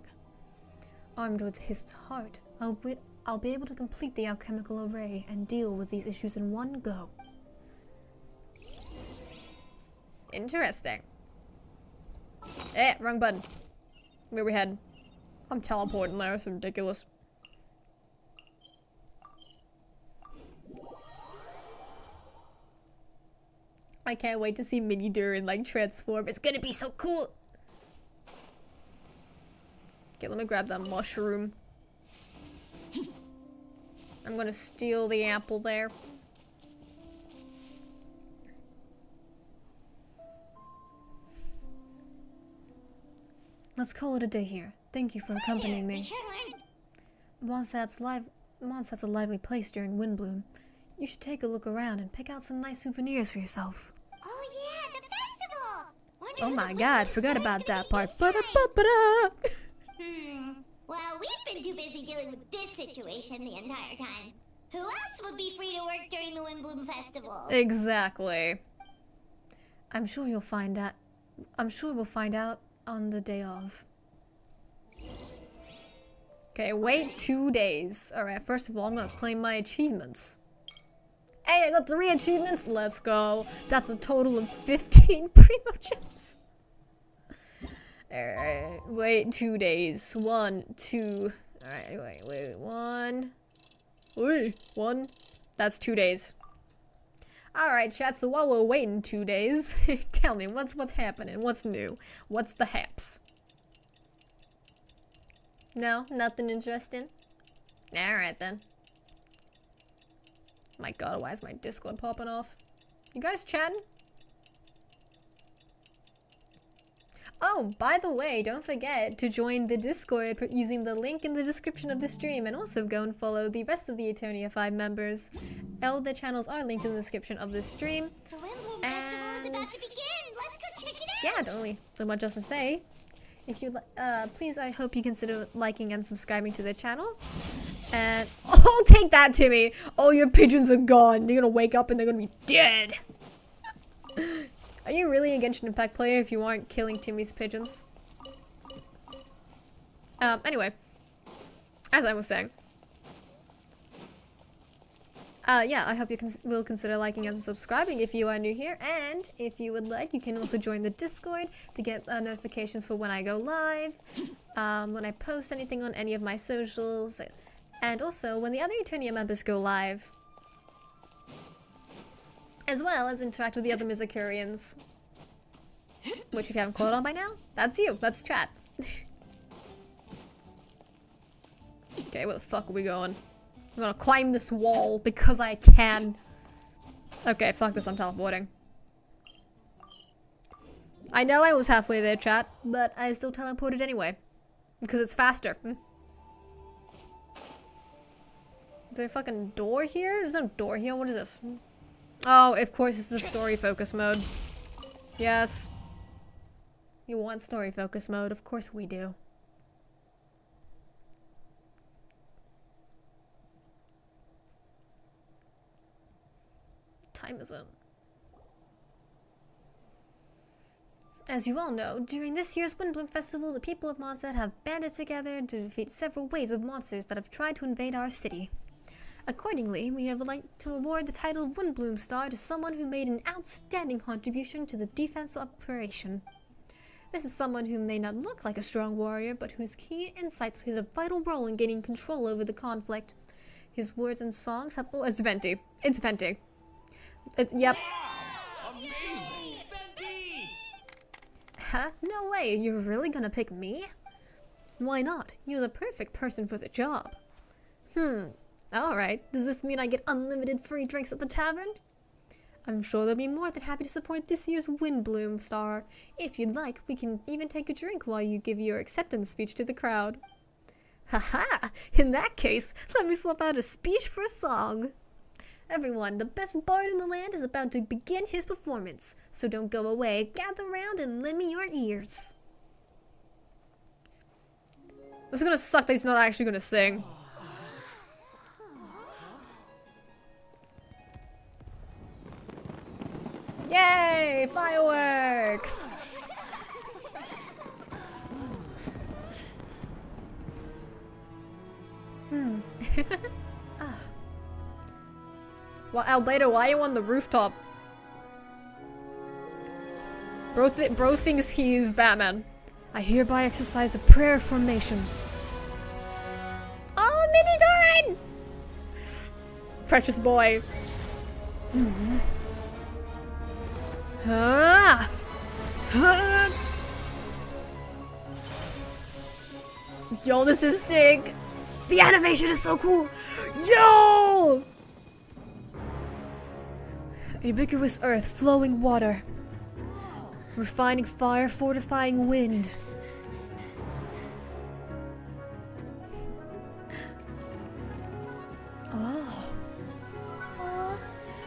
Armed with his heart, I'll be able to complete the alchemical array and deal with these issues in one go. Interesting. Eh, wrong button. Where we head? I'm teleporting there, it's ridiculous. I can't wait to see Mini Durin like transform. It's gonna be so cool. Okay, let me grab that mushroom. I'm gonna steal the apple there. Let's call it a day here. Thank you for accompanying me. Mondstadt's a lively place during Windbloom. You should take a look around and pick out some nice souvenirs for yourselves. Oh yeah, the festival! Oh my god, forgot about that part. Well, we've been too busy dealing with this situation the entire time. Who else would be free to work during the Windbloom Festival? Exactly. I'm sure we'll find out on the day of. Okay, wait 2 days. Alright, first of all, I'm gonna claim my achievements. Hey, I got 3 achievements. Let's go. That's a total of 15 Primogems. Alright, wait 2 days. 1, 2. Alright, wait. 1. Wait, 1. That's 2 days. Alright, chat, so while we're waiting 2 days, tell me, what's happening? What's new? What's the haps? No? Nothing interesting? Alright then. My god, why is my Discord popping off? You guys chatting? Oh, by the way, don't forget to join the Discord using the link in the description of the stream, and also go and follow the rest of the Eternia 5 members. All their channels are linked in the description of this stream. The Windbloom Festival is about to begin! Let's go check it out! Yeah, don't really so much else to say. If you please, I hope you consider liking and subscribing to the channel. And oh, take that, Timmy! All your pigeons are gone. You're gonna wake up and they're gonna be dead. Are you really a Genshin Impact player if you aren't killing Timmy's pigeons? Anyway, as I was saying, yeah, I hope you will consider liking and subscribing if you are new here, and if you would like, you can also join the Discord to get notifications for when I go live, when I post anything on any of my socials, and also when the other Eternia members go live, as well as interact with the other Mizakurians, which if you haven't caught on by now, that's you, that's chat. Okay, where the fuck are we going? I'm gonna climb this wall because I can. Okay, fuck this, I'm teleporting. I know I was halfway there, chat, but I still teleported anyway. Because it's faster. Is there a fucking door here? There's no door here, what is this? Oh, of course it's the story focus mode. Yes. You want story focus mode, of course we do. Time is it? As you all know, during this year's Windbloom Festival, the people of Mondstadt have banded together to defeat several waves of monsters that have tried to invade our city. Accordingly, we have like to award the title of Windbloom Star to someone who made an outstanding contribution to the defense operation. This is someone who may not look like a strong warrior, but whose keen insights plays a vital role in gaining control over the conflict. His words and songs have— oh, it's Venti. It's Venti. Yep. Huh? No way, you're really gonna pick me? Why not? You're the perfect person for the job. Alright. Does this mean I get unlimited free drinks at the tavern? I'm sure they'll be more than happy to support this year's Windbloom star. If you'd like, we can even take a drink while you give your acceptance speech to the crowd. Haha! In that case, let me swap out a speech for a song. Everyone, the best bard in the land is about to begin his performance, so don't go away. Gather round and lend me your ears. It's gonna suck that he's not actually gonna sing. Yay! Fireworks! Well, Albedo, why are you on the rooftop? Bro thinks he's Batman. I hereby exercise a prayer formation. Oh, Mini Doran! Precious boy. Yo, this is sick. The animation is so cool. Yo! Ubiquitous earth, flowing water. Refining fire, fortifying wind.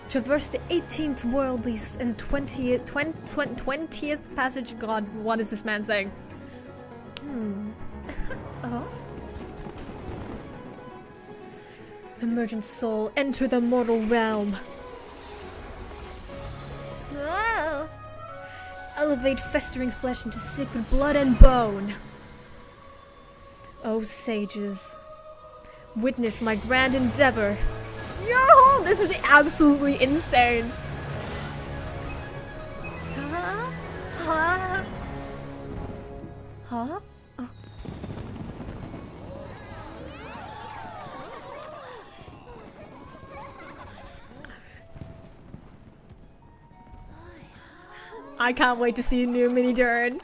Traverse the 18th worldly and 20th passage. God, what is this man saying? Emergent soul, enter the mortal realm. Elevate festering flesh into sacred blood and bone. O sages, witness my grand endeavor. Yo, this is absolutely insane. Huh? Oh. I can't wait to see a new Mini Duran.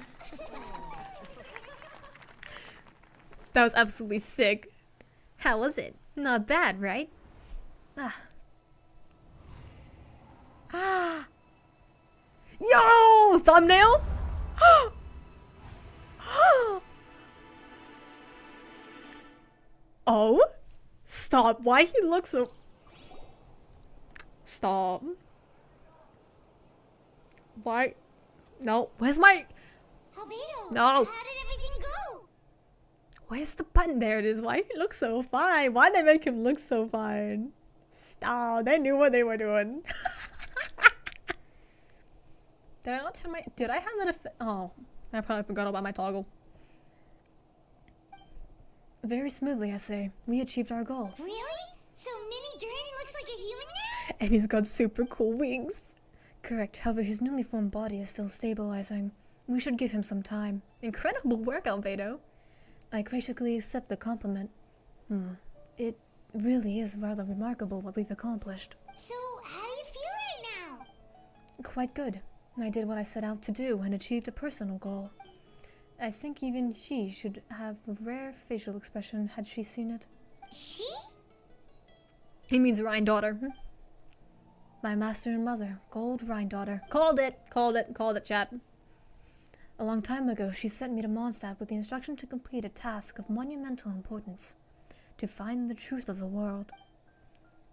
That was absolutely sick. How was it? Not bad, right? Yo! Thumbnail? Oh? Stop. Why he looks so... Stop. Why? No. Where's my... Albedo, no. how did everything go? Where's the button? There it is. Why he looks so fine? Why'd they make him look so fine? Stop. They knew what they were doing. Did I not turn my... Did I have that effect? Oh. I probably forgot about my toggle. Very smoothly, I say. We achieved our goal. Really? So Mini Duran looks like a human now? And he's got super cool wings. Correct. However, his newly formed body is still stabilizing. We should give him some time. Incredible work, Albedo. I graciously accept the compliment. It really is rather remarkable what we've accomplished. So, how do you feel right now? Quite good. I did what I set out to do and achieved a personal goal. I think even she should have a rare facial expression had she seen it. She? He means Rhine daughter. My master and mother, Gold Rhine daughter. Called it, chat. A long time ago, she sent me to Mondstadt with the instruction to complete a task of monumental importance. To find the truth of the world.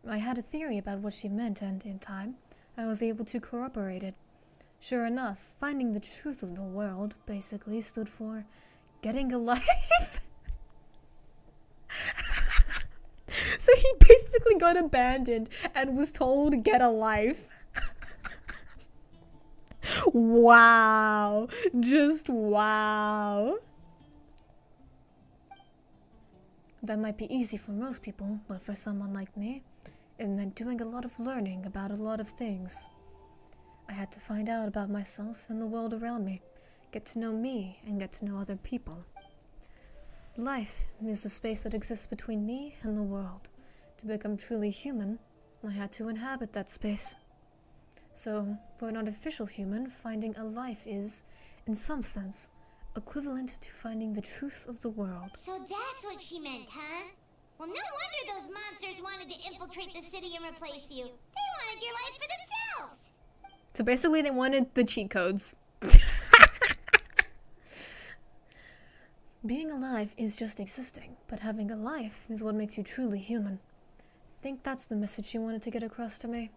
I had a theory about what she meant and, in time, I was able to corroborate it. Sure enough, finding the truth of the world basically stood for getting a life. So he basically got abandoned and was told to get a life. Wow. Just wow. That might be easy for most people, but for someone like me, it meant doing a lot of learning about a lot of things. I had to find out about myself and the world around me, get to know me and get to know other people. Life is the space that exists between me and the world. To become truly human, I had to inhabit that space. So, for an artificial human, finding a life is in some sense, equivalent to finding the truth of the world. So that's what she meant, huh? Well, no wonder those monsters wanted to infiltrate the city and replace you. They wanted your life for themselves. So basically they wanted the cheat codes. Being alive is just existing, but having a life is what makes you truly human. Think that's the message she wanted to get across to me.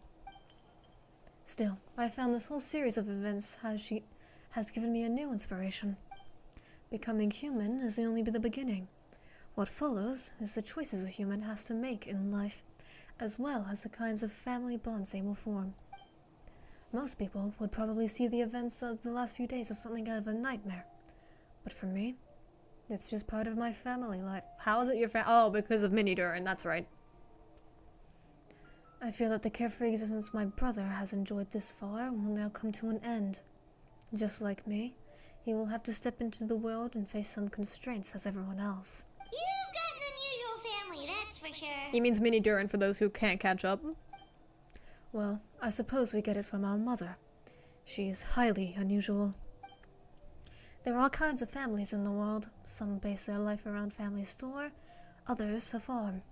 Still, I found this whole series of events has given me a new inspiration. Becoming human is only the beginning. What follows is the choices a human has to make in life, as well as the kinds of family bonds they will form. Most people would probably see the events of the last few days as something out of a nightmare. But for me, it's just part of my family life. How is it your Oh, because of Mini-Durin, that's right. I feel that the carefree existence my brother has enjoyed this far will now come to an end. Just like me, he will have to step into the world and face some constraints as everyone else. You've got an unusual family, that's for sure. He means Mini-Durin for those who can't catch up. Well, I suppose we get it from our mother. She's highly unusual. There are all kinds of families in the world. Some base their life around family store, others a farm.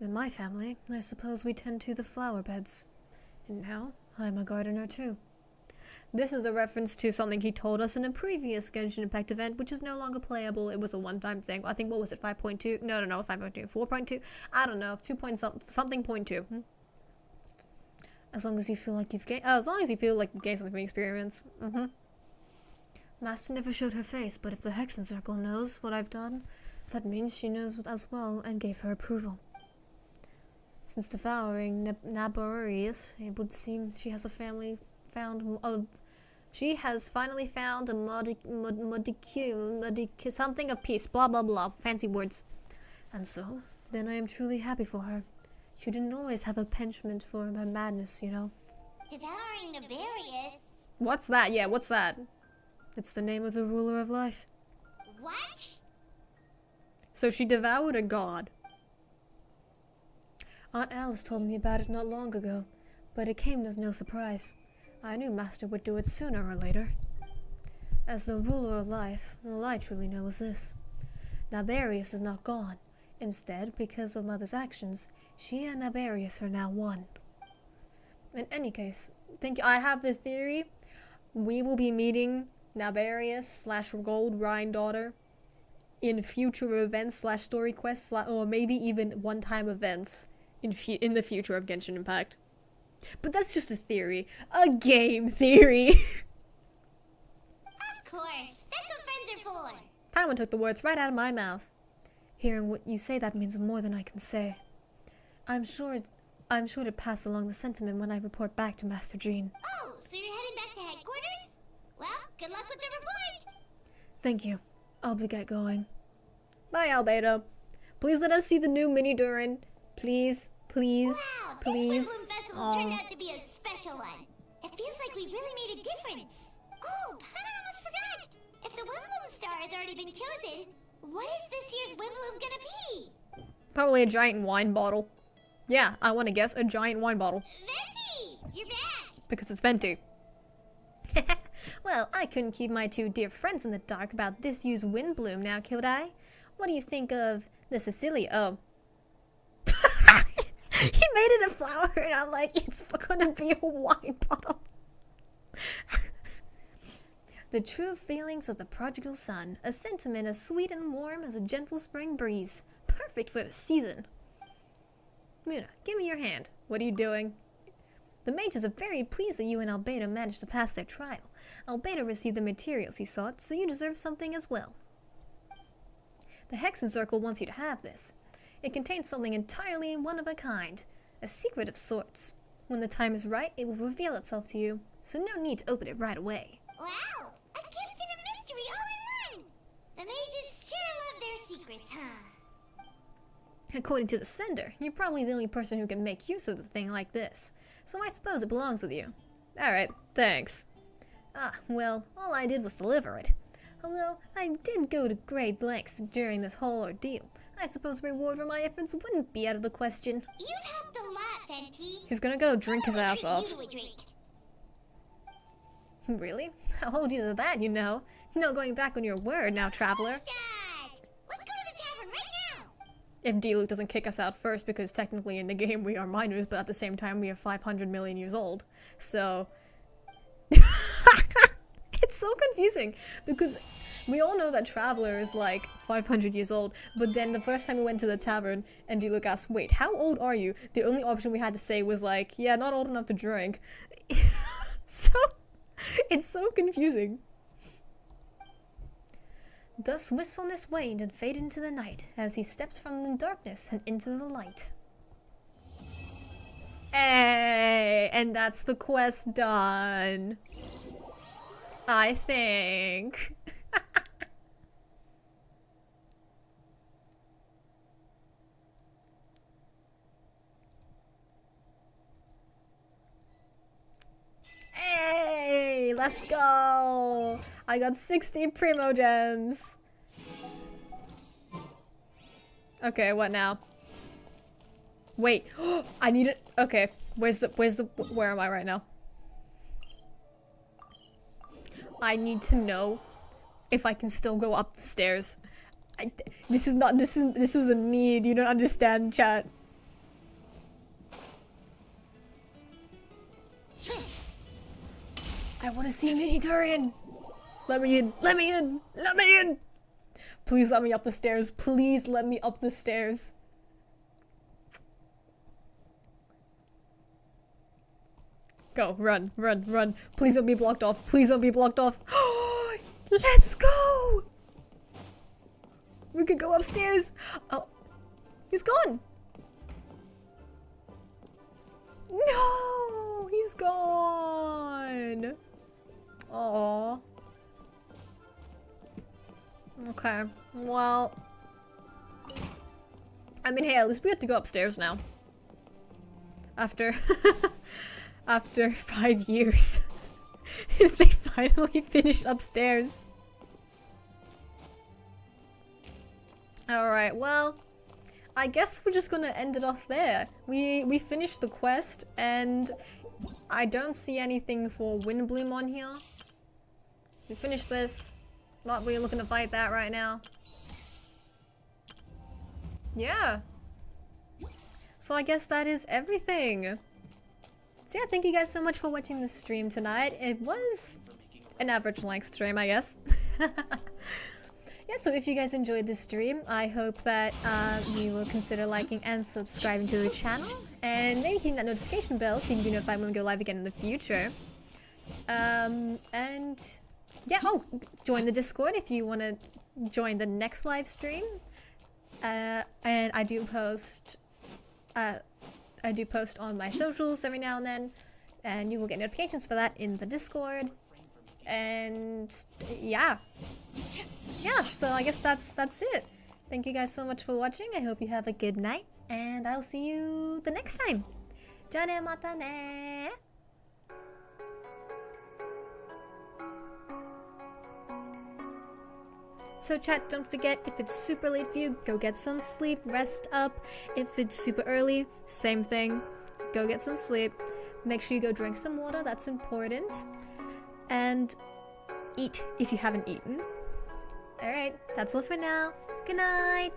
In my family, I suppose we tend to the flower beds. And now, I'm a gardener too. This is a reference to something he told us in a previous Genshin Impact event, which is no longer playable. It was a one-time thing. I think, what was it, 5.2? No, 5.2, 4.2? I don't know, 2.something.2. As long as you feel like you've gained, as long as you feel like you've gained something from experience. Master never showed her face, but if the Hexen Circle knows what I've done, that means she knows as well and gave her approval. Since devouring Naborius, it would seem she has finally found a something of peace, blah blah blah, fancy words. And so, then I am truly happy for her. She didn't always have a penchant for her madness, you know. Devouring Naborius? What's that? Yeah, what's that? It's the name of the ruler of life. What? So she devoured a god. Aunt Alice told me about it not long ago, but it came as no surprise. I knew Master would do it sooner or later. As the ruler of life, all I truly know is this. Naborius is not gone. Instead, because of Mother's actions, she and Naborius are now one. In any case, I have a theory. We will be meeting Naborius / Gold Rhine daughter in future events / story quests or maybe even one-time events in the future of Genshin Impact. But that's just a theory. A game theory. Of course. That's what friends are for. Paimon took the words right out of my mouth. Hearing what you say, that means more than I can say. I'm sure to pass along the sentiment when I report back to Master Jean. Oh, so you're heading back to headquarters? Well, good luck with the report. Thank you. I'll get going. Bye, Albedo. Please let us see the new Mini-Durin. Please, please, wow, please. This festival turned out to be a special one. It feels like we really made a difference. Oh, Paimon almost forgot. If the Wimbloom star has already been chosen, what is this year's Wimbloom gonna be? Probably a giant wine bottle. Yeah, I want to guess a giant wine bottle. Venti, you're back. Because it's Venti. Well, I couldn't keep my two dear friends in the dark about this year's Windbloom now, could I? What do you think of the Cecilia? Oh. He made it a flower and I'm like, it's gonna be a wine bottle. The true feelings of the prodigal son, a sentiment as sweet and warm as a gentle spring breeze. Perfect for the season. Moona, give me your hand. What are you doing? The mages are very pleased that you and Albedo managed to pass their trial. Albedo received the materials he sought, so you deserve something as well. The Hexen Circle wants you to have this. It contains something entirely one of a kind, a secret of sorts. When the time is right, it will reveal itself to you, so no need to open it right away. Wow, a gift and a mystery all in one! The mages sure love their secrets, huh? According to the sender, you're probably the only person who can make use of the thing like this, so I suppose it belongs with you. Alright, thanks. Ah, well, all I did was deliver it. Although, I did go to great lengths during this whole ordeal. I suppose reward for my efforts wouldn't be out of the question. You've helped a lot, Venti. He's gonna go drink his ass off. Really? I'll hold you to that, you know. No going back on your word now, traveler. Let's go to the tavern right now! If D-Luke doesn't kick us out first, because technically in the game we are minors, but at the same time we are 500 million years old. So... It's so confusing, because we all know that Traveler is like 500 years old, but then the first time we went to the tavern and D-Luke asked, wait, how old are you? The only option we had to say was like, yeah, not old enough to drink. So, it's so confusing. Thus wistfulness waned and faded into the night as he stepped from the darkness and into the light. Hey, and that's the quest done. I think. Hey, let's go. I got 60 Primo Gems. Okay, what now? Wait, I need it. Okay, where am I right now? I need to know if I can still go up the stairs. This is a need. You don't understand, chat. I want to see Mini Durian. Let me in. Let me in. Let me in. Please let me up the stairs. Please let me up the stairs. Go, run, run, run. Please don't be blocked off. Please don't be blocked off. Let's go! We could go upstairs. Oh, he's gone. No, he's gone. Aww. Okay, well. I mean, hey, at least we have to go upstairs now. After... After 5 years. They finally finished upstairs. Alright, well, I guess we're just gonna end it off there. We finished the quest, and I don't see anything for Windbloom on here. We finished this. Not really looking to fight that right now. Yeah. So I guess that is everything. So yeah, thank you guys so much for watching the stream tonight. It was an average length stream, I guess. Yeah, so if you guys enjoyed this stream, I hope that you will consider liking and subscribing to the channel. And maybe hitting that notification bell so you can be notified when we go live again in the future. And yeah, oh, join the Discord if you want to join the next live stream. And I do post on my socials every now and then, and you will get notifications for that in the Discord. And yeah, so I guess that's it. Thank you guys so much for watching. I hope you have a good night, and I'll see you the next time. Ja ne, mata ne. So chat, don't forget, if it's super late for you, go get some sleep, rest up. If it's super early, same thing, go get some sleep. Make sure you go drink some water, that's important. And eat if you haven't eaten. Alright, that's all for now. Good night!